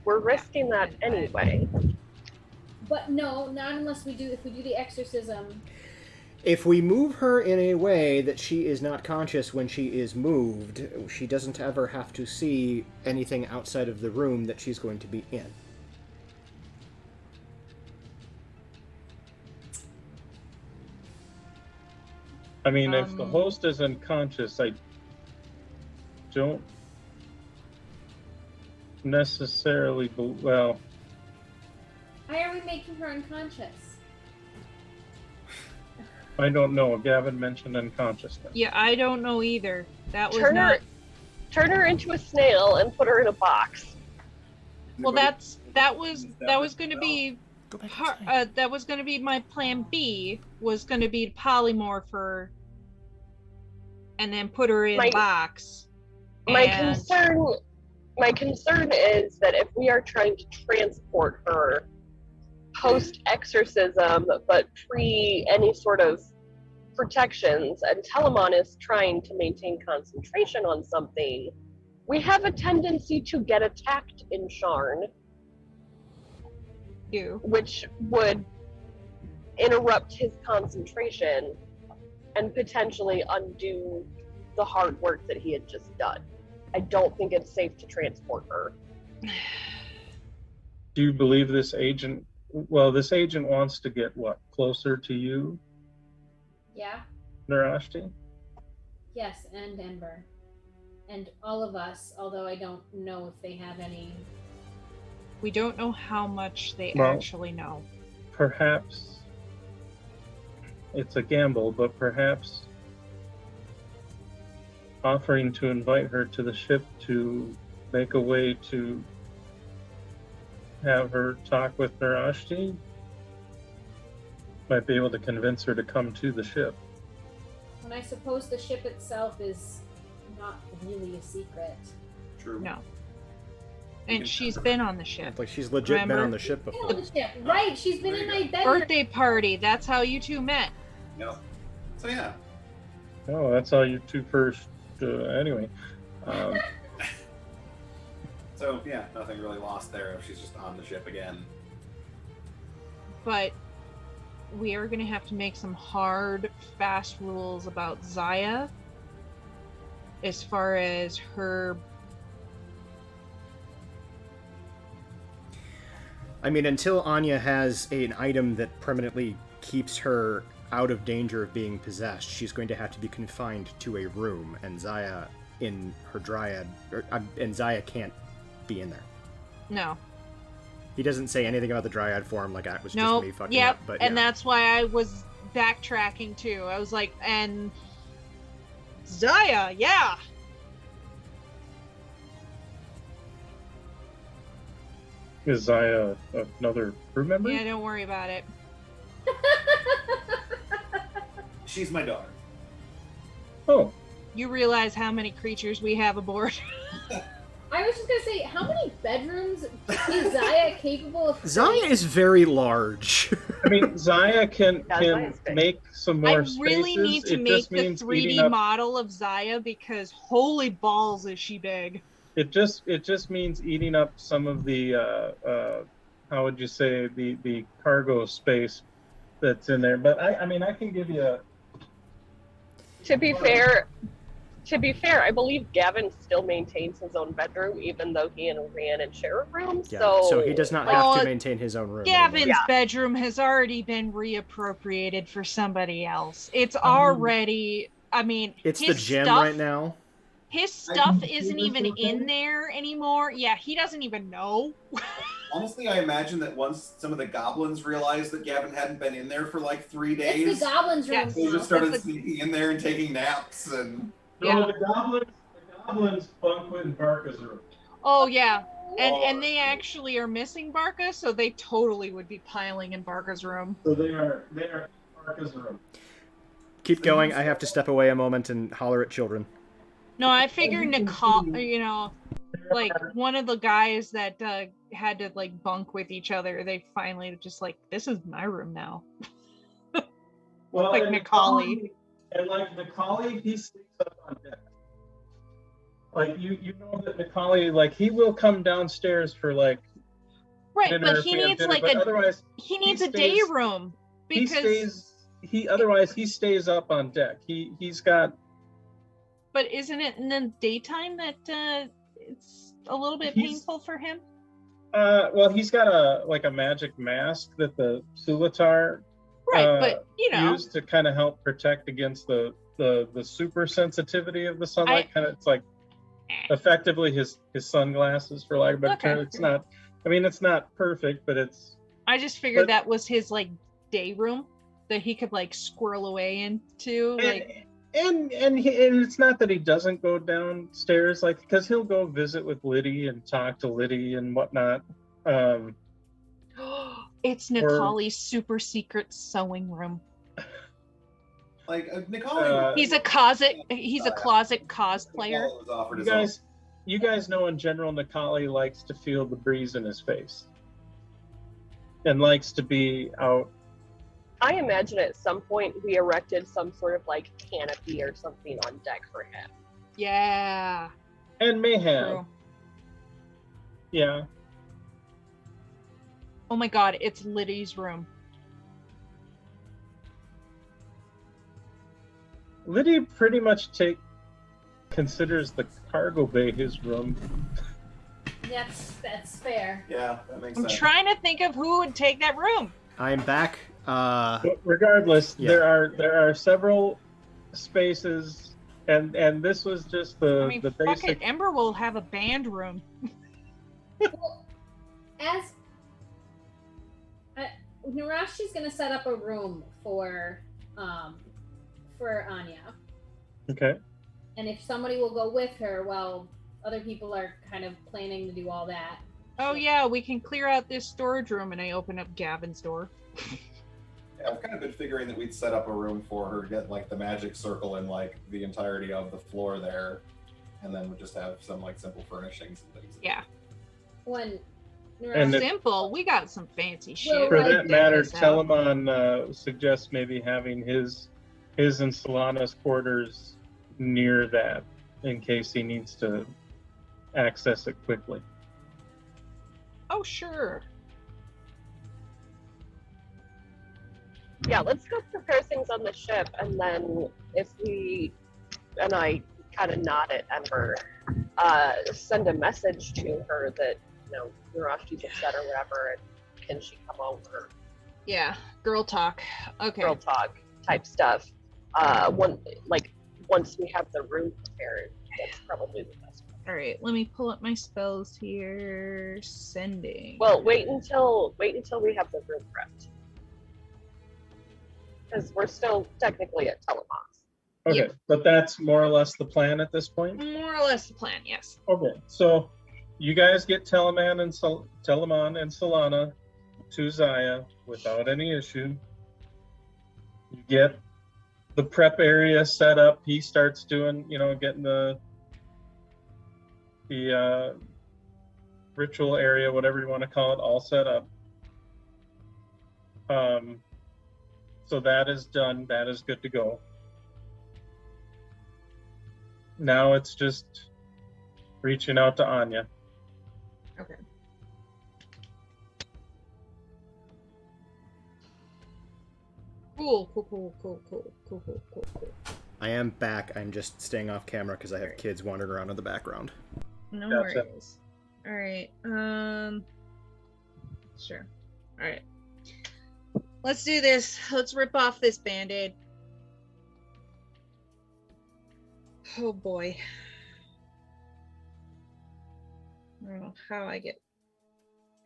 We're risking that anyway. But no, not unless if we do the exorcism. If we move her in a way that she is not conscious when she is moved, she doesn't ever have to see anything outside of the room that she's going to be in. I mean, if the host is unconscious, I don't necessarily. Well, Why are we making her unconscious? I don't know. Gavin mentioned unconsciousness. Yeah, I don't know either. That was Turn not. turn her into a snail and put her in a box. Well, that was going to be Go back inside. that was going to be my plan B. Was going to be polymorph her, and then put her in a box. My And- concern is that if we are trying to transport her post exorcism, but pre any sort of protections, and Telemon is trying to maintain concentration on something, we have a tendency to get attacked in Sharn, which would interrupt his concentration and potentially undo the hard work that he had just done. I don't think it's safe to transport her. Do you believe this agent? Well, this agent wants to get what, closer to you, Yeah. Narashti? Yes, and Ember. And all of us, although I don't know if they have any. We don't know how much they Well, actually know. Perhaps it's a gamble, but perhaps offering to invite her to the ship to make a way to have her talk with Narashti might be able to convince her to come to the ship. And I suppose the ship itself is not really a secret. True. No. And she's been on the ship. Like she's legit been Remember? on the ship Been before. on the ship, right? She's been in my bed. Birthday party. That's how you two met. Yep. So yeah. Oh, that's how you two first. Anyway. So yeah, nothing really lost there if she's just on the ship again. But we are going to have to make some hard, fast rules about Zaya as far as her. I mean, until Anya has an item that permanently keeps her out of danger of being possessed, she's going to have to be confined to a room, and Zaya in her dryad, and Zaya can't be in there. No. He doesn't say anything about the dryad form, like that was just No. me fucking Yep. up. But and yeah. that's why I was backtracking too. I was like, and Zaya, yeah. Is Zaya another crew member? Yeah, don't worry about it. She's my daughter. Oh. You realize how many creatures we have aboard? I was just gonna say, how many bedrooms is Zaya capable of? Zaya is very large. I mean, Zaya can Zaya's big. make some more I really spaces. need to It make just the means eating 3D up- model of Zaya because holy balls is she big. It just means eating up some of the how would you say the cargo space that's in there. But I mean I can give you a. To be fair, I believe Gavin still maintains his own bedroom, even though he and Rhiannon share a room. Yeah, So so he does not have to maintain his own room. Gavin's anymore. bedroom has already been reappropriated for somebody else. It's already. I mean, It's his the gym stuff, right now. His stuff isn't even in there anymore. Yeah, he doesn't even know. Honestly, I imagine that once some of the goblins realized that Gavin hadn't been in there for like 3 days, It's the goblins' room. Yes. they just now. started That's sneaking in there and taking naps and. Yeah. No, the goblins bunk in Barca's room. Oh yeah, and they actually are missing Barca, so they totally would be piling in Barca's room. So they are in Barca's room. Keep going. I have to step away a moment and holler at children. No, I figure Nicole, like one of the guys that had to like bunk with each other, they finally just like, this is my room now. Well, Like and Macaulay. And like Macaulay, he sleeps up on deck. Like you know that Macaulay, like he will come downstairs for like Right, dinner but if he we have needs dinner, like but a otherwise he needs a stays- day room because he stays up on deck. He's got. but isn't it in the daytime that it's a little bit He's- painful for him? Well, he's got a magic mask that the Sulatar Right, but you know, used to kind of help protect against the super sensitivity of the sunlight. It's like effectively his sunglasses, for lack of a better term. It's not. I mean, it's not perfect, but it's. I just figured that was his like day room that he could like squirrel away into, and it's not that he doesn't go downstairs, like, because he'll go visit with Liddy and talk to Liddy and whatnot. It's Nikali's super secret sewing room. Like Nikali, he's a closet cosplayer. You guys know in general Nikali likes to feel the breeze in his face and likes to be out. I imagine at some point we erected some sort of like canopy or something on deck for him. Yeah. And may have. True. Yeah. Oh my god, it's Liddy's room. Liddy pretty much considers the cargo bay his room. That's fair. Yeah, that makes sense. I'm trying to think of who would take that room. I'm back. But regardless, there are several spaces, and this was just the fuck basic. it, Ember will have a band room. Well, as Narashi's gonna set up a room for Anya. Okay. And if somebody will go with her, well, other people are kind of planning to do all that. Oh yeah, we can clear out this storage room, and I open up Gavin's door. Yeah, I've kind of been figuring that we'd set up a room for her, get like the magic circle and like the entirety of the floor there, and then we'll just have some like simple furnishings and things. Yeah. Simple. We got some fancy shit. For that matter, Telemon suggests maybe having his and Solana's quarters near that in case he needs to access it quickly. Oh, sure. Yeah, let's go prepare things on the ship, and then and I kind of nod at Ember, send a message to her that, Narashi's upset or whatever, and can she come over? Yeah, girl talk. Okay. Girl talk type stuff. Once we have the room prepared, that's probably the best. All right, let me pull up my spells here. Sending. Well, wait until we have the room prepped, because we're still technically at Telemons. Okay, Yep. But that's more or less the plan at this point? More or less the plan, yes. Okay, so you guys get Telemon and Solana to Zaya without any issue. You get the prep area set up. He starts doing, getting the ritual area, whatever you want to call it, all set up. So that is done. That is good to go. Now it's just reaching out to Anya. Okay. Cool. I am back. I'm just staying off camera because I have kids wandering around in the background. No Gotcha. worries. All right. Sure. All right. Let's do this. Let's rip off this Band-Aid. Oh boy. I don't know how I get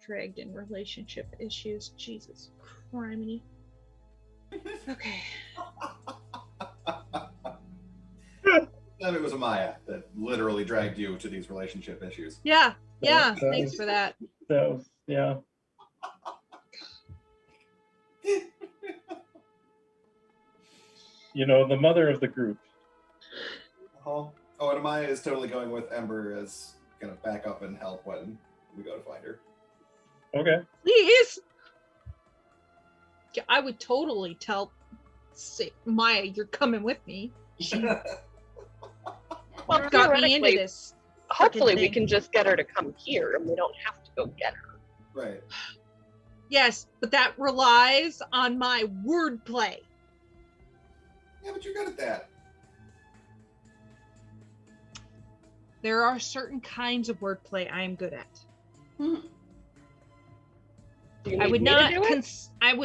dragged in relationship issues. Jesus criminy. Okay. Then it was Amaya that literally dragged you to these relationship issues. Yeah. Thanks for that. Yeah. The mother of the group. Oh, and Amaya is totally going with Ember as gonna back up and help when we go to find her. Okay. Please. I would totally say, Maya, you're coming with me. Well, got me into this. Hopefully we can just get her to come here and we don't have to go get her. Right. Yes, but that relies on my wordplay. Yeah, but you're good at that. There are certain kinds of wordplay I am good at. I would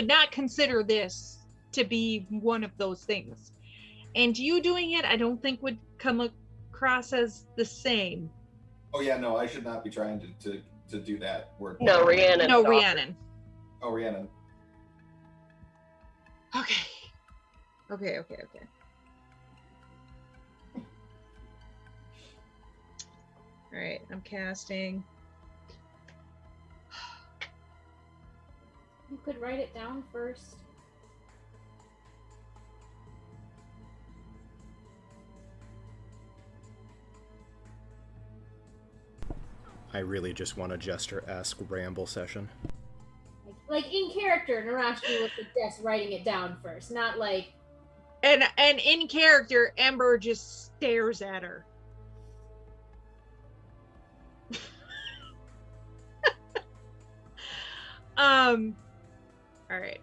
not consider this to be one of those things. And you doing it, I don't think would come across as the same. Oh yeah, no, I should not be trying to do that word. No, Rhiannon. No, stop. Rhiannon. Oh, Rhiannon. Okay. All right, I'm casting. You could write it down first. I really just want a Jester-esque ramble session. Like in character, Narashki would suggest writing it down first, not like. And in character, Ember just stares at her. All right.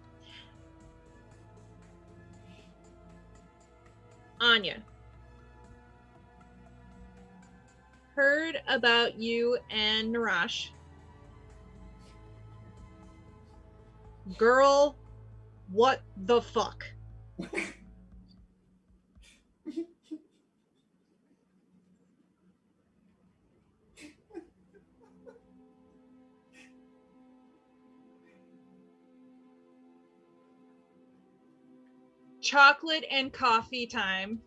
Anya. Heard about you and Narash. Girl, what the fuck? Chocolate and coffee time.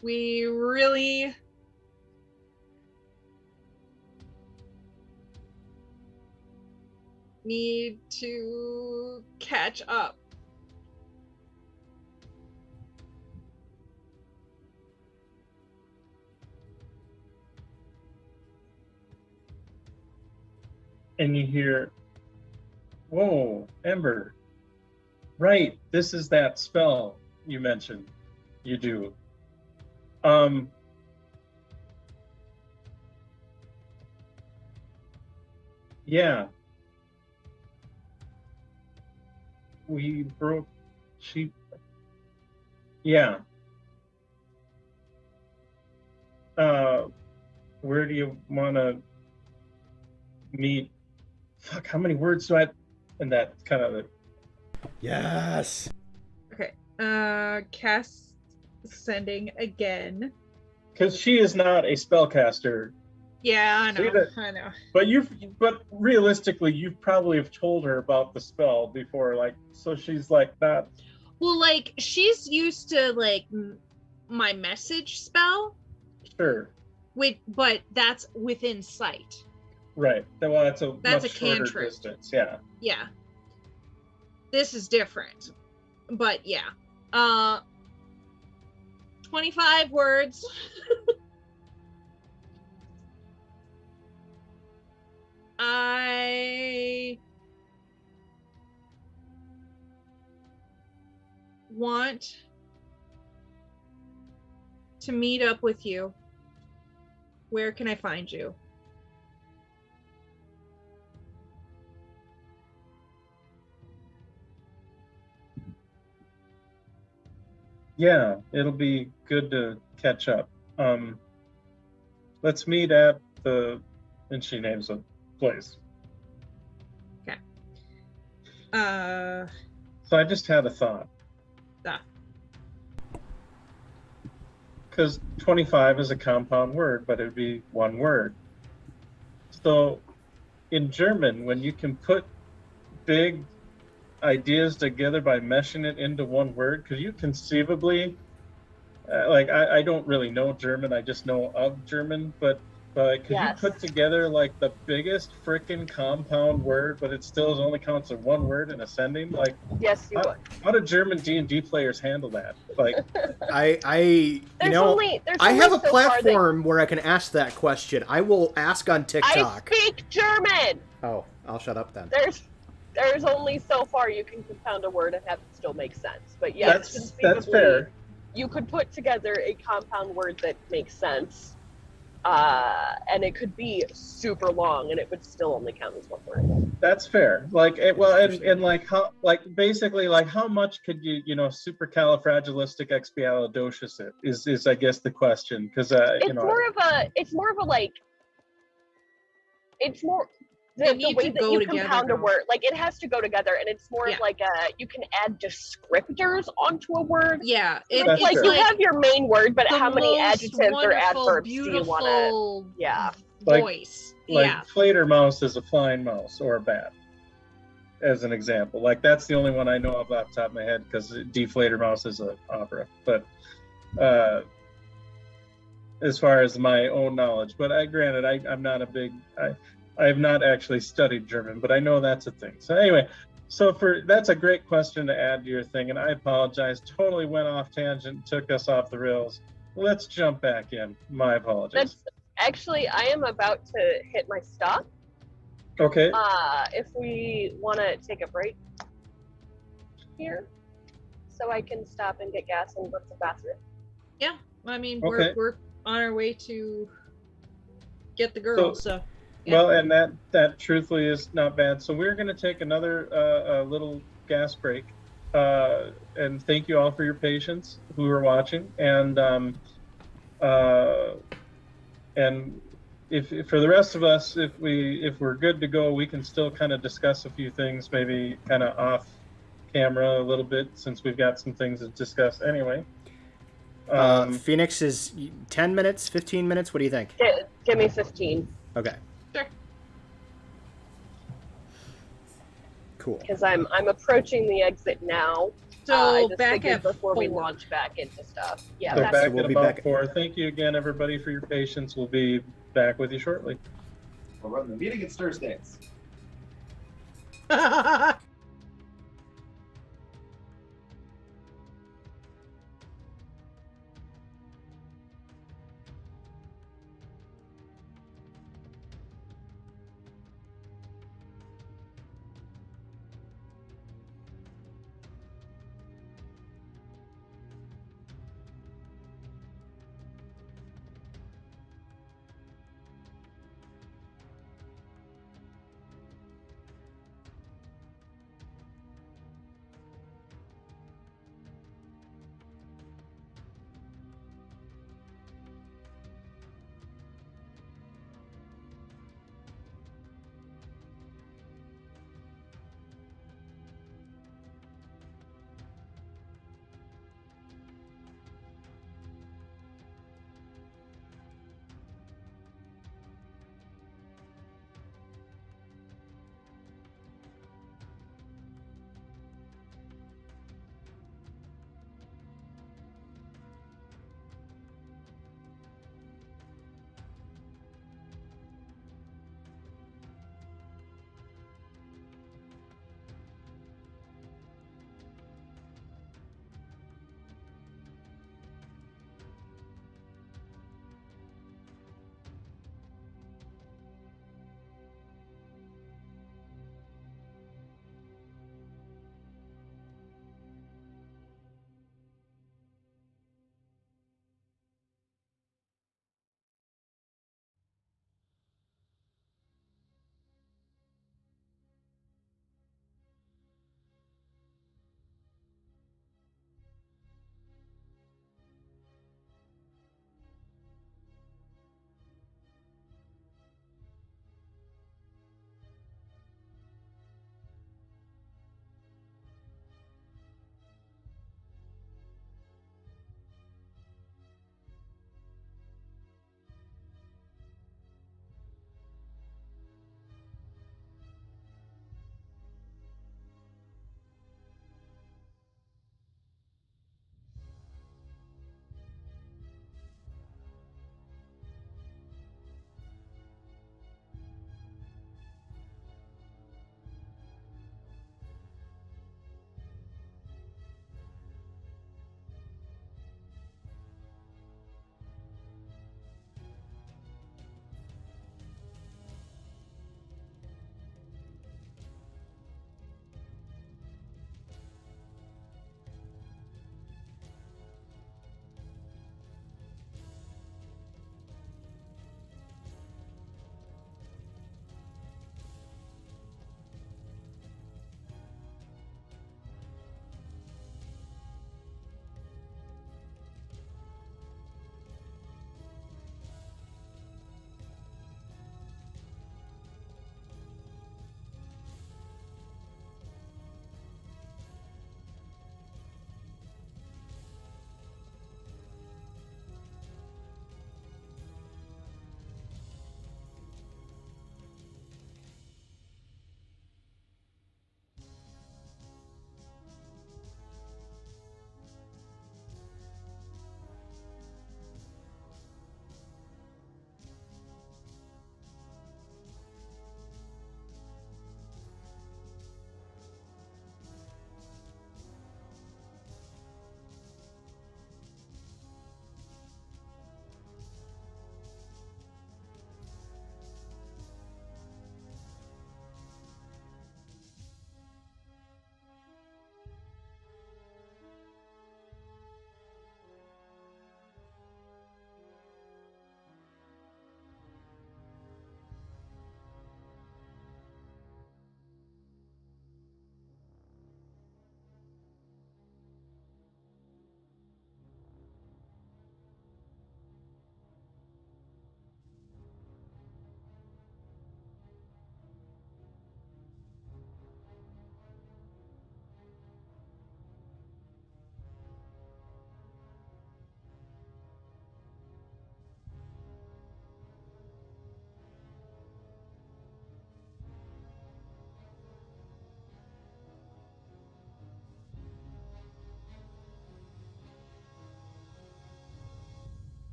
We really need to catch up. And you hear, whoa, Ember. Right, this is that spell you mentioned. You do. Yeah. We broke sheep. Yeah. Where do you want to meet? Fuck, how many words do I? And that kind of. Yes. Okay. Cast sending again. Because she is not a spellcaster. Yeah, I know. See that- I know. But realistically, you probably have told her about the spell before, like, so she's like not. Well, like she's used to like my message spell, Sure. but that's within sight. Right. Well, that's a That's much a shorter cantrip. distance. Yeah. Yeah. This is different. But yeah. 25 words. I want to meet up with you. Where can I find you? Yeah, it'll be good to catch up. Let's meet at the, and she names a place. Okay. So I just had a thought. Ah. Because 25 is a compound word, but it would be one word. So in German, when you can put big ideas together by meshing it into one word, could you conceivably, I don't really know German, I just know of German, but could Yes. you put together like the biggest freaking compound word, but it still only counts as one word in ascending? Like, Yes, you would. how do German D&D players handle that? Like, I There's know, only I have a so far that- platform where I can ask that question. I will ask on I TikTok. speak German. Oh, I'll shut up then. There's only so far you can compound a word and have it still make sense. But yes, that's conceivably, fair. You could put together a compound word that makes sense, and it could be super long, and it would still only count as one word. That's fair. Like, and like how, like basically, like how much could you, supercalifragilisticexpialidocious it is I guess the question, because It's more of a like It's more They the need way to that go you together, compound a though. word. Like, it has to go together, and it's more Yeah. of like you can add descriptors onto a word. Yeah, That's Like, fair. you have your main word, but the how many most adjectives or wonderful, adverbs do you want to... beautiful Yeah. Like- voice. Like yeah. Flater Mouse is a flying mouse or a bat, as an example. Like that's the only one I know of off the top of my head because Deflator Mouse is an opera. But as far as my own knowledge, but granted, I'm not a big... I have not actually studied German, but I know that's a thing. So anyway, that's a great question to add to your thing, and I apologize. Totally went off tangent, took us off the rails. Let's jump back in. My apologies. Actually, I am about to hit my stop. Okay. If we want to take a break here, so I can stop and get gas and go to the bathroom. Yeah, I mean, Okay. we're on our way to get the girl, so. Yeah. Well, and that truthfully is not bad. So we're going to take another little gas break. And thank you all for your patience who are watching. And if for the rest of us, if we're good to go, we can still kind of discuss a few things, maybe kind of off camera a little bit, since we've got some things to discuss anyway. Phoenix is 10 minutes, 15 minutes. What do you think? Give me 15. Okay. Sure. Cool. Because I'm approaching the exit now. So I just back figured at before we 4. launch back into stuff. Yeah, So that's back we'll at be about back. 4. Thank you again, everybody, for your patience. We'll be back with you shortly. We'll run the meeting. It's Thursdays.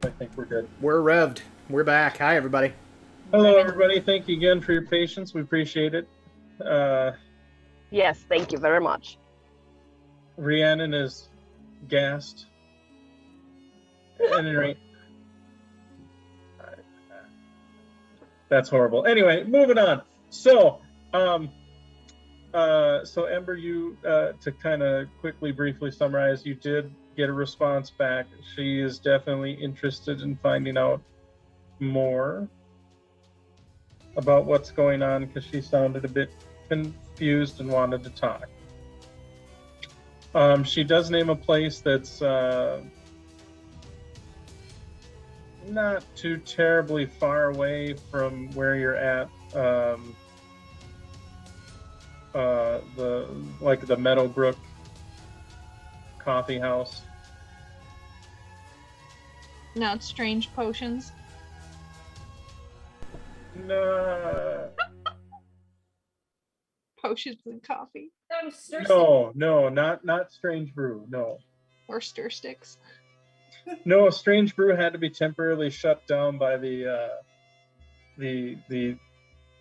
I think we're good. We're revved. We're back. Hi, everybody. Hello, everybody. Thank you again for your patience. We appreciate it. Yes, thank you very much. Rhiannon is gassed. At any rate, that's horrible. Anyway, moving on. So, so Ember, you to kind of quickly, briefly summarize, you did get a response back. She is definitely interested in finding out more about what's going on because she sounded a bit confused and wanted to talk. She does name a place that's not too terribly far away from where you're at. The Meadowbrook coffee house. Not strange potions. No. Potions and coffee. That was Cersei. No, not Strange Brew. No. Or stir sticks. No, Strange Brew had to be temporarily shut down by the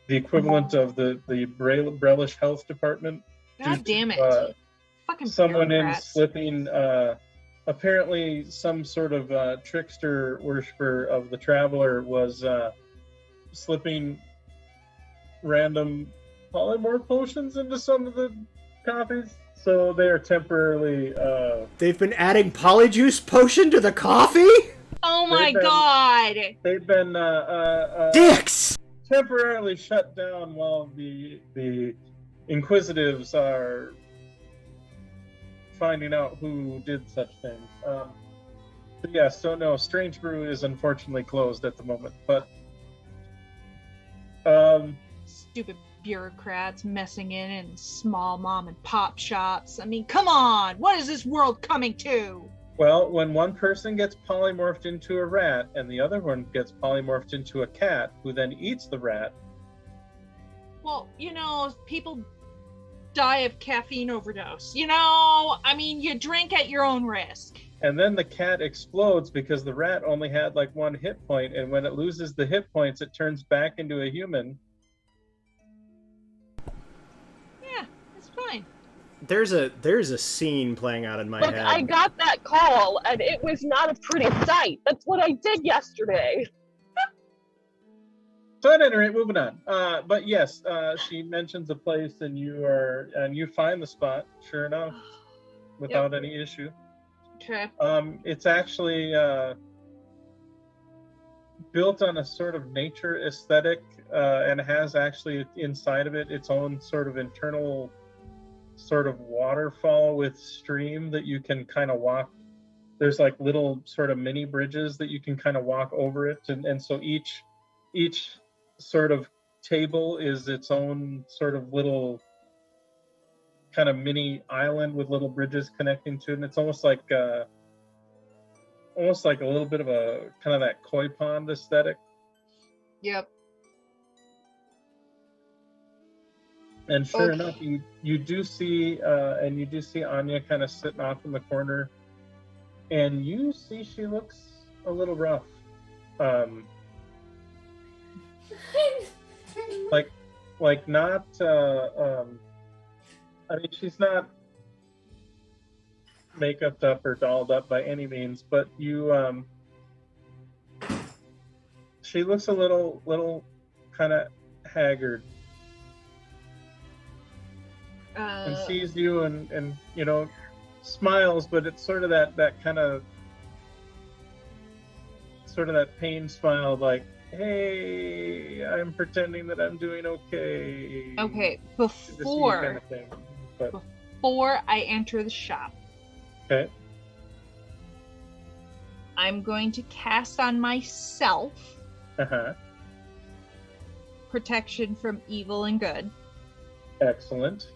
equivalent of the Brelish Health Department. God damn it! Fucking someone bureaucrats. in slipping. Apparently, some sort of trickster worshiper of the Traveler was slipping random polymorph potions into some of the coffees. So they are temporarily. They've been adding polyjuice potion to the coffee? Oh my god! They've been Dicks! temporarily shut down while the Inquisitives are finding out who did such things. So no, Strange Brew is unfortunately closed at the moment. But Stupid bureaucrats messing in small mom and pop shops. I mean, come on! What is this world coming to? well, when one person gets polymorphed into a rat and the other one gets polymorphed into a cat, who then eats the rat. Well, people die of caffeine overdose. I mean, you drink at your own risk. And then the cat explodes because the rat only had like one hit point, and when it loses the hit points, it turns back into a human. Yeah, it's fine. There's a scene playing out in my Look, head. I got that call, and it was not a pretty sight. That's what I did yesterday. So at any rate, moving on. But yes, she mentions a place, and you find the spot. Sure enough, without any issue. Okay. It's actually built on a sort of nature aesthetic, and has actually inside of it its own sort of internal sort of waterfall with stream that you can kind of walk. There's like little sort of mini bridges that you can kind of walk over it, and so each sort of table is its own sort of little kind of mini island with little bridges connecting to it, and it's almost like a little bit of a kind of that koi pond aesthetic. Yep. And sure Okay. enough, you do see Anya kind of sitting off in the corner, and you see she looks a little rough. Like not. I mean, she's not makeuped up or dolled up by any means, but she looks a little kind of haggard. And sees you and smiles, but it's sort of that kind of sort of that pain smile, like, hey, I'm pretending that I'm doing okay. Okay, Good to see you kind of thing. But before I enter the shop, okay, I'm going to cast on myself protection from evil and good. Excellent.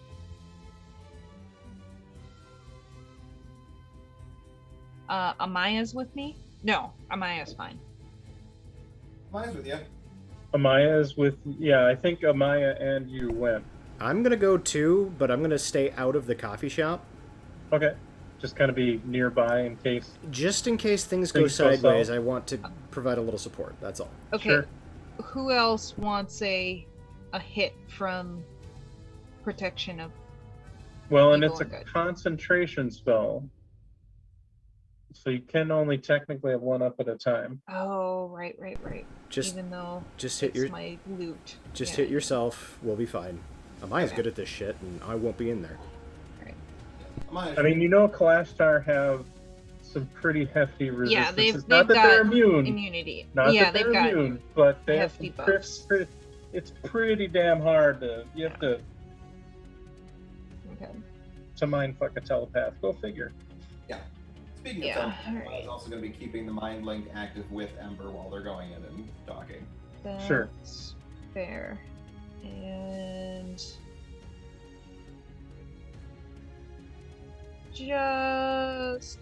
Amaya's with me? No, Amaya's fine. Mine's with you. Amaya is with, I think Amaya and you went. I'm gonna go too, but I'm gonna stay out of the coffee shop. Okay. Just kind of be nearby in case. Just in case things go Things go sideways, south. I want to provide a little support. That's all. Okay. Sure. Who else wants a hit from protection of? Well, and Evil it's a and good. concentration spell, so you can only technically have one up at a time. Oh, right. Just Even though just hit it's your my loot. just Yeah. hit yourself. We'll be fine. Amaya's Okay. good at this shit, and I won't be in there. I mean, Kalashtar have some pretty hefty resistance. Yeah, they've not that they're got immune. immunity. Not Yeah, that they're they've got immune, but they have hefty some buffs. it's pretty damn hard to Okay. to mind fuck a telepath. Go figure. Yeah. Speaking of Yeah, time, alright. I'm also going to be keeping the mind link active with Ember while they're going in and talking. Sure. That's fair. And just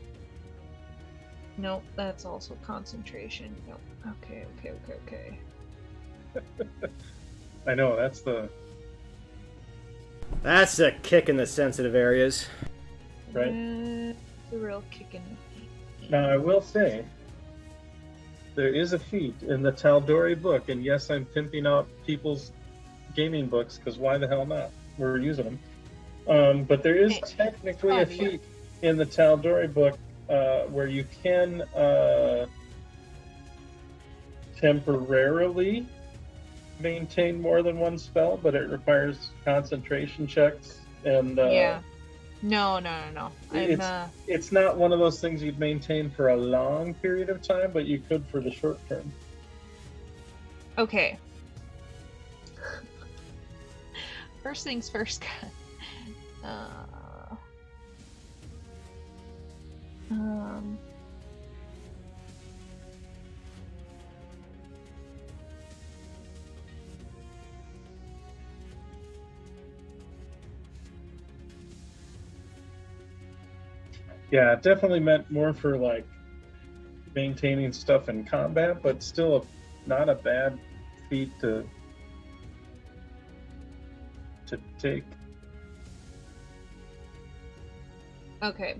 nope, that's also concentration. Nope. Okay. I know that's the That's a kick in the sensitive areas. Right. The real kicking. Now I will say there is a feat in the Tal'Dorei book, and yes, I'm pimping out people's gaming books because why the hell not? We're using them. But there is technically a feat in the Tal'Dorei book where you can temporarily maintain more than one spell, but it requires concentration checks and Yeah. No. it's not one of those things you'd maintain for a long period of time, but you could for the short term. Okay. First things first. Yeah, it definitely meant more for like maintaining stuff in combat, but still not a bad feat to take. Okay.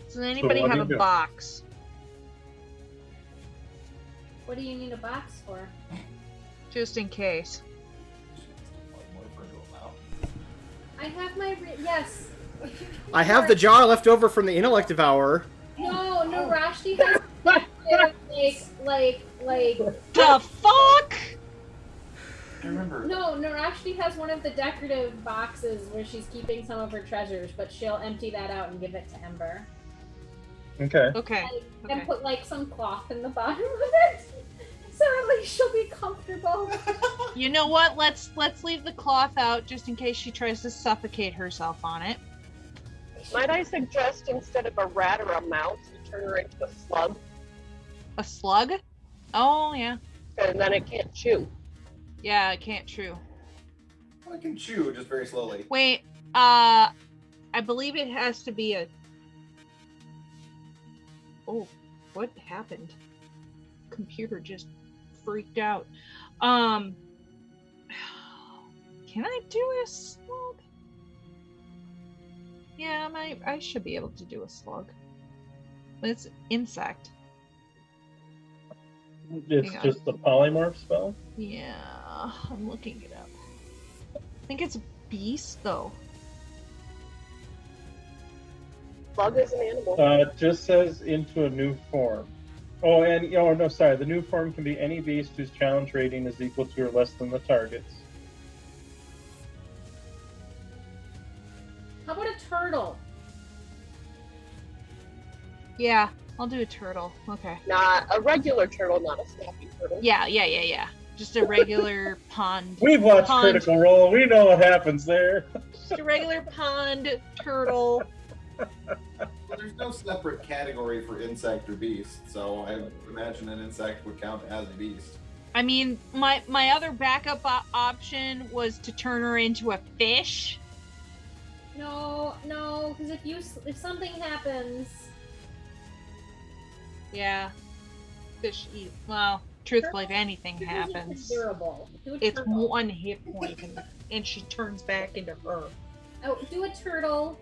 Does anybody what do have you a do? box? What do you need a box for? Just in case. I have my yes. I have the jar left over from the intellect devour. No, Rashti has like The fuck? I remember. no, Rashti has one of the decorative boxes where she's keeping some of her treasures, but she'll empty that out and give it to Ember. Okay. Okay. And put like some cloth in the bottom of it. So at least she'll be comfortable. You know what? Let's leave the cloth out just in case she tries to suffocate herself on it. Might I suggest instead of a rat or a mouse, you turn her into a slug, A slug? Oh yeah. and then it can't chew. Yeah, I can't chew. I can chew just very slowly. Wait, I believe it has to be a... Oh, what happened? Computer just freaked out. Can I do a slug? Yeah, I should be able to do a slug. But it's insect. It's Hang on. just the polymorph spell. Yeah, I'm looking it up. I think it's a beast, though. Slug is an animal. It just says into a new form. Oh, and no, sorry. The new form can be any beast whose challenge rating is equal to or less than the target's. How about a turtle? Yeah, I'll do a turtle. Okay. Not a regular turtle, not a snapping turtle. Yeah. Just a regular pond. We've watched Pond. Critical Role. We know what happens there. Just a regular pond turtle. Well, there's no separate category for insect or beast, so I imagine an insect would count as a beast. I mean, my other backup option was to turn her into a fish. No, because if something happens, Yeah. Fish eat. Well, truthfully, if anything Turtles are happens, durable. Do a it's turtle. 1 hit point, and she turns back into her. Oh, do a turtle.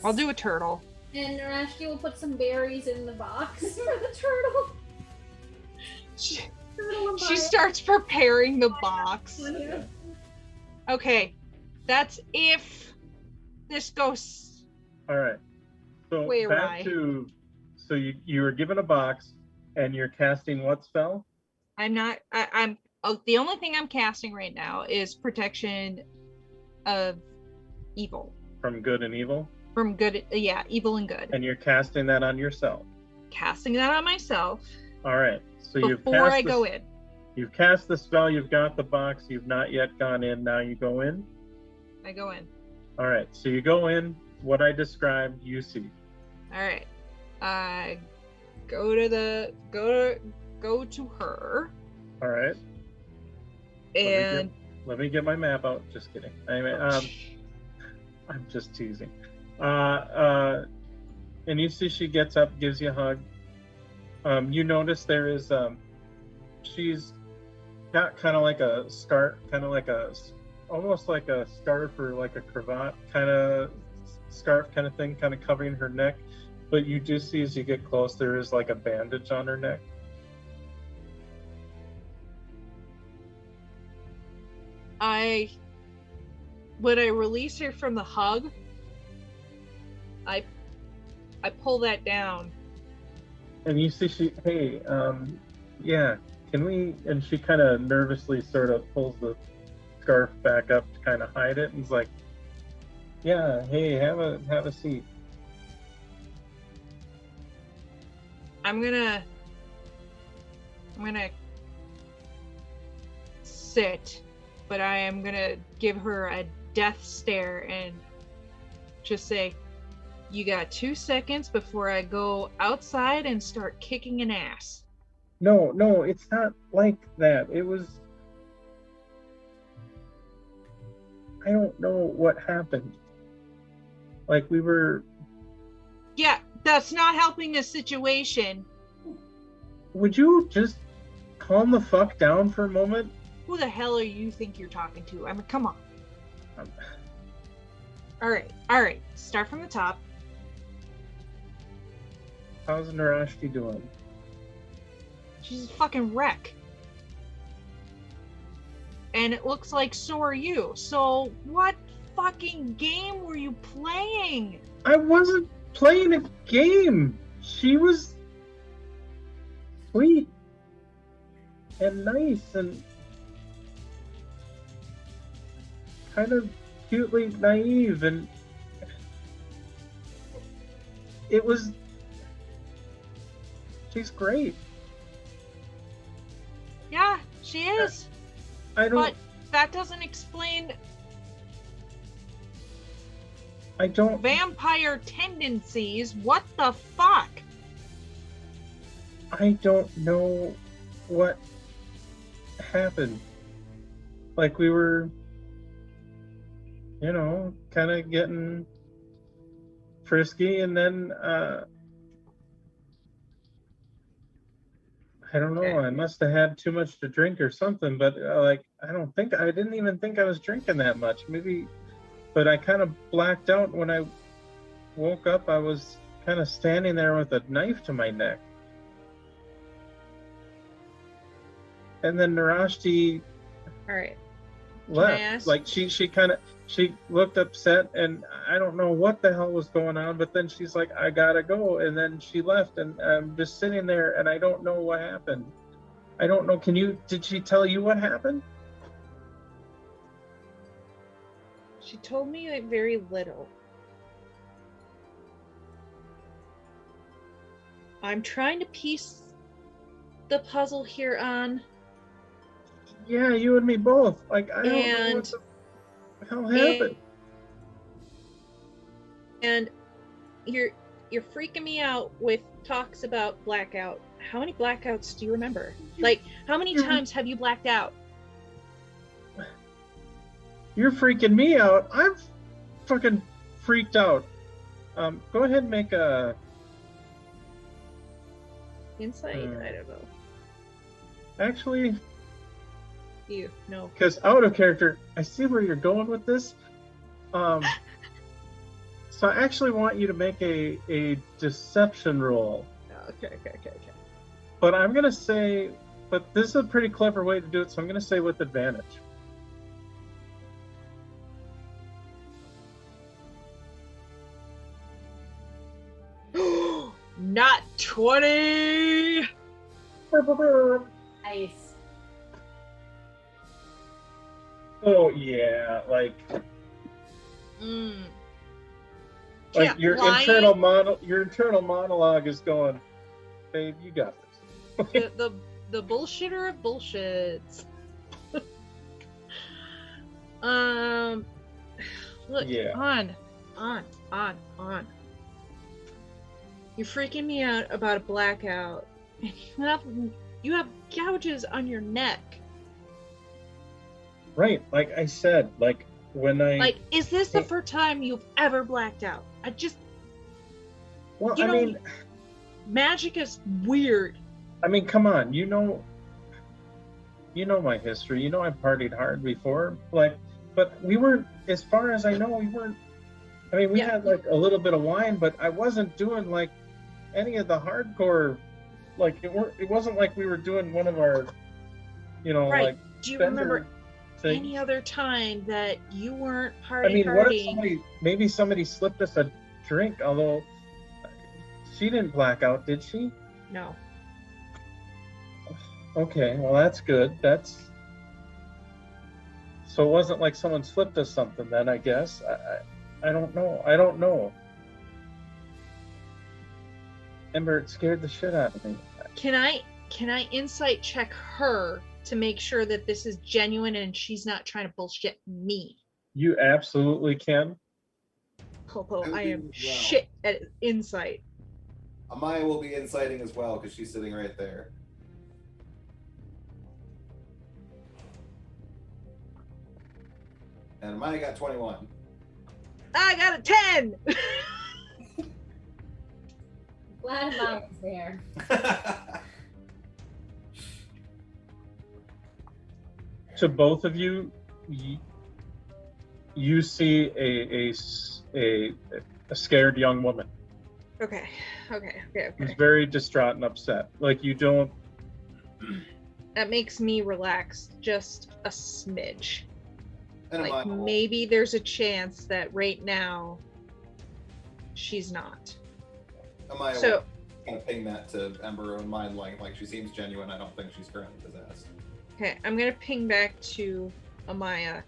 I'll do a turtle. And Narashki will put some berries in the box for the turtle. She starts preparing the box. Yeah. Okay, that's if this goes. All right. So Way back awry. to, so you were given a box, and you're casting what spell? I'm not. I'm. Oh, the only thing I'm casting right now is protection of evil. From good and evil? From good. Yeah, evil and good. And you're casting that on yourself. Casting that on myself. All right. So before I go in. You've cast the spell. You've got the box. You've not yet gone in. Now you go in. I go in. All right. So you go in. What I described, you see. All right. I go to her. All right. And let me get my map out. Just kidding. Anyway, I'm just teasing. And you see she gets up, gives you a hug. You notice there is she's got kind of like a scarf, almost like a scarf or like a cravat kind of scarf kind of thing, kind of covering her neck. But you do see as you get close, there is like a bandage on her neck. When I release her from the hug, I pull that down. And you see yeah, can we, and she kind of nervously sort of pulls the scarf back up to kind of hide it, and is like, yeah, hey, have a seat. I'm gonna sit, but I am gonna give her a death stare and just say, you got 2 seconds before I go outside and start kicking an ass. No, it's not like that. It was, I don't know what happened. Like we were... Yeah, that's not helping the situation. Would you just calm the fuck down for a moment? Who the hell are you think you're talking to? I mean, come on. All right. Start from the top. How's Narashki doing? She's a fucking wreck. And it looks like so are you. So what fucking game were you playing? I wasn't playing a game. She was sweet and nice and kind of cutely naive, and it was... She's great. Yeah, she is. I don't... But that doesn't explain I don't... vampire tendencies. What the fuck? I don't know what happened. Like we were, kind of getting frisky, and then I don't know. Okay. I must have had too much to drink or something. But I didn't even think I was drinking that much. Maybe, but I kind of blacked out when I woke up. I was kind of standing there with a knife to my neck. And then Narashti All right. left. Like she looked upset, and I don't know what the hell was going on, but then she's like, I gotta go, and then she left, and I'm just sitting there, and I don't know what happened. I don't know. Did she tell you what happened? She told me like very little. I'm trying to piece the puzzle here on. Yeah, you and me both. Like, I don't know what the hell happened. And you're freaking me out with talks about blackout. How many blackouts do you remember? Like, how many times have you blacked out? You're freaking me out. I'm fucking freaked out. Go ahead and make a... Insight? I don't know. Actually, no. because out of character, I see where you're going with this. So I actually want you to make a deception roll. Okay. But I'm going to say, but this is a pretty clever way to do it, so I'm going to say with advantage. Not 20! Nice. Oh, yeah, like Yeah, your lying. your internal monologue is going, babe, you got this. the bullshitter of bullshits. Look, Yeah. on. You're freaking me out about a blackout. You have gouges on your neck. Right, like I said, like when I Like, is this the first time you've ever blacked out? Well, I mean, magic is weird. I mean, come on, you know my history. You know I partied hard before, like, but we weren't, as far as I know, we weren't. I mean, we had like a little bit of wine, but I wasn't doing like any of the hardcore. Like it wasn't like we were doing one of our, like. Do you remember any other time that you weren't partying? I mean, what if maybe somebody slipped us a drink? Although she didn't black out, did she? No. Okay, well that's good. So it wasn't like someone slipped us something then, I guess. I don't know. Ember, it scared the shit out of me. Can I insight check her to make sure that this is genuine and she's not trying to bullshit me? You absolutely can. Although I am shit at insight. Amaya will be inciting as well because she's sitting right there. And Amaya got 21. I got a 10! Glad Amaya's there. To both of you, you see a scared young woman. Okay. Who's very distraught and upset. Like, you don't... That makes me relax just a smidge. And like, maybe there's a chance that right now she's not. Amaya so gonna ping that to Ember in mind, like she seems genuine. I don't think she's currently possessed. Okay, I'm gonna ping back to Amaya.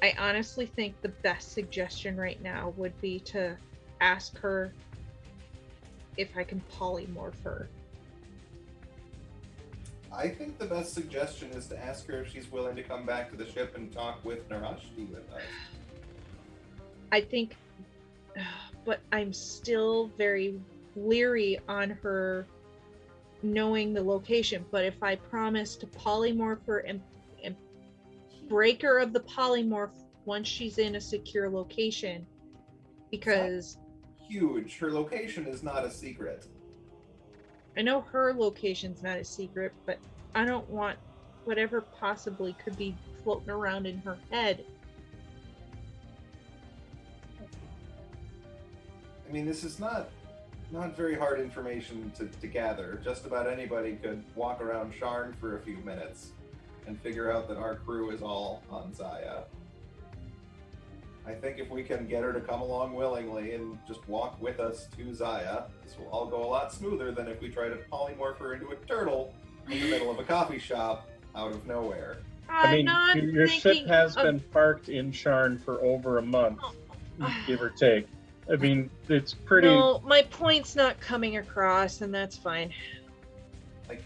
I honestly think the best suggestion right now would be to ask her if I can polymorph her. I think the best suggestion is to ask her if she's willing to come back to the ship and talk with Narashti with us. I think, but I'm still very leery on her knowing the location. But if I promise to polymorph her and break her of the polymorph once she's in a secure location, because huge, her location is not a secret. I know her location's not a secret, but I don't want whatever possibly could be floating around in her head. I mean, this is not very hard information to gather. Just about anybody could walk around Sharn for a few minutes and figure out that our crew is all on Zaya. I think if we can get her to come along willingly and just walk with us to Zaya, this will all go a lot smoother than if we try to polymorph her into a turtle in the middle of a coffee shop out of nowhere. I mean, your ship has been parked in Sharn for over a month, give or take. I mean, it's pretty... No, my point's not coming across, and that's fine. Like,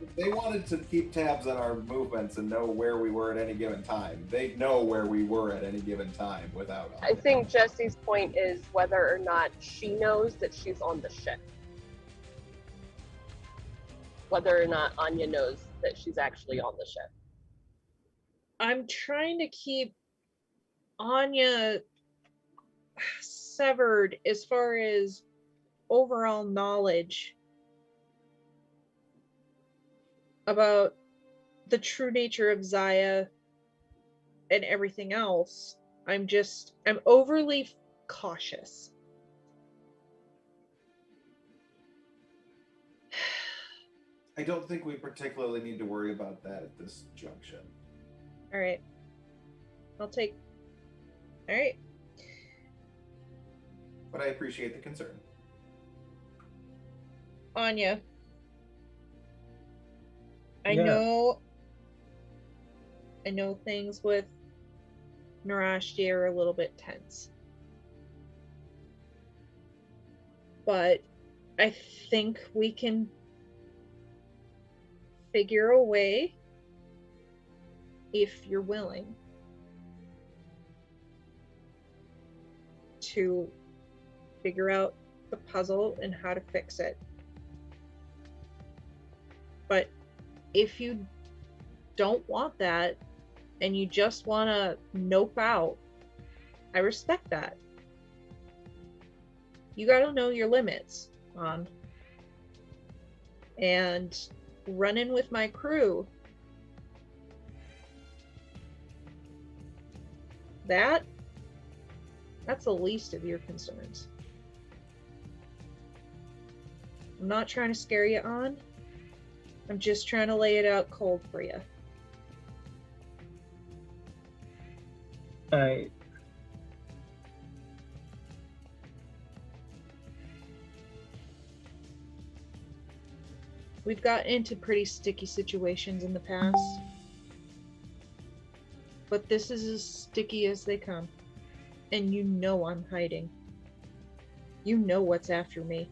if they wanted to keep tabs on our movements and know where we were at any given time, they'd know where we were at any given time without us. I think Jesse's point is whether or not she knows that she's on the ship. Whether or not Anya knows that she's actually on the ship. I'm trying to keep Anya severed as far as overall knowledge. about the true nature of Zaya and everything else. I'm overly cautious. I don't think we particularly need to worry about that at this junction. Alright. Alright. But I appreciate the concern. Anya. I Yeah. know things with Narashti are a little bit tense. But I think we can figure a way, if you're willing, to figure out the puzzle and how to fix it. But if you don't want that and you just want to nope out, I respect that. You gotta know your limits, Man. And running with my crew, that's the least of your concerns. I'm not trying to scare you on. I'm just trying to lay it out cold for you. We've gotten into pretty sticky situations in the past. But this is as sticky as they come. And you know I'm hiding. You know what's after me.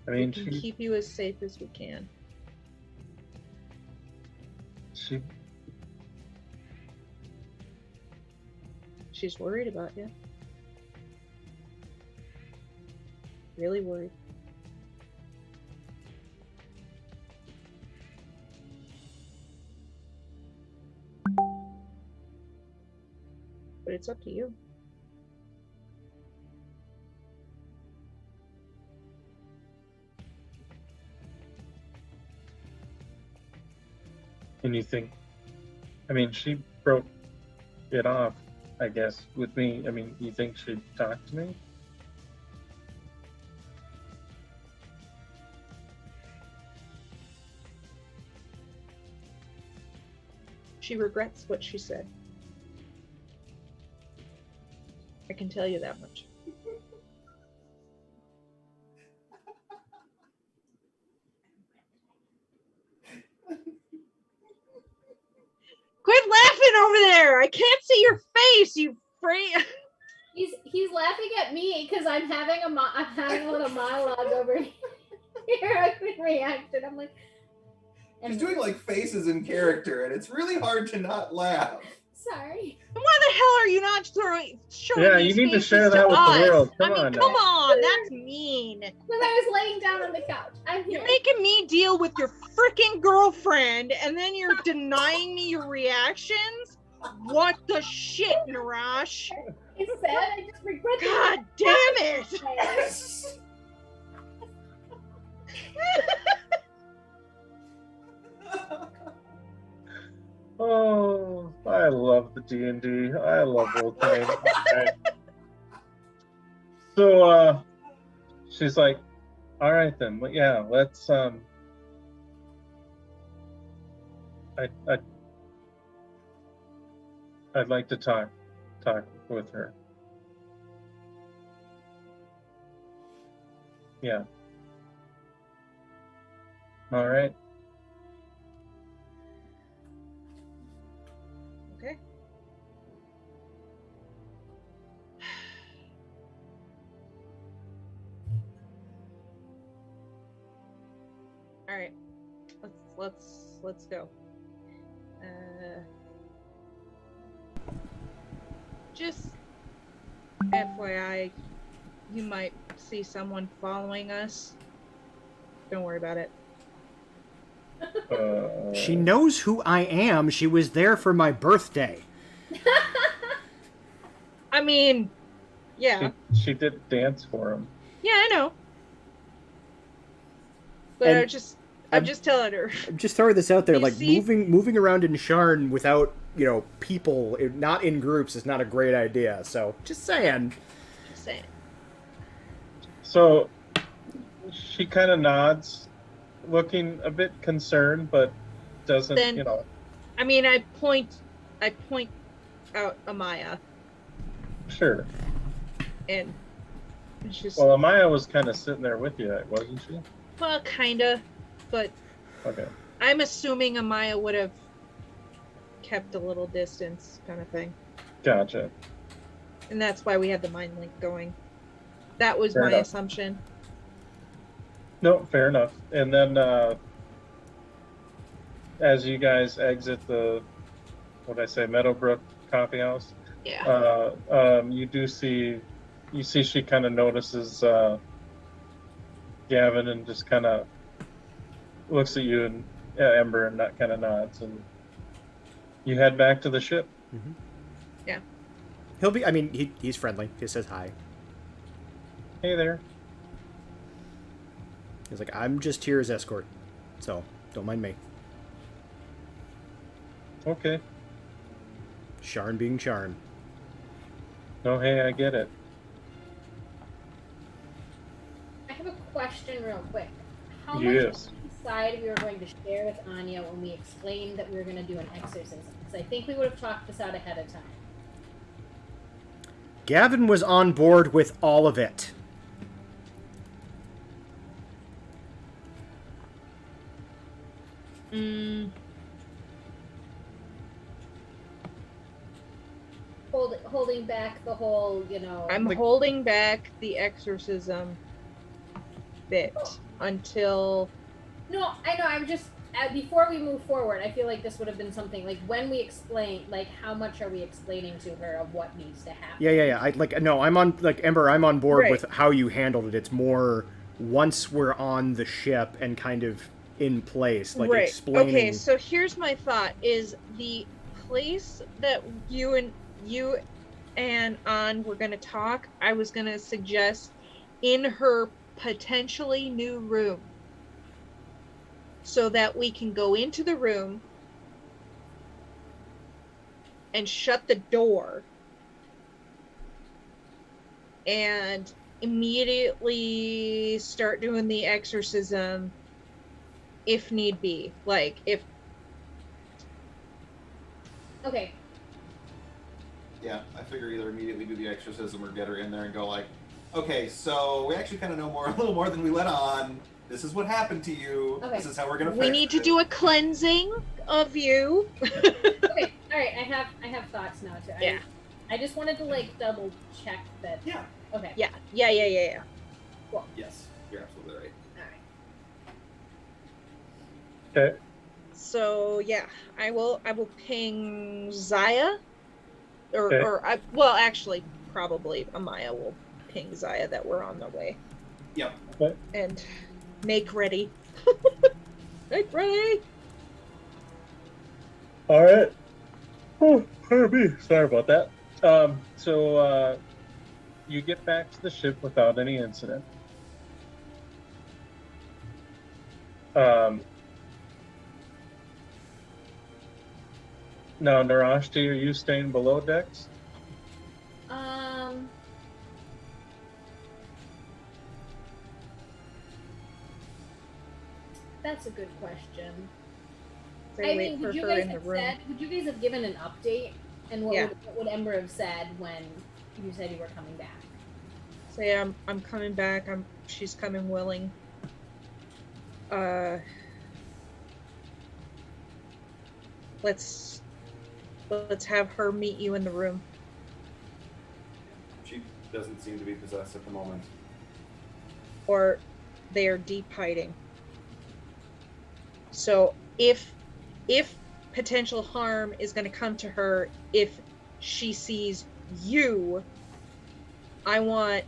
I mean, we can keep you as safe as we can. She's worried about you. Really worried. But it's up to you. And you think, I mean, she broke it off, I guess, with me. I mean, you think she'd talk to me? She regrets what she said. I can tell you that much. Quit laughing over there! I can't see your face, you free. He's laughing at me because I'm having a little monologue over here. I've been reacting. I'm like, She's doing like faces in character, and it's really hard to not laugh. sorry. Why the hell are you not showing Yeah, these you need to faces share that with us? the world. Come on, that's mean. Because I was laying down on the couch. I'm here. You're making me deal with your freaking girlfriend, and then you're denying me your reactions? What the shit, Narash? It's sad. I just regret. God damn it! Oh, I love the D&D. I love role-playing. Okay. So, she's like, all right then, yeah, let's, I'd like to talk with her. Yeah. All right. Okay. All right. Let's go. Just FYI, you might see someone following us. Don't worry about it. She knows who I am. She was there for my birthday. mean, yeah. She did dance for him. Yeah, I know. But And I'm just telling her. I'm just throwing this out there, You like see? moving around in Sharn without, people, not in groups is not a great idea. So, just saying. Just saying. So she kind of nods, looking a bit concerned, but doesn't, Then- I mean, I point out Amaya, Sure. and it's just Well, Amaya was kind of sitting there with you, wasn't she? well, kinda, but Okay. I'm assuming Amaya would have kept a little distance, kind of thing, Gotcha. and that's why we had the mind link going. That was Fair my enough. assumption. No, fair enough. And then as you guys exit the, Meadowbrook Coffee House, Yeah. you see she kind of notices Gavin and just kind of looks at you and Ember and that kind of nods, and you head back to the ship. Mm-hmm. Yeah. He'll be. I mean, he's friendly. He says hi. Hey there. He's like, I'm just here as escort, so don't mind me. Okay. Sharn being Sharn. No, hey, I get it. I have a question real quick. How Yes. much inside we were going to share with Anya when we explained that we were going to do an exorcism? Because I think we would have talked this out ahead of time. Gavin was on board with all of it. Holding back the whole, I'm holding back the exorcism bit until. No, I know. I'm just before we move forward. I feel like this would have been something like when we explain, like how much are we explaining to her of what needs to happen? Yeah. I'm on Ember. I'm on board Right. with how you handled it. It's more once we're on the ship and kind of in place, like Right. explaining. Okay, so here's my thought: is the place that you and An were going to talk. I was going to suggest in her potentially new room, so that we can go into the room and shut the door and immediately start doing the exorcism if need be. Like, if... Okay. Yeah, I figure either immediately do the exorcism or get her in there and go like, okay, so we actually kind of know a little more than we let on. This is what happened to you. Okay. This is how we're gonna fix We need to do a cleansing of you. Okay. All right. I have thoughts now too. Yeah. I just wanted to double check that. Yeah. Okay. Yeah. Cool. Yes, you're absolutely right. All right. Okay. So yeah, I will ping Zaya, Okay. well, actually, probably Amaya will ping Zaya that we're on the way. Yep. Okay. And make ready. Make ready. All right. Oh, pardon me. Sorry about that. So you get back to the ship without any incident. Now, Narashti, are you staying below decks? That's a good question. They I wait mean, for would you her guys in the have room. said? Would you guys have given an update? And what Yeah. would Ember have said when you said you were coming back? Say I'm coming back. She's coming willing. Let's have her meet you in the room. She doesn't seem to be possessed at the moment. Or they are deep hiding. So if potential harm is going to come to her if she sees you, I want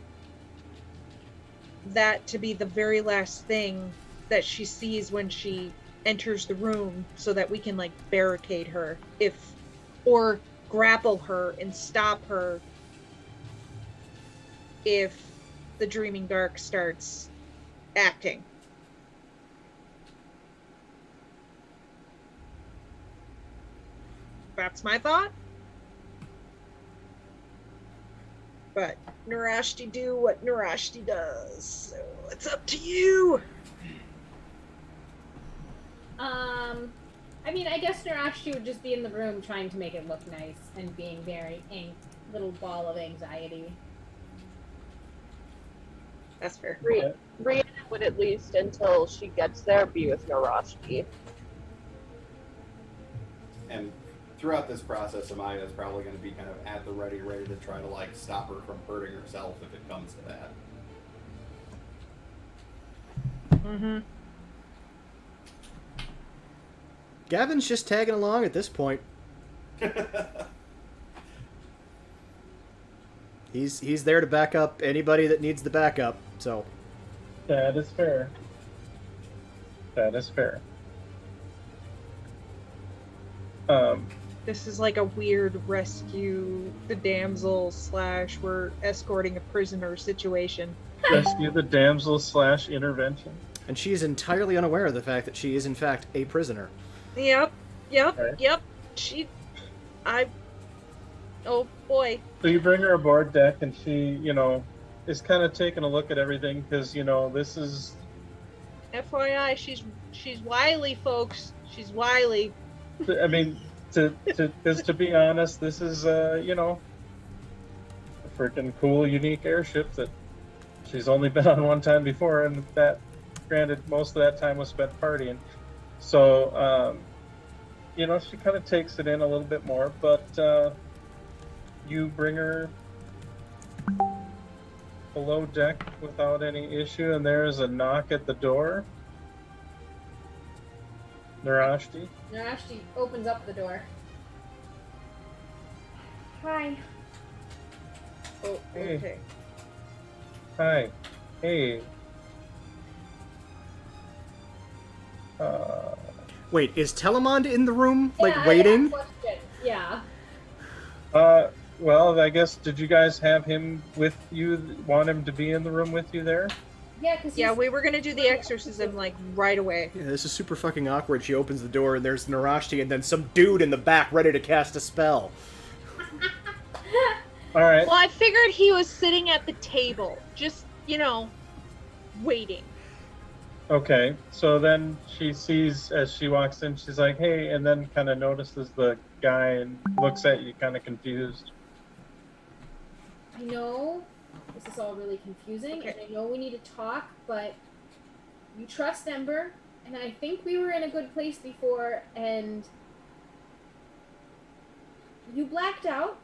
that to be the very last thing that she sees when she enters the room, so that we can barricade her or grapple her and stop her if the Dreaming Dark starts acting. That's my thought. But Narashti do what Narashti does, so it's up to you. I mean, I guess Narashti would just be in the room trying to make it look nice and being very little ball of anxiety. That's fair. Brianna would at least, until she gets there, be with Narashki. And throughout this process, Amaya is probably going to be kind of at the ready to try to like stop her from hurting herself if it comes to that. Mm-hmm. Gavin's just tagging along at this point. He's there to back up anybody that needs the backup, so. That is fair. That is fair. This is like a weird rescue the damsel / we're escorting a prisoner situation. Rescue the damsel / intervention. And she is entirely unaware of the fact that she is in fact a prisoner. Yep. Right. Oh boy. So you bring her aboard deck, and she, is kind of taking a look at everything because, this is. FYI, she's wily, folks. She's wily. I mean, to be honest, this is a freaking cool, unique airship that she's only been on one time before, and that, granted, most of that time was spent partying. So, she kind of takes it in a little bit more, but you bring her below deck without any issue, and there's a knock at the door. Narashti opens up the door. Hi. Oh, Hey. okay. Hi. Hey. Wait, is Telemond in the room, Yeah, waiting? Yeah. Well, I guess, did you guys have him with you, want him to be in the room with you there? Yeah, because We were gonna do the exorcism right away. Yeah, this is super fucking awkward. She opens the door and there's Narashti and then some dude in the back ready to cast a spell. Alright. Well, I figured he was sitting at the table, just, waiting. Okay, so then she sees, as she walks in, she's like, hey, and then kind of notices the guy and looks at you kind of confused. I know this is all really confusing, Okay. and I know we need to talk, but you trust Ember, and I think we were in a good place before, and you blacked out.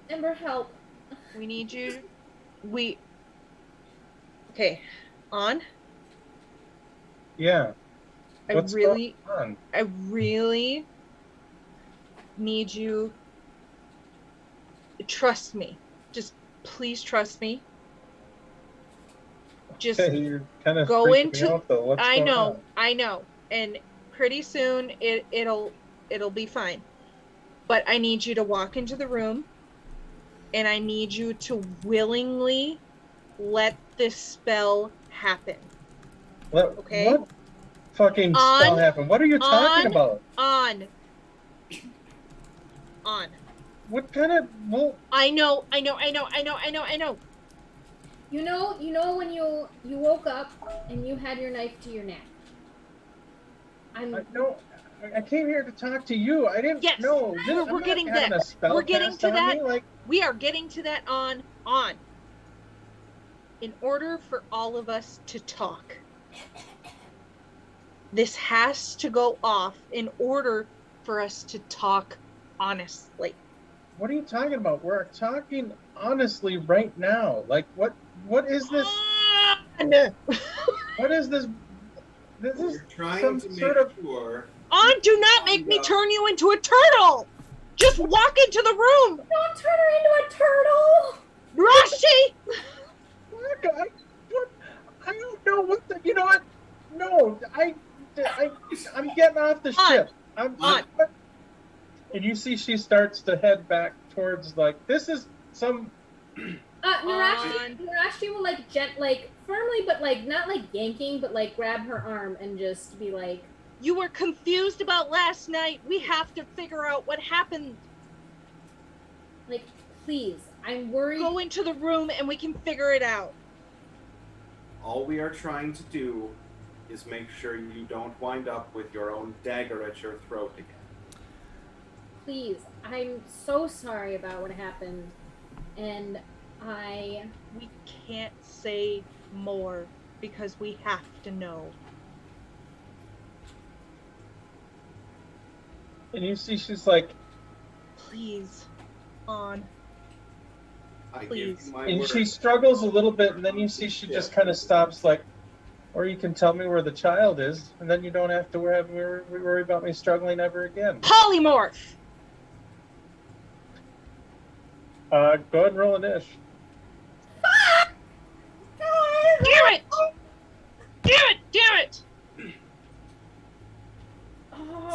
Ember, help. We need you. Okay. On? Yeah. What's going on? I really need you to trust me. Just please trust me. Just Okay, you're kind of go freaking into. me out, though. What's I going know, on? I know, and pretty soon it'll be fine. But I need you to walk into the room, and I need you to willingly let this spell happen. Okay? What fucking spell happened? What are you talking about? On. What kind of... Well, I know. You know when you woke up and you had your knife to your neck. I came here to talk to you. I didn't know. We're getting that. We're getting to that. We are getting to that on. In order for all of us to talk, this has to go off in order for us to talk honestly. What are you talking about? We're talking honestly right now. Like, what is this? What is this? This is trying some to make sort of... sure. Do not make me turn you into a turtle! Just walk into the room! Don't turn her into a turtle! Rashi! I don't know what the... You know what? No, I'm getting off the ship. I'm on. And you see she starts to head back towards, like, this is some Narashi will like firmly, but like not like yanking, but like grab her arm and just be like, You were confused about last night. We have to figure out what happened. like, please, I'm worried. Go into the room and we can figure it out. All we are trying to do is make sure you don't wind up with your own dagger at your throat again. Please, I'm so sorry about what happened, and We can't say more because we have to know. And you see she's like, Please, on. I Please. give you my and word. she struggles a little bit, and then you see she just kind of stops like, or you can tell me where the child is, and then you don't have to worry about me struggling ever again. Polymorph! Go ahead and roll a dish. Damn it! Damn it! Damn it!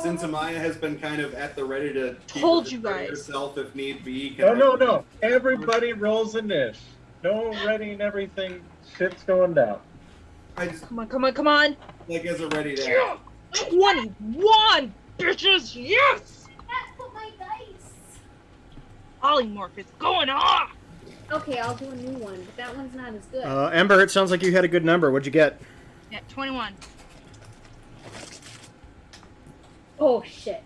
Since Amaya has been kind of at the ready to Told you guys. herself if need be. No. Everybody rolls a dish. No readying everything. Shit's going down. I just Come on. like as a ready to. Yeah. 21! Bitches, yes! That's what my dice. Polymorph is going off! okay, I'll do a new one, but that one's not as good. Ember, it sounds like you had a good number. What'd you get? Yeah, 21. Oh shit!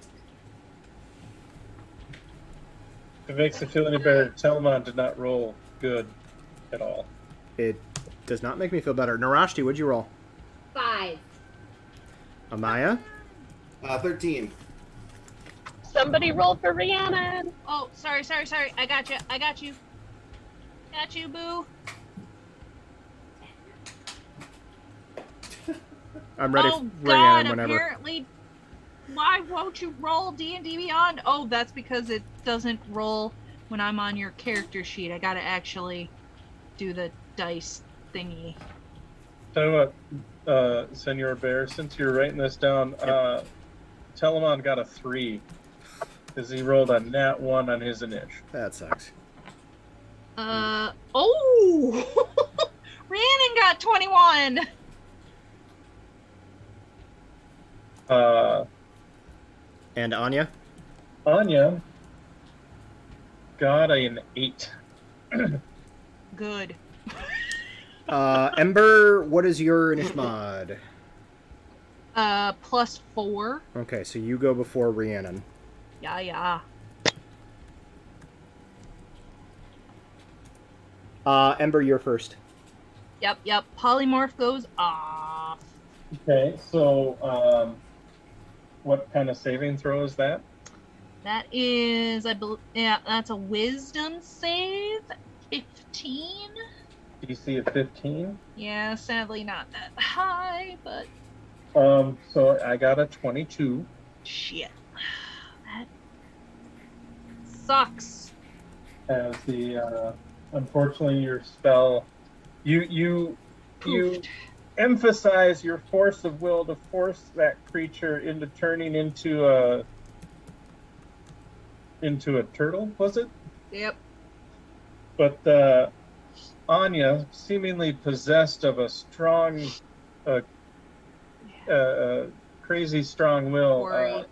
If it makes you feel any better, Telmon did not roll good at all. It does not make me feel better. Narashti, what'd you roll? 5. Amaya? 13. Somebody roll for Rhiannon. Oh, sorry. I got you. Got you, boo. I'm ready Oh for God! Rhiannon whenever. Apparently, why won't you roll D&D Beyond? Oh, that's because it doesn't roll when I'm on your character sheet. I gotta actually do the dice thingy. Tell you what, Senor Bear, since you're writing this down, Telemon got a 3 because he rolled a nat 1 on his initiative. That sucks. Oh! Rhiannon got 21! And Anya? Anya got an 8. Good. Ember, what is your Nishmod? +4. Okay, so you go before Rhiannon. Yeah. Ember, you're first. Yep. Polymorph goes off. Okay, so what kind of saving throw is that? That is, that's a wisdom save. 15? DC of 15. Yeah, sadly not that high, but So I got a 22. shit. That sucks. As the unfortunately your spell, you Poofed. emphasize your force of will to force that creature into turning into a turtle, was it? Yep. But Anya, seemingly possessed of a strong, crazy strong will, Worry.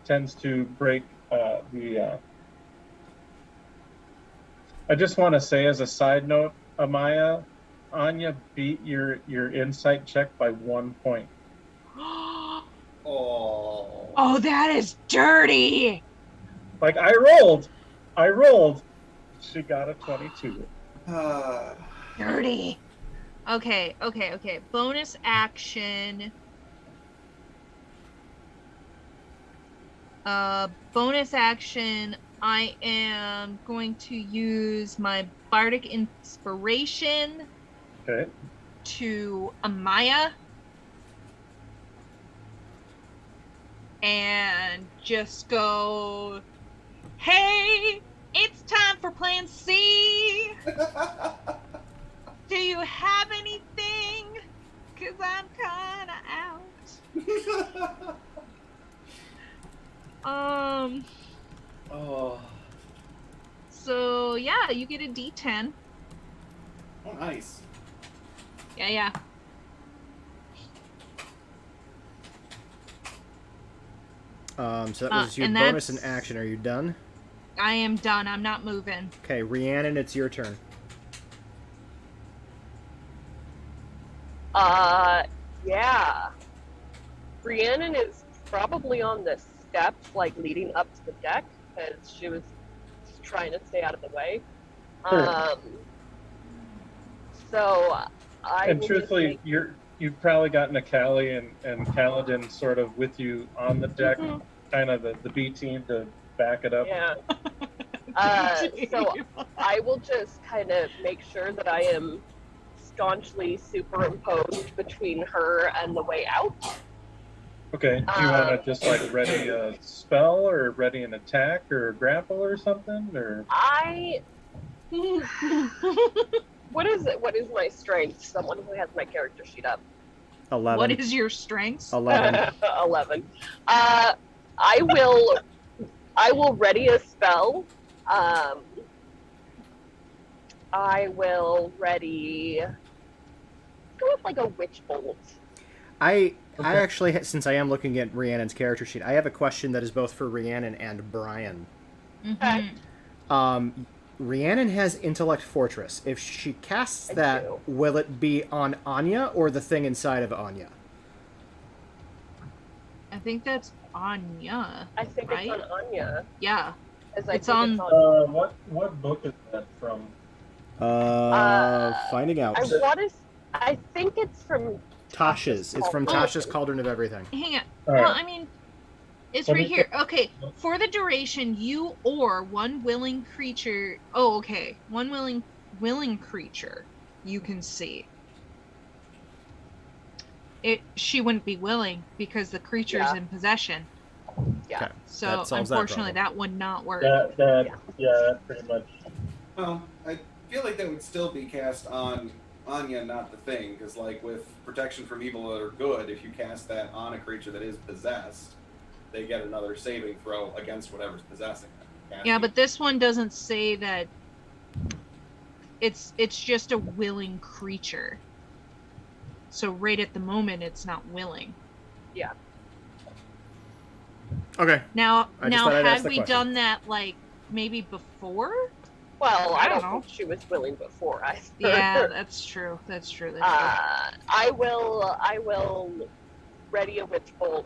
tends to break the. I just want to say, as a side note, Amaya, Anya beat your insight check by 1 point. Oh. Oh, that is dirty. Like I rolled. She got a 22. Dirty. Okay. Bonus action. I am going to use my bardic inspiration Okay. to Amaya and just go, hey, it's time for plan C. Do you have anything? Because I'm kind of out. Oh. So yeah, Yeah, you get a D10. Oh, nice. Yeah. So that was your and bonus that's- and action. Are you done? I am done. I'm not moving. Okay, Rhiannon, it's your turn. Yeah. Rhiannon is probably on the steps, like leading up to the deck, because she was trying to stay out of the way. Sure. So I And will truthfully, just you've probably gotten a Callie and Kaladin sort of with you on the deck, Mhm. kind of the B team to back it up. yeah. So I will just kind of make sure that I am staunchly superimposed between her and the way out. Okay. Do you want to just like ready a spell or ready an attack or a grapple or something? Or What is it? What is my strength? Someone who has my character sheet up. 11. What is your strengths? 11. 11. I will ready a spell. I will ready. Go with like a witch bolt. I Okay. actually, since I am looking at Rhiannon's character sheet, I have a question that is both for Rhiannon and Brian. Mhm. Rhiannon has Intellect Fortress. If she casts that, do. will it be on Anya or the thing inside of Anya? I think that's Anya. I think Right? it's on Anya. Yeah. As I It's think on- it's on. What book is that from? Finding out. I think it's from Tasha's. It's from Cauldron. Tasha's Cauldron of Everything. Hang on. All Well, right. I mean, it's Let right me here. Okay. For the duration, you or one willing creature. Oh, okay. One willing creature you can see. She wouldn't be willing because the creature's Yeah. in possession. Yeah. Okay. So That solves that unfortunately, problem. that would not work. That pretty much. Well, I feel like that would still be cast on Anya, not the thing, because like with protection from evil or good, if you cast that on a creature that is possessed, they get another saving throw against whatever's possessing them. Yeah, but this one doesn't say that. It's just a willing creature. So right at the moment, it's not willing. Yeah. Okay. Now, I just thought I'd ask had the we question. done that like maybe before? Well, I I don't don't know. think she was willing before either. Yeah, that's true. That's true. I will ready a witch bolt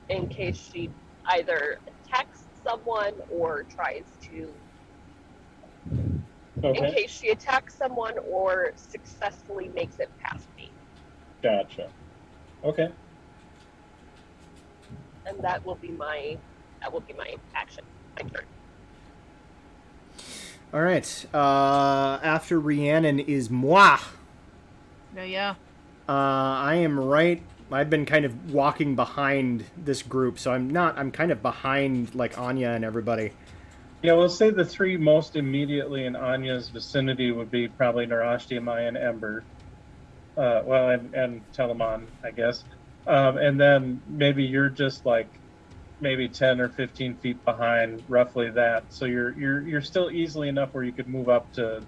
in case she either attacks someone or tries to. In Okay. case she attacks someone or successfully makes it past me, Gotcha. Okay. and that will be my action. My turn. All right. After Rhiannon is moi. Yeah. I am right. I've been kind of walking behind this group, so I'm kind of behind like Anya and everybody. Yeah, we'll say the three most immediately in Anya's vicinity would be probably Narashti, Amaya, and Ember. And Telemon, I guess. And then maybe you're just like maybe 10 or 15 feet behind, roughly that. So you're still easily enough where you could move up to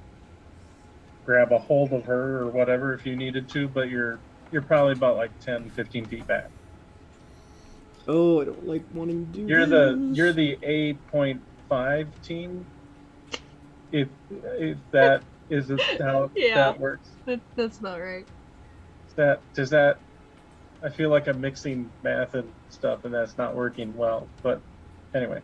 grab a hold of her or whatever if you needed to, but you're probably about like 10, 15 feet back. Oh, I don't like wanting to do You're the 8.5 team. If that is how Yeah. that works. That's not right. Does that I feel like I'm mixing math and stuff and that's not working well, but anyway.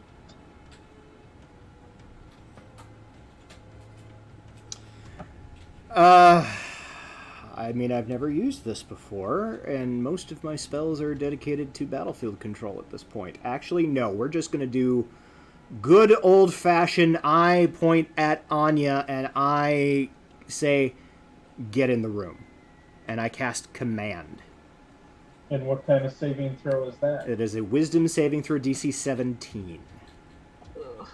I mean, I've never used this before, and most of my spells are dedicated to battlefield control at this point. Actually, no, we're just going to do good old-fashioned I point at Anya, and I say, get in the room. And I cast Command. And what kind of saving throw is that? It is a Wisdom saving throw DC 17. Ugh.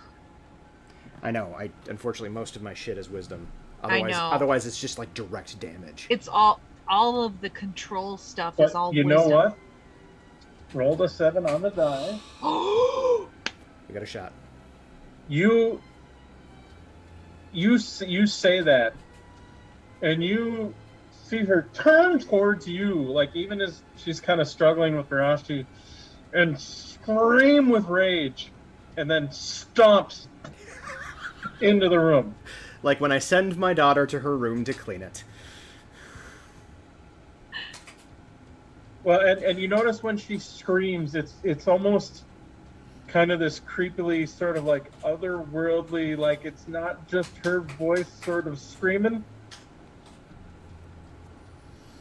I know, unfortunately, most of my shit is Wisdom. I know. Otherwise, it's just like direct damage. It's all of the control stuff is But all you wisdom. know what? Rolled a 7 on the die. We got a shot. You you say that, and you see her turn towards you, like even as she's kind of struggling with Verashi, and scream with rage, and then stomps into the room. Like when I send my daughter to her room to clean it. Well, and you notice when she screams, it's almost kind of this creepily sort of like otherworldly, like it's not just her voice sort of screaming.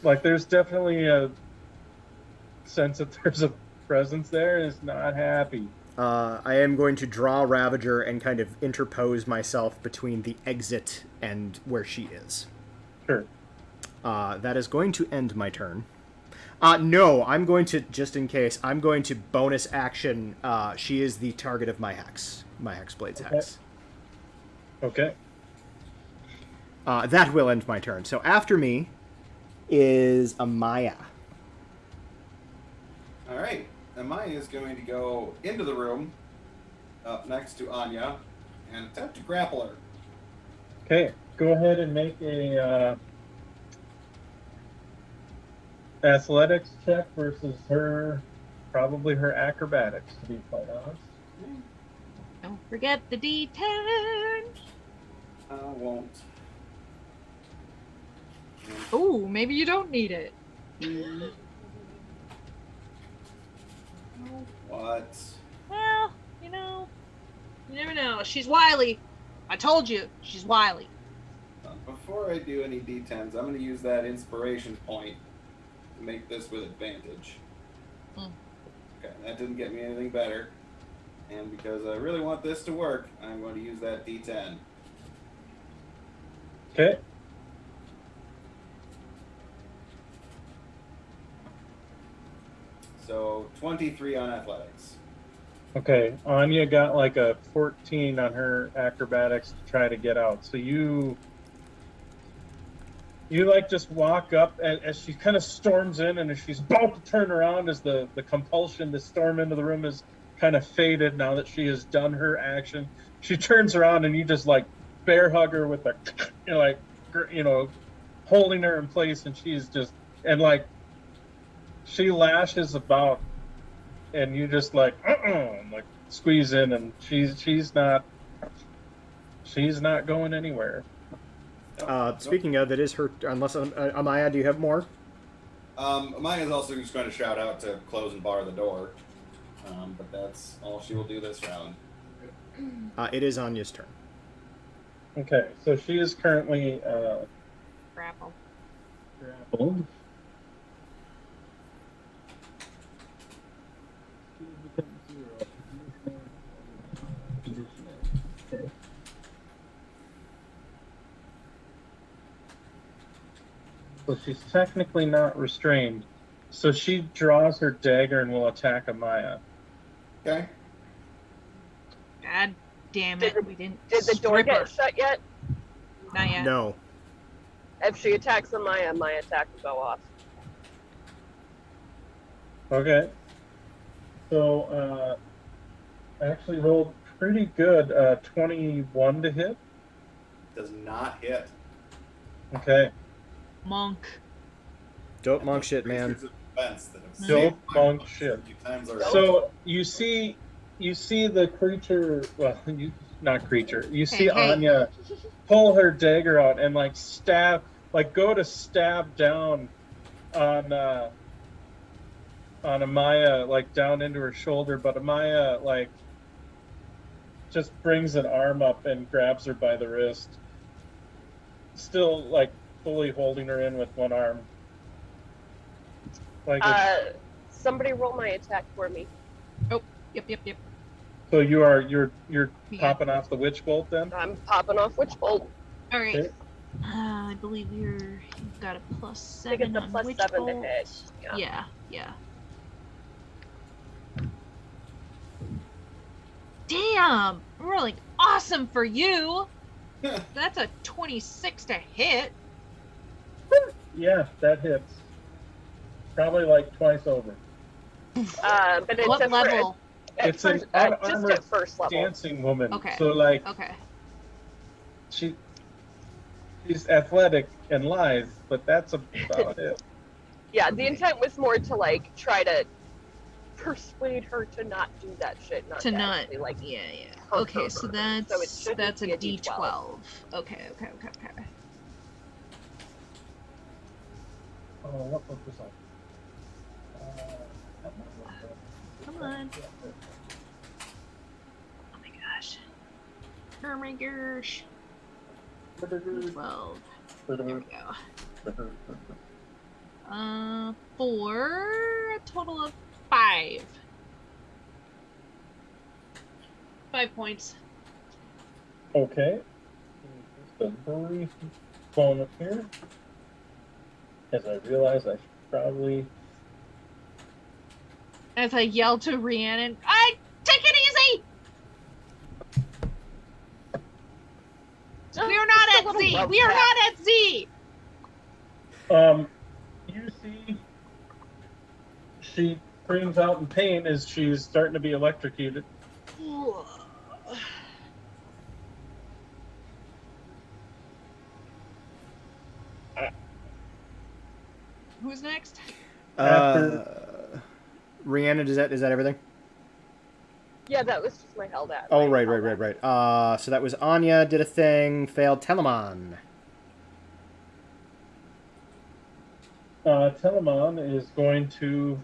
Like there's definitely a sense that there's a presence there and is not happy. I am going to draw Ravager and kind of interpose myself between the exit and where she is. Sure. That is going to end my turn. No, I'm going to, just in case, I'm going to bonus action. She is the target of my hex. My Hexblade's hex. Okay. That will end my turn. So after me is Amaya. All right. Amaya is going to go into the room up next to Anya and attempt to grapple her. Okay. Go ahead and make a athletics check versus probably her acrobatics, to be quite honest. Don't forget the D10. I won't. Oh, maybe you don't need it. What? Well, you never know. She's wily. I told you, she's wily. Before I do any D10s, I'm going to use that inspiration point to make this with advantage. Okay, that didn't get me anything better. And because I really want this to work, I'm going to use that D10. Okay. So 23 on athletics. Okay, Anya got like a 14 on her acrobatics to try to get out. So you like just walk up as she kind of storms in, and as she's about to turn around, as the compulsion to storm into the room is kind of faded now that she has done her action, she turns around and you just like bear hug her with a, holding her in place, and she's just, and like she lashes about, and you just like like squeeze in, and she's not going anywhere. Speaking of, it is her. Unless Amaya, do you have more? Amaya's also just going to shout out to close and bar the door, but that's all she will do this round. It is Anya's turn. Okay, so she is currently Grapple. grappled. So she's technically not restrained. So she draws her dagger and will attack Amaya. Okay. God damn it, we didn't. Did the door strip her. get shut yet? Not yet. No. If she attacks Amaya, my attack will go off. Okay. So I actually rolled pretty good. 21 to hit. Does not hit. Okay. Monk. Dope monk shit, man. Dope monk shit. So you see the creature. Well, not creature. You see Hey. Anya pull her dagger out and like stab, like go to stab down on Amaya, like down into her shoulder, but Amaya like just brings an arm up and grabs her by the wrist, still like fully holding her in with one arm. Like Somebody roll my attack for me. Oh, yep. so you're Yeah. popping off the witch bolt then? I'm popping off Witch Bolt. All right. Okay. I believe you've got a +7 I get the on +7 Witch to Bolt. hit. Yeah. Damn, I'm rolling awesome for you. That's a 26 to hit. Yeah, that hits. Probably like twice over. But it's What level? It's an just unarmored at first level. dancing woman. Okay. So like Okay. she's athletic and lithe, but that's about it. Yeah, the Okay. intent was more to like try to persuade her to not do that shit, not To not. actually, like Yeah. hurt Okay, her. so So it shouldn't that's a be a D12. Okay. Oh, what book was that? Come on. Oh my gosh. Oh my gosh. D12. There we go. 4, a total of 5. 5 points. Okay. Just a brief moment here. As I realize I should probably... As I yell to Rhiannon, take it easy! We are not at Z! We are not at Z! You see, she screams out in pain as she's starting to be electrocuted. Who's next? Rhiannon, is that everything? Yeah, that was just my held at. Oh, right. So that was Anya did a thing, failed. Telemon. Telemon is going to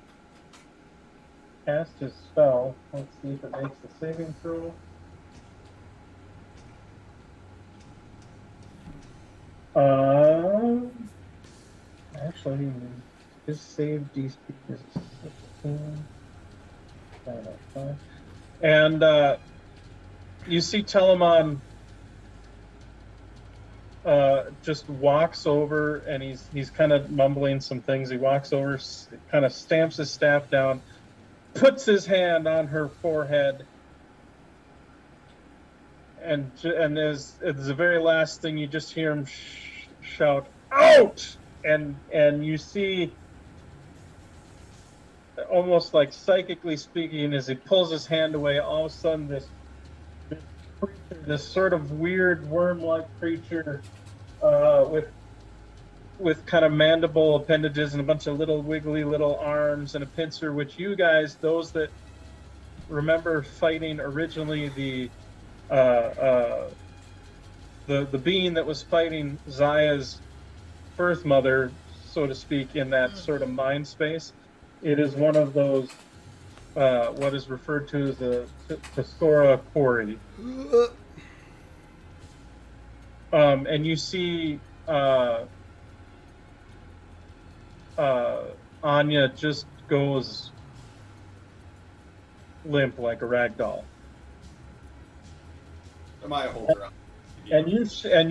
cast his spell. Let's see if it makes the saving throw. Actually, his save DC is 16. And you see Telemon just walks over, and he's kind of mumbling some things. He walks over, kind of stamps his staff down, puts his hand on her forehead, and as the very last thing, you just hear him shout, "Out!" And you see, almost like psychically speaking, as he pulls his hand away, all of a sudden this creature, this sort of weird worm-like creature with kind of mandible appendages and a bunch of little wiggly little arms and a pincer, which you guys, those that remember fighting originally the being that was fighting Zaya's birth mother, so to speak, in that sort of mind space. It is one of those, what is referred to as a Testora Quarry. And you see Anya just goes limp like a rag doll. Amaya holds her up. And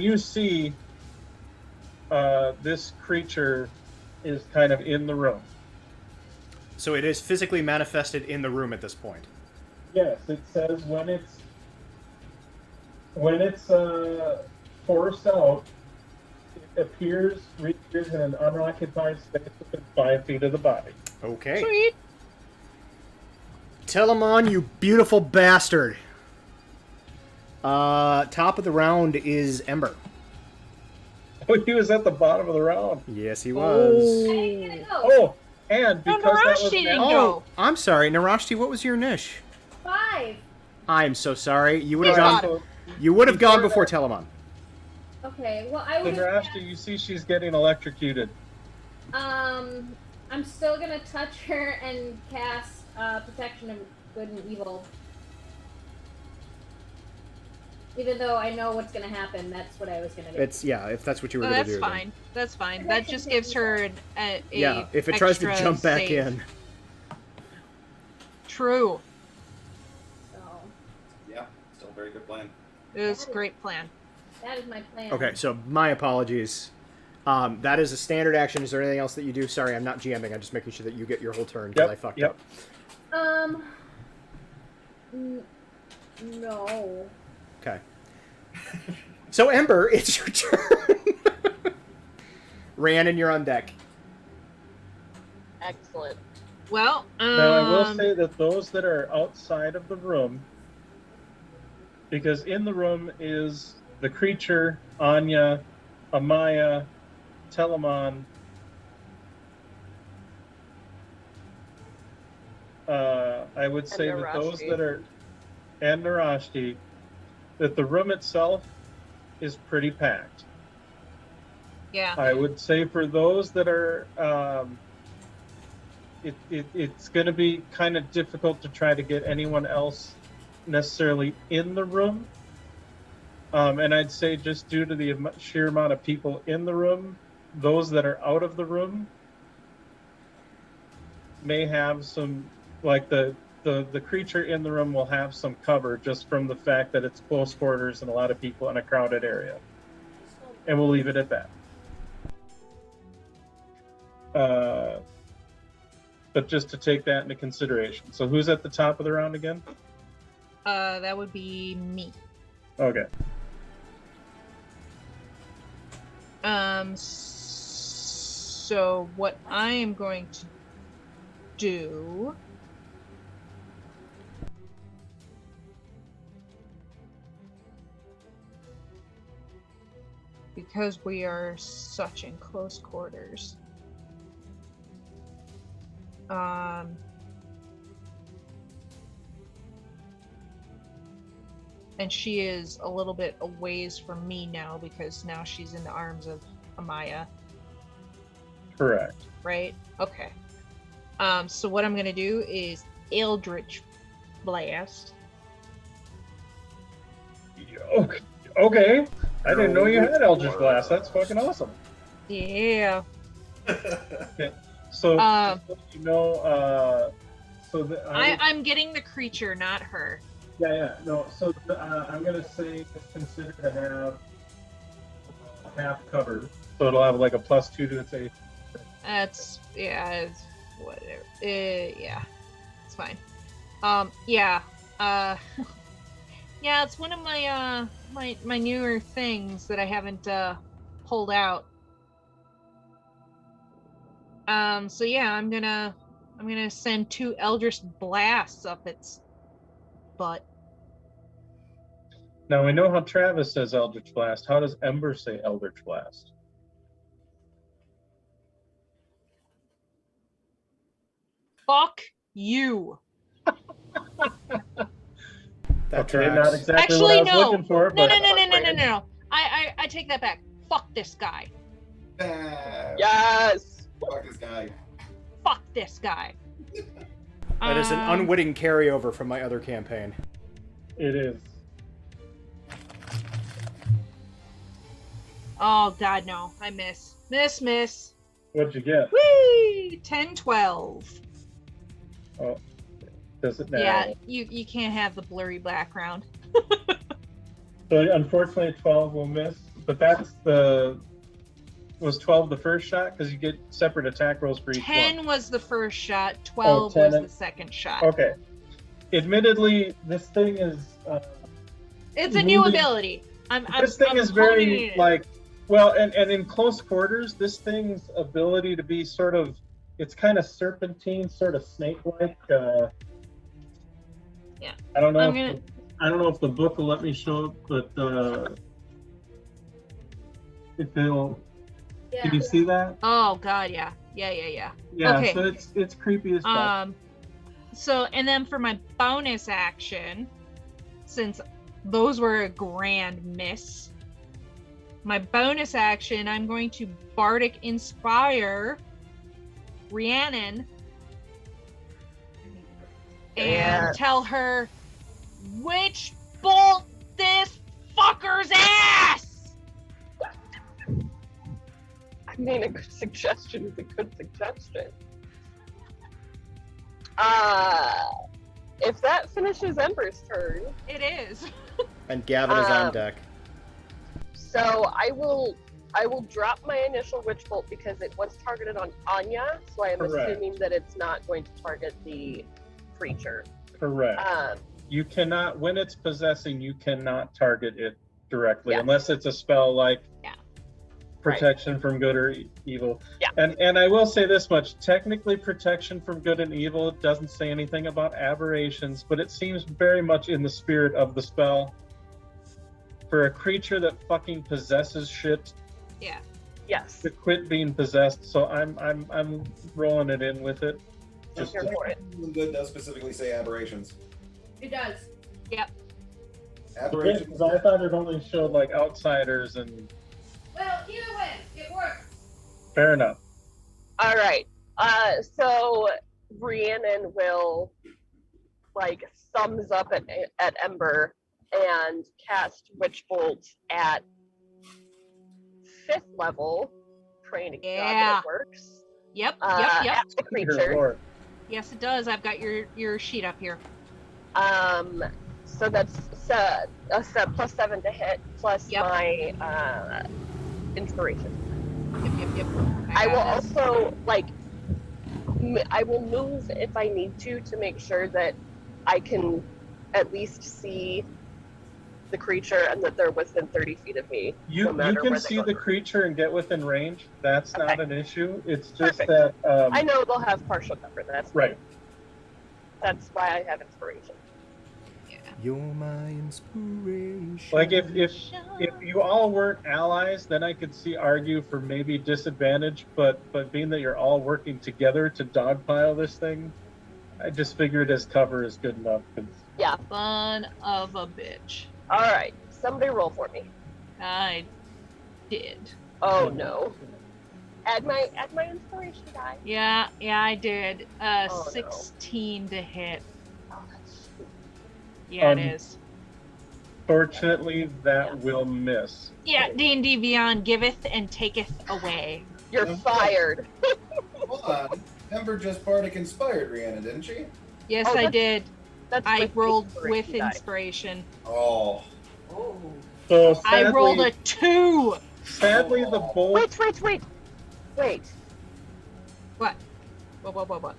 you see this creature is kind of in the room. So it is physically manifested in the room at this point. Yes, it says when it's forced out, it reappears in an unoccupied space within 5 feet of the body. Okay. Sweet. Telemon, you beautiful bastard. Top of the round is Ember. Oh, he was at the bottom of the round. Yes, he was. I didn't go. Oh, and because that was didn't an go. I'm sorry, Narashti. What was your niche? 5. I'm so sorry. You would have He's gone. You would have gone before Telemon. Okay, well, I would have... Narashti, you see she's getting electrocuted. I'm still gonna touch her and cast Protection of Good and Evil. Even though I know what's gonna happen, that's what I was gonna do. If that's what you were Oh, going to that's do. fine. That's fine. That just gives her a If it tries to extra jump back save. in. True. So, Yeah, still a very good plan. It was a great plan. that is my plan. Okay, so my apologies. That is a standard action. Is there anything else that you do? Sorry, I'm not GMing. I'm just making sure that you get your whole turn because I fucked up. No. Okay. So, Ember, it's your turn. Rhiannon, you're on deck. Excellent. Well, Now, I will say that those that are outside of the room, because in the room is the creature, Anya, Amaya, Telemon, I would say that those that are, and Narashti, that the room itself is pretty packed. Yeah. I would say for those that are, it's going to be kind of difficult to try to get anyone else necessarily in the room. And I'd say just due to the sheer amount of people in the room, those that are out of the room may have some, like the creature in the room will have some cover just from the fact that it's close quarters and a lot of people in a crowded area. And we'll leave it at that. But just to take that into consideration. So who's at the top of the round again? That would be me. Okay. So what I am going to do because we are such in close quarters. And she is a little bit a ways from me now because now she's in the arms of Amaya. Correct. Right? Okay. So what I'm going to do is Eldritch Blast. Okay. I didn't know you had Eldritch Blast. That's fucking awesome. Yeah. Okay. So, you know, I'm getting the creature, not her. Yeah. No, so I'm going to say it's considered to have half covered. So it'll have like a +2 to its AC. It's whatever. Yeah. It's fine. Yeah. Yeah, it's one of my my newer things that I haven't pulled out. So yeah, I'm gonna send 2 Eldritch Blasts up its butt. Now we know how Travis says Eldritch Blast. How does Ember say Eldritch Blast? Fuck you. Okay, not exactly Actually, what I was looking for. No. But... No. I take that back. Fuck this guy. Yes. Fuck this guy. Fuck this guy. That is an unwitting carryover from my other campaign. It is. Oh god, no. I miss. Miss. What'd you get? Whee! 10-12. Oh, does it now? Yeah, you can't have the blurry background. So unfortunately 12 will miss, but that's was 12 the first shot? Because you get separate attack rolls for each 10 one. Was the first shot, 12 was the second shot. Okay. Admittedly, this thing is... it's a new ability. This thing is very, like... Well, and in close quarters, this thing's ability to be sort of... It's kind of serpentine, sort of snake-like. Yeah. I don't know. I don't know if the book will let me show it, but if it'll... Yeah. Can you see that? Oh god, yeah. Yeah. Yeah, okay. so it's creepy as fuck. So, and then for my bonus action, since those were a grand miss, my bonus action, I'm going to Bardic Inspire Rhiannon and tell her, witch bolt this fucker's ass! I mean, a good suggestion is a good suggestion. If that finishes Ember's turn... It is. And Gavin is on deck. So I will drop my initial Witch Bolt because it was targeted on Anya, so I am assuming that it's not going to target the creature. Correct. You cannot, when it's possessing, you cannot target it directly, unless it's a spell like protection from good or evil. Yeah. And I will say this much, technically protection from good and evil doesn't say anything about aberrations, but it seems very much in the spirit of the spell. for a creature that fucking possesses shit Yeah. Yes. to quit being possessed. So I'm rolling it in with it. Just here for it. Good does specifically say aberrations. It does. Yep. Aberrations. Because I thought it only showed like outsiders and. Well, either way, it works. Fair enough. All right. So Rhiannon will like thumbs up at Ember and cast Witch Bolt at 5th level. Praying to God that it works. Yep. At the Dear creature. Lord. Yes, it does. I've got your sheet up here. So that's a +7 to hit plus my inspiration. Yep. I will got this. also I will move if I need to make sure that I can at least see the creature and that they're within 30 feet of me. You no matter can where they see go. the creature and get within range. That's not an issue. It's just Perfect. that. I know they'll have partial cover. That's Right. That's why I have inspiration. You're my inspiration. Like if you all weren't allies, then I could argue for maybe disadvantage. But being that you're all working together to dogpile this thing, I just figured as cover is good enough. Yeah. Son of a bitch. All right. Somebody roll for me. I did. Oh no. Add my inspiration die. Yeah, I did. Oh, no. 16 to hit. Oh, that's Yeah, it is. Fortunately, that will miss. Yeah, D&D Beyond giveth and taketh away. You're fired. Hold on. Ember just Bardic inspired Rhiannon, didn't she? Yes, Oh, I did. That's I with rolled inspiration with die. inspiration. Oh. Oh. So I sadly, rolled a 2! Sadly, the bolt. Wait. What? What? No,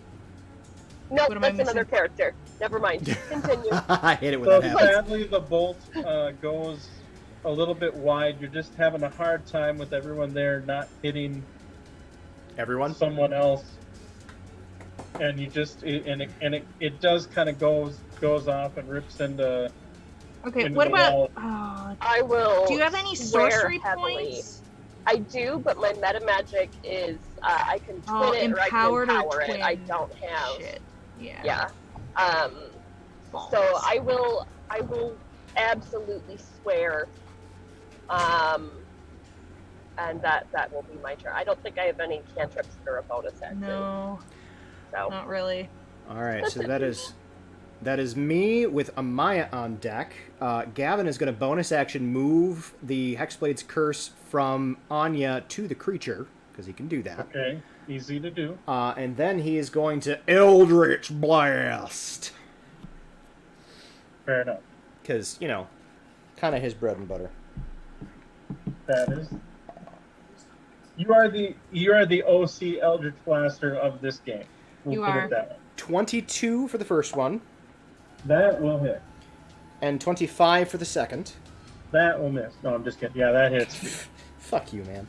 What am I that's another missing? character. Never mind. Continue. I hate it when So that happens. sadly, the bolt goes a little bit wide. You're just having a hard time with everyone there not hitting Everyone? someone else, and you just it does kind of goes off and rips into. Okay, into what the about... wall. I will. do you have any swear sorcery heavily. points? I do, but my meta magic is I can twin Oh, it or I empowered can or empower it. I twin. don't have. Shit. Yeah. Yeah. Balls. So I will absolutely swear. And that will be my turn. I don't think I have any cantrips that are a bonus action. No, So not really. Alright, so that is me with Amaya on deck. Gavin is going to bonus action move the Hexblade's Curse from Anya to the creature, because he can do that. Okay, easy to do. And then he is going to Eldritch Blast. Fair enough. Because, kind of his bread and butter. That is. You are the OC Eldritch Blaster of this game. We'll You put are. it that way. 22 for the first one, That will hit. and 25 for the second. That will miss. No, I'm just kidding. Yeah, that hits. Fuck you, man.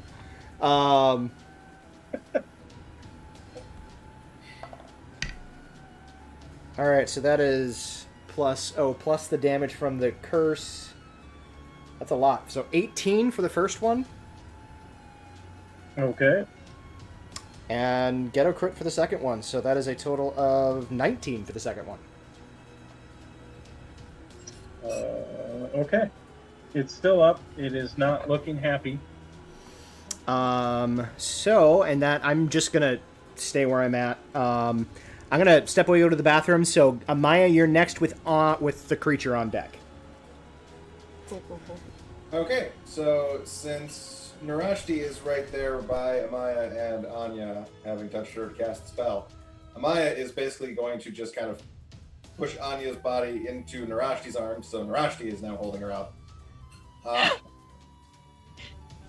Alright, so that is plus the damage from the curse. That's a lot. So 18 for the first one, Okay. and ghetto crit for the second one. So that is a total of 19 for the second one. Okay. It's still up. It is not looking happy. So, and that I'm just gonna stay where I'm at. I'm gonna step away, go to the bathroom. So, Amaya, you're next with the creature on deck. Cool. Okay, so since Narashti is right there by Amaya and Anya, having touched her to cast the spell, Amaya is basically going to just kind of push Anya's body into Narashti's arms, so Narashti is now holding her up.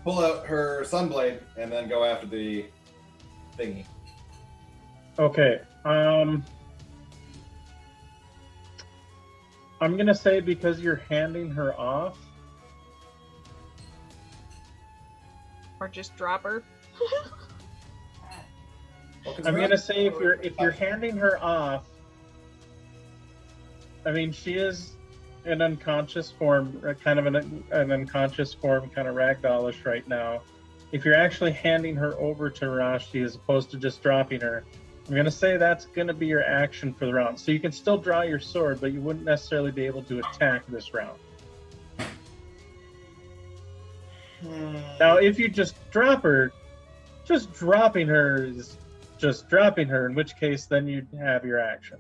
Pull out her sunblade and then go after the thingy. Okay. I'm gonna say because you're handing her off. Or just drop her. Well, 'cause I'm gonna Narashti- say if you're handing her off. I mean, she is an unconscious form, kind of an unconscious form, kind of ragdollish right now. If you're actually handing her over to Rashti as opposed to just dropping her, I'm going to say that's going to be your action for the round. So you can still draw your sword, but you wouldn't necessarily be able to attack this round. Now, if you just drop her, just dropping her is just dropping her, in which case then you'd have your action.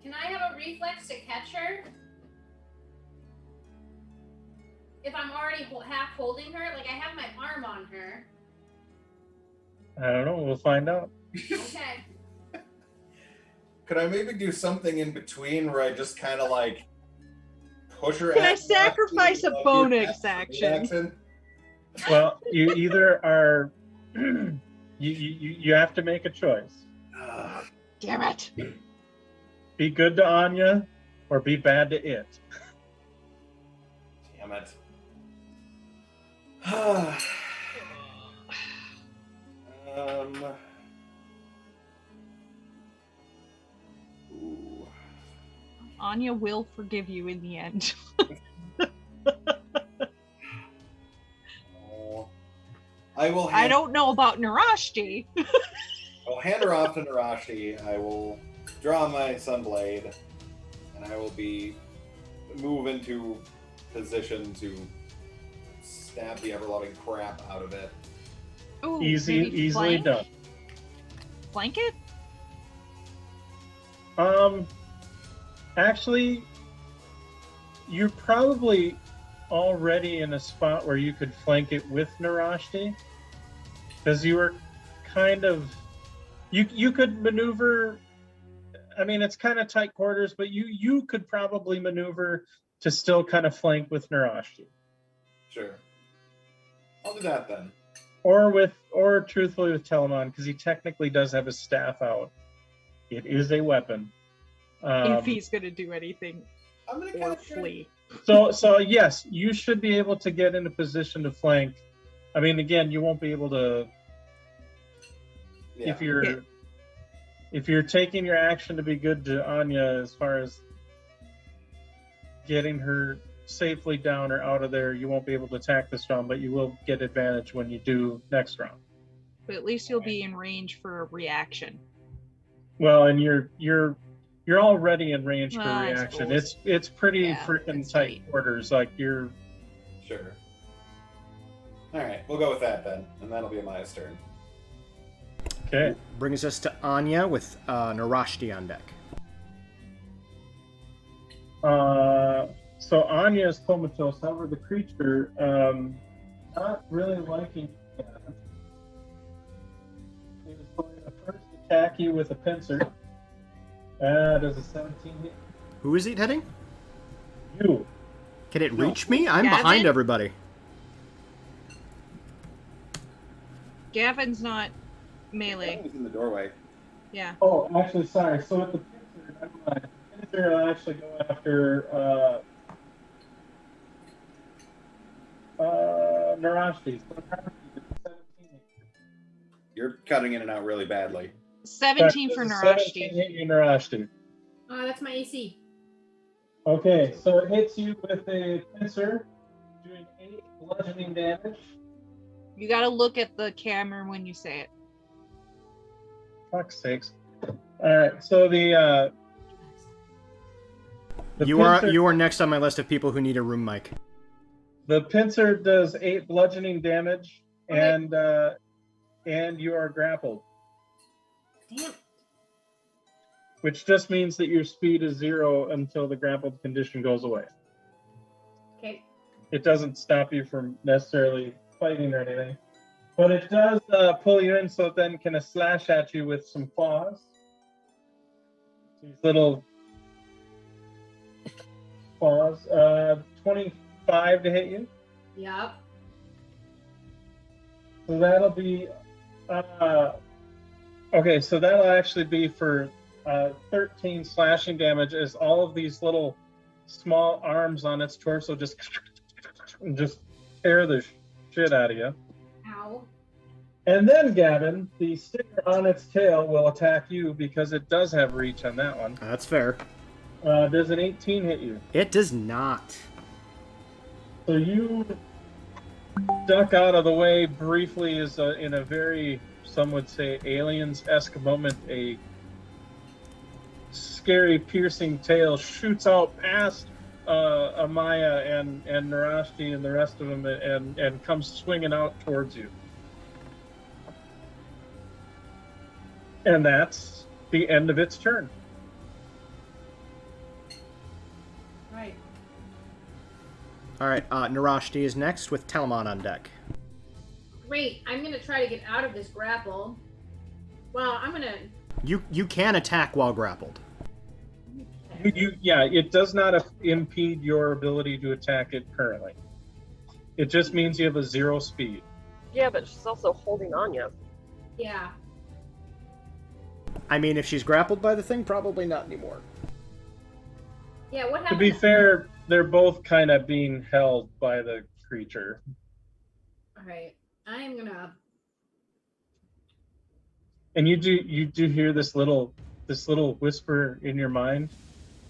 Can I have a reflex to catch her? If I'm already half holding her, like I have my arm on her. I don't know. We'll find out. Okay. Could I maybe do something in between where I just kind of like push her? Can I at sacrifice a Rashti, bonus your action? Well, you either are you have to make a choice. Damn it. Be good to Anya or be bad to it. Damn it. Ooh. Anya will forgive you in the end. Oh. I will. I don't know about Narashti. I'll hand her off to Narashti. I will draw my Sunblade, and I will move into position to stab the ever-loving crap out of it. Ooh, Easily flank? done. Flank it? Actually, you're probably already in a spot where you could flank it with Narashti, because you were kind of you could maneuver. I mean, it's kind of tight quarters, but you could probably maneuver to still kind of flank with Narashti. Sure. I'll do that then. Or truthfully with Telemon, because he technically does have his staff out. It is a weapon. If he's gonna do anything I'm gonna or kind of flee. So yes, you should be able to get in a position to flank. I mean, again, you won't be able to if you're taking your action to be good to Anya as far as getting her safely down or out of there. You won't be able to attack this round, but you will get advantage when you do next round. But at least you'll be in range for a reaction. Well, and you're already in range for I reaction. suppose. It's pretty Yeah, freaking that's tight right. quarters. Like you're. Sure. All right, we'll go with that then, and that'll be Amaya's turn. Okay. Brings us to Anya with Narashti on deck. So Anya is comatose. However, the creature not really liking that. He was going to first attack you with a pincer. Does a 17 hit? Who is it hitting? You. Can it reach me? I'm Gavin? behind everybody. Gavin's not melee. He's in the doorway. Yeah. Oh, actually, sorry. So with the pincer, never mind. The pincer will actually go after Narashti. So Narashti is 17. You're cutting in and out really badly. 17 for Does a Narashti. 17 hit you, Narashti. That's my AC. Okay, so it hits you with a pincer, doing 8 bludgeoning damage. You gotta look at the camera when you say it. Fuck's sakes. Alright, so the You are next on my list of people who need a room mic. The pincer does 8 bludgeoning damage, and you are grappled. Damn. Which just means that your speed is 0 until the grappled condition goes away. Okay. It doesn't stop you from necessarily fighting or anything. But it does pull you in, so it then can slash at you with some claws. These little claws. 25 to hit you. Yep. So that'll be... okay, so that'll actually be for 13 slashing damage as all of these little small arms on its torso just tear the shit out of you. Ow. And then, Gavin, the sticker on its tail will attack you because it does have reach on that one. That's fair. Does an 18 hit you? It does not. So you duck out of the way briefly as in a very, some would say, aliens-esque moment, a scary, piercing tail shoots out past Amaya and Narashti and the rest of them and comes swinging out towards you. And that's the end of its turn. Right. All right, Narashti is next with Talmon on deck. Great. I'm gonna try to get out of this grapple. Well, I'm gonna. You can attack while grappled. Yeah, it does not impede your ability to attack it currently. It just means you have a 0 speed. Yeah, but she's also holding on you. Yeah. I mean, if she's grappled by the thing, probably not anymore. Yeah. What To happened? be fair, they're both kind of being held by the creature. All right. I'm gonna. And you do hear this little whisper in your mind,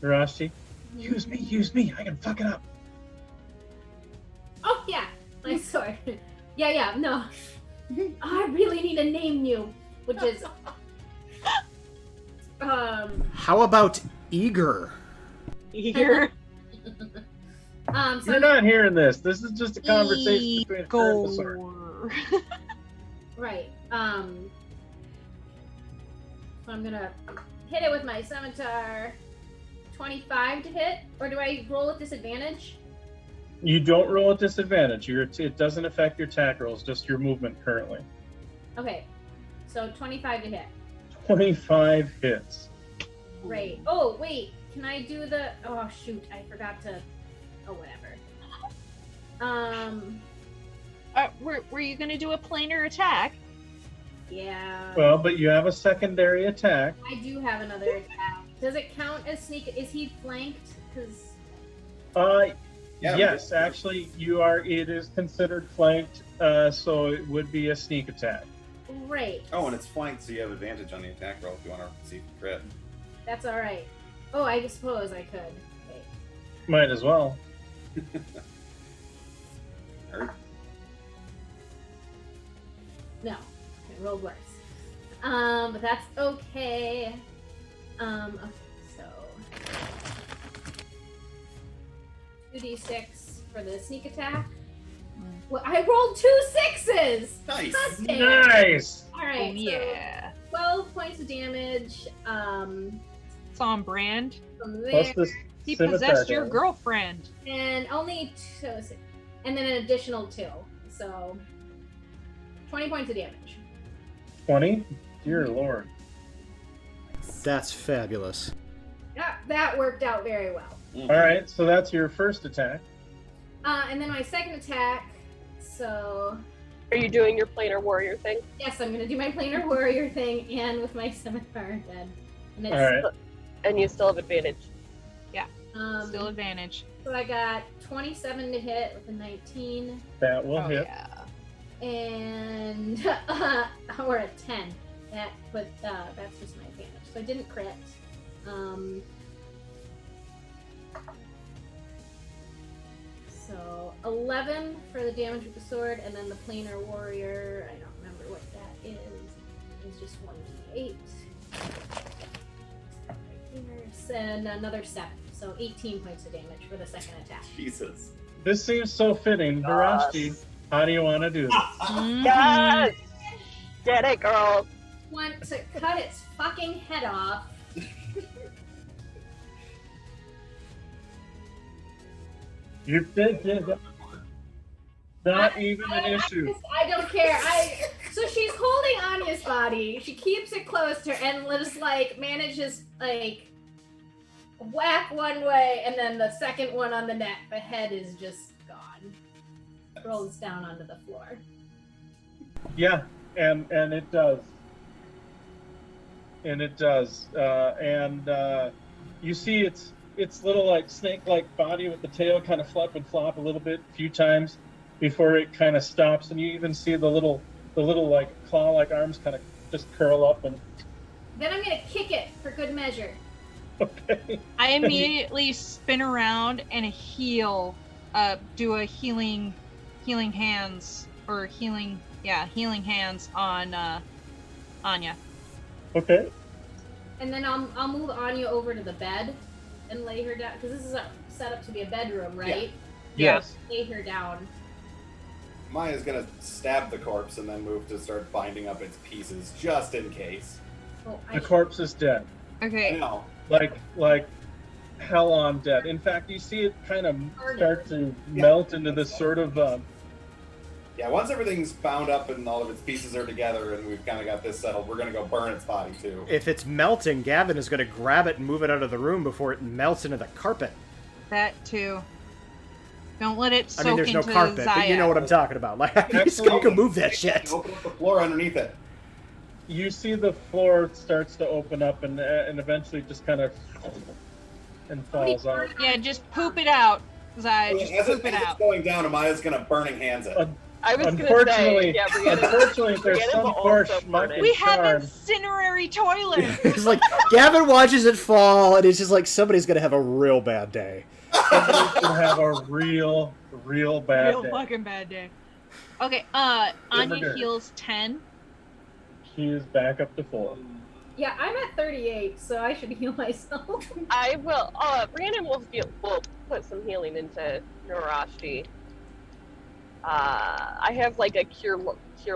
Narashti. Use me, I can fuck it up. Oh yeah, my sword. Yeah. No. I really need to name you, which is. How about eager? Eager. So You're not hearing this. This is just a conversation between a friend and a sword. Right. So I'm gonna hit it with my scimitar. 25 to hit, or do I roll at disadvantage? You don't roll at disadvantage. It doesn't affect your attack rolls, just your movement currently. Okay. So 25 to hit. 25 hits. Great. Oh wait, can I do the? Oh shoot, I forgot to. Oh whatever. Were you gonna do a planar attack? Yeah. Well, but you have a secondary attack. I do have another attack. Does it count as sneak? Is he flanked? Because. Yes, actually, you are. It is considered flanked, so it would be a sneak attack. Right. Oh, and it's flanked, so you have advantage on the attack roll if you want to see crit. That's all right. Oh, I suppose I could. Wait. Might as well. Or- No, I rolled worse. But that's okay. Okay, so 2d6 for the sneak attack. Well, I rolled 2 6s. Nice. God damn. Nice. All right. Oh, yeah. So 12 points of damage. It's on brand. From Plus there, this He scimitar possessed your damage. girlfriend. and only 2, and then an additional 2. So 20 points of damage. 20? Dear Lord. That's fabulous. That worked out very well. Mhm. All right, so that's your first attack. And then my second attack. So Are you doing your planar warrior thing? yes, I'm gonna do my planar warrior thing and with my scimitar again. And it's All right. And you still have advantage. Still advantage. so I got 27 to hit with a 19 That will Oh, hit. yeah. and or a 10. That's just my advantage. So I didn't crit. So 11 for the damage with the sword, and then the planar warrior. I don't remember what that is. It's just 1d8. And another 7, so 18 points of damage for the second attack. Jesus. This seems so fitting. Narashti, how do you want to do this? Yes! Get it, girl. Want to cut its fucking head off. You think not even an issue. I don't care. So she's holding Anya's body. She keeps it close to her and just like manages like whack one way and then the second one on the neck. The head is just gone. Rolls down onto the floor. Yeah, and it does. And it does. You see its little like snake-like body with the tail kind of flip and flop a little bit, a few times before it kind of stops, and you even see the little like claw-like arms kind of just curl up and. Then I'm gonna kick it for good measure. Okay. I immediately spin around and do a healing hands on Anya. Okay. And then I'll move Anya over to the bed and lay her down because this is set up to be a bedroom, right? Yes. Lay her down. Maya's gonna stab the corpse and then move to start binding up its pieces, just in case. Oh, The corpse is dead. I Okay. know. Like hell on dead. In fact, you see it kind of start to melt into this sort of Yeah, once everything's bound up and all of its pieces are together and we've kind of got this settled, we're going to go burn its body too. If it's melting, Gavin is going to grab it and move it out of the room before it melts into the carpet. That too. Don't let it soak I mean, there's no into carpet, Zaya. but you know what I'm talking about. Like, I just can move that shit. Open up the floor underneath it. you see the floor starts to open up and eventually just kind of and falls out. Yeah, just poop it out, Zaya. Just As poop it it's out. going down, Amaya's going to burning hands it. I was going to Unfortunately, say, yeah, unfortunately, there's Brianna some will poor also burn schmuck it. We have charm. incinerary toilet. It's like, Gavin watches it fall, and it's just like, somebody's going to have a real bad day. Somebody's gonna have a real bad Real day. fucking bad day. Okay, Murder. Anya heals 10. She is back up to 4. Yeah, I'm at 38, so I should heal myself. I will. Brandon will put some healing into Narashi. I have like a cure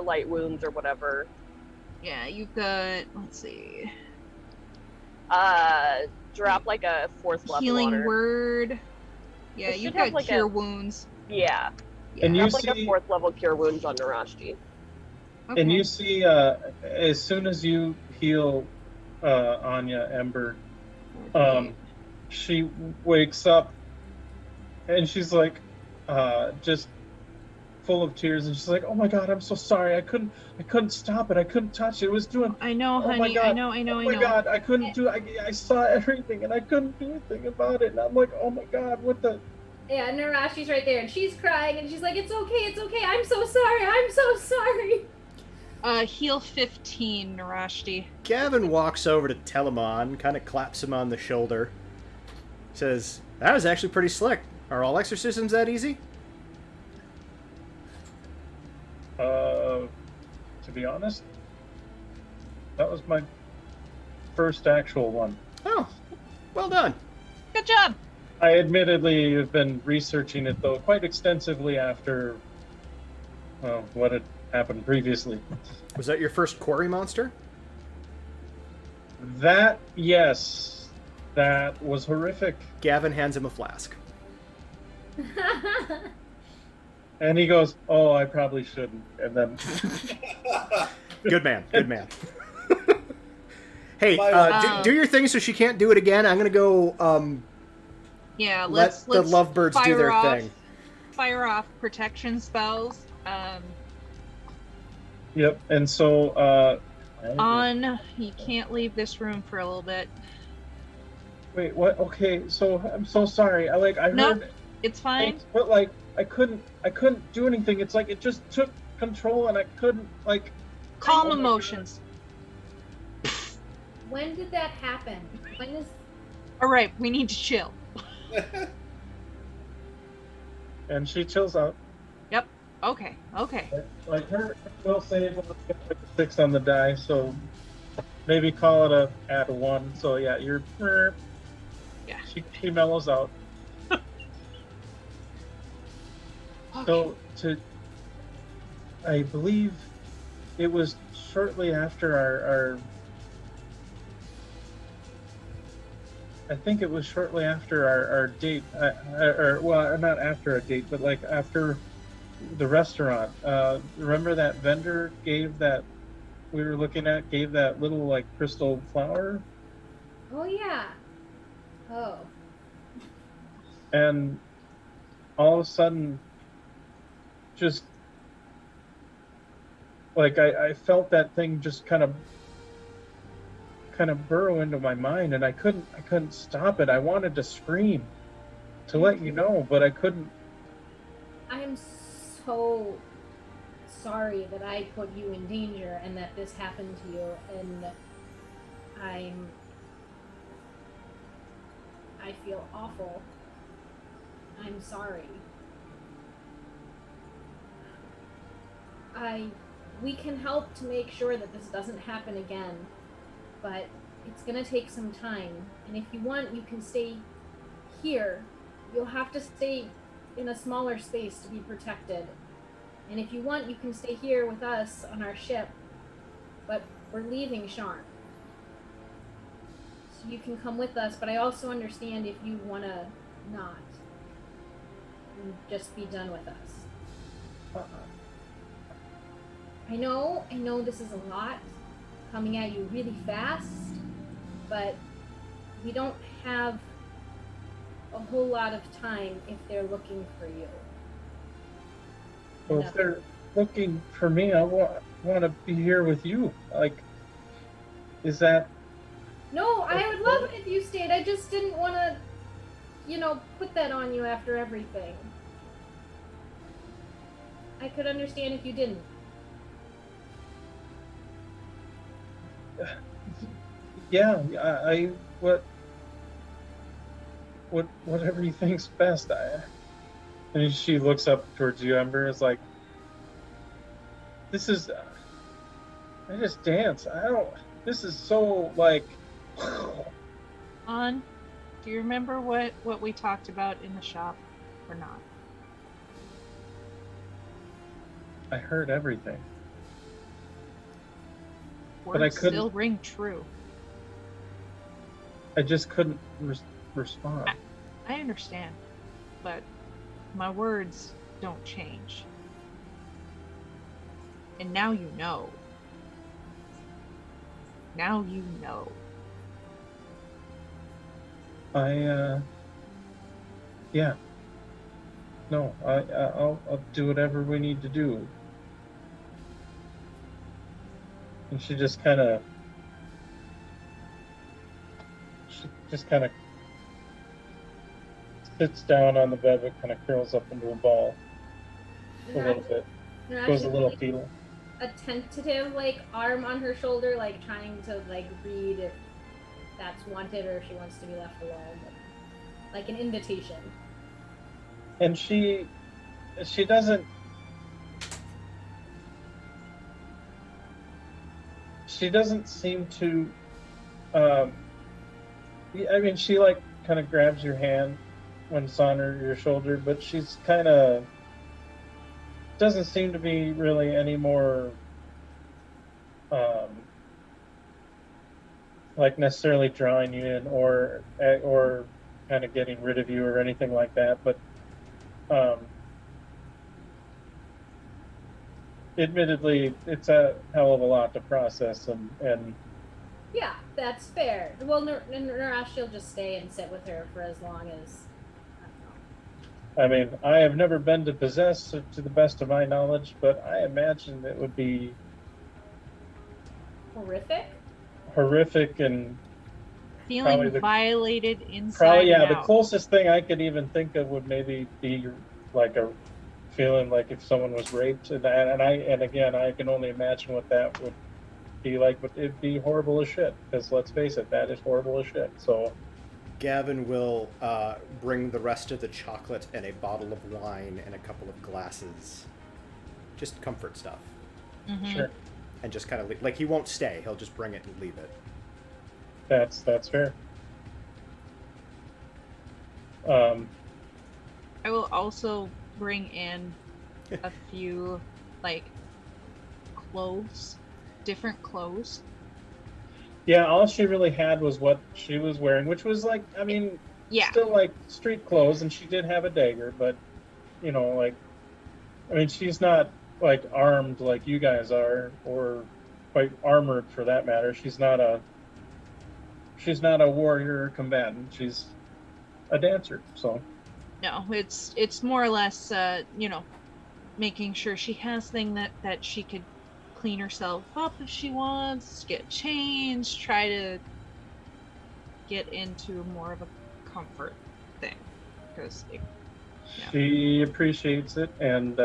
light wounds or whatever. Yeah, you've got, let's see. Drop like a 4th level Healing on her. word. Yeah, It you've should have, got like, cure a- wounds. Yeah. And Yeah. you Drop like see, a 4th level cure wounds on Narashi. Okay. and you see, as soon as you heal Anya Ember, she wakes up, and she's like, just full of tears, and she's like, "Oh my God, I'm so sorry. I couldn't stop it. I couldn't touch it. It was doing. I know, Oh my honey. God. I know. Oh my God, I couldn't do. I saw everything, and I couldn't do anything about it. And I'm like, oh my God, what the." Yeah, Narashi's right there, and she's crying, and she's like, it's okay, I'm so sorry. Heal 15, Narashti. Gavin walks over to Telemon, kind of claps him on the shoulder, says, "That was actually pretty slick. Are all exorcisms that easy?" To be honest, that was my first actual one. Oh, well done. Good job. I admittedly have been researching it, though, quite extensively after what had happened previously. Was that your first quarry monster? That, yes, that was horrific. Gavin hands him a flask. And he goes, "Oh, I probably shouldn't." And then, Good man. Good man. Hey, My- do your thing so she can't do it again. I'm going to go Yeah, let let's the lovebirds do fire their off, thing. Fire off protection spells. yep. And so, You can't leave this room for a little bit. wait, what? Okay, so I'm so sorry. I No, heard, it's fine. but I couldn't do anything. It's like it just took control, and I couldn't Calm Oh my emotions. When did that happen? When is... All right, we need to chill. And she chills out. Yep. Okay. Like her will save was like a 6 on the die, so maybe call it at a 1. So yeah, you're. Yeah. She mellows out. Okay. So I believe it was shortly after our I think it was shortly after our date, well, not after our date, but like after the restaurant. Remember that vendor gave that little like crystal flower, Oh, yeah. Oh. and all of a sudden, just like I felt that thing just kind of burrow into my mind, and I couldn't stop it. I wanted to scream to let you know, but I couldn't. I am so sorry that I put you in danger and that this happened to you, and feel awful. I'm sorry. We can help to make sure that this doesn't happen again, but it's gonna take some time. And if you want, you can stay here. You'll have to stay in a smaller space to be protected. And if you want, you can stay here with us on our ship, but we're leaving Sharn. So you can come with us, but I also understand if you want to not. And just be done with us. I know this is a lot coming at you really fast, but we don't have a whole lot of time if they're looking for you. Well, if they're looking for me, I want to be here with you. Like, is that... No, I would love it if you stayed. I just didn't want to, put that on you after everything. I could understand if you didn't. Yeah, whatever you think's best. And she looks up towards you, Ember, is like, this is, I just dance. This is so, like... On, do you remember what we talked about in the shop or not? I heard everything. Words but I couldn't... still ring true. I just couldn't respond. I understand, but my words don't change. And now you know. Now you know. Yeah. No, I'll do whatever we need to do. And she just kind of sits down on the bed, but kind of curls up into a ball a little bit. Goes a little fetal. A tentative, arm on her shoulder, trying to, read if that's wanted or if she wants to be left alone. Like an invitation. And she doesn't... She doesn't seem to... she, kind of grabs your hand when it's on your shoulder, but she's kind of... doesn't seem to be really any more... necessarily drawing you in or kind of getting rid of you or anything like that, but admittedly, it's a hell of a lot to process, and yeah, that's fair. Well, Narash, she'll just stay and sit with her for as long as, I mean, I have never been to possess, to the best of my knowledge, but I imagine it would be horrific and feeling violated inside. Probably, yeah. And the out. Closest thing I could even think of would maybe be like a feeling like if someone was raped, and again, I can only imagine what that would be like. But it'd be horrible as shit. Because let's face it, that is horrible as shit. So, Gavin will bring the rest of the chocolate and a bottle of wine and a couple of glasses, just comfort stuff. Mm-hmm. Sure. And just kind of he won't stay. He'll just bring it and leave it. That's fair. I will also bring in a few clothes, different clothes. Yeah, all she really had was what she was wearing, which was still street clothes, and she did have a dagger, but she's not armed like you guys are, or quite armored for that matter. She's not a warrior or combatant. She's a dancer. So no, it's more or less making sure she has things that she could clean herself up if she wants, get changed, try to get into more of a comfort thing, because she appreciates it, and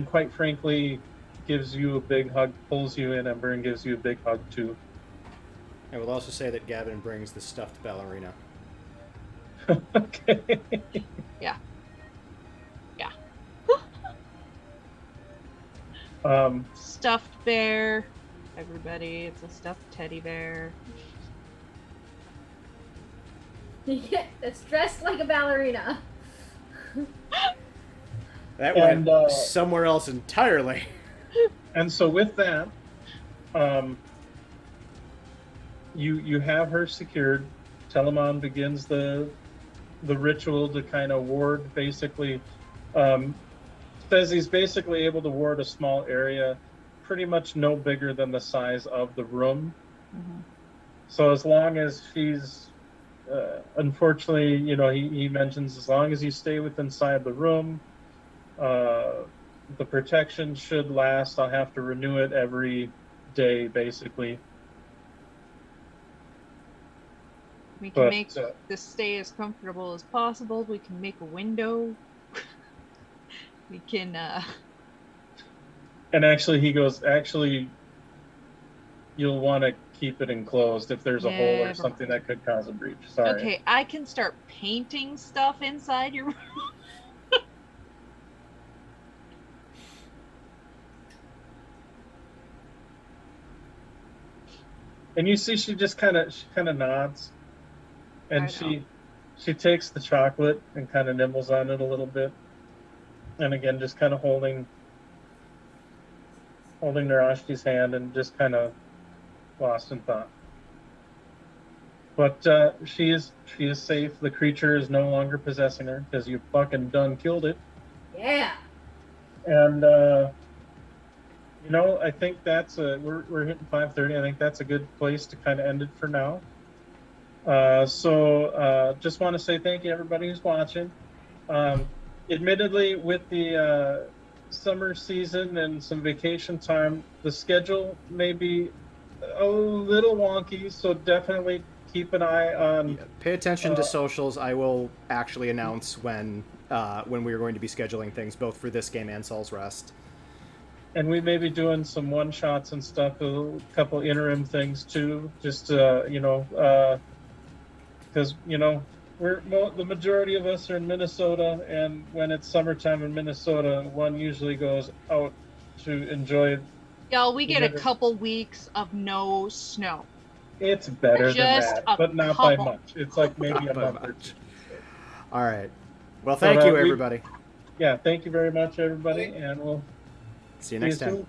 quite frankly gives you a big hug, pulls you in, Ember, and gives you a big hug too. I will also say that Gavin brings the stuffed ballerina. Okay. Yeah. Stuffed bear. Everybody, it's a stuffed teddy bear. That's dressed like a ballerina. That And, went somewhere else entirely. And so with that, you have her secured. Telemon begins the ritual to kind of ward, basically. Says he's basically able to ward a small area, pretty much no bigger than the size of the room. Mm-hmm. So as long as she's, unfortunately, he mentions as long as you stay within inside the room, the protection should last. I'll have to renew it every day, basically. We can But, make this stay as comfortable as possible. We can make a window. We can, And actually, he goes, actually, you'll want to keep it enclosed if there's a hole or Never something mind. that could cause a breach. Sorry. Okay, I can start painting stuff inside your room. And you see, she kind of nods, and she takes the chocolate and kind of nibbles on it a little bit, and again, just kind of holding Narashki's hand and just kind of lost in thought. But she is safe. The creature is no longer possessing her because you fucking done killed it. Yeah. And I think that's we're hitting 5:30. I think that's a good place to kind of end it for now. So just want to say thank you everybody who's watching. Admittedly, with the summer season and some vacation time, the schedule may be a little wonky. So definitely keep an eye on. Yeah, pay attention to socials. I will actually announce when we are going to be scheduling things, both for this game and Soul's Rest. And we may be doing some one-shots and stuff, a couple interim things too, just because the majority of us are in Minnesota, and when it's summertime in Minnesota, one usually goes out to enjoy. Y'all, we get a couple weeks of no snow. It's better than that, but not by much. It's like maybe a month or two. All right. Well, thank you, everybody. Thank you very much, everybody, and we'll see you next time.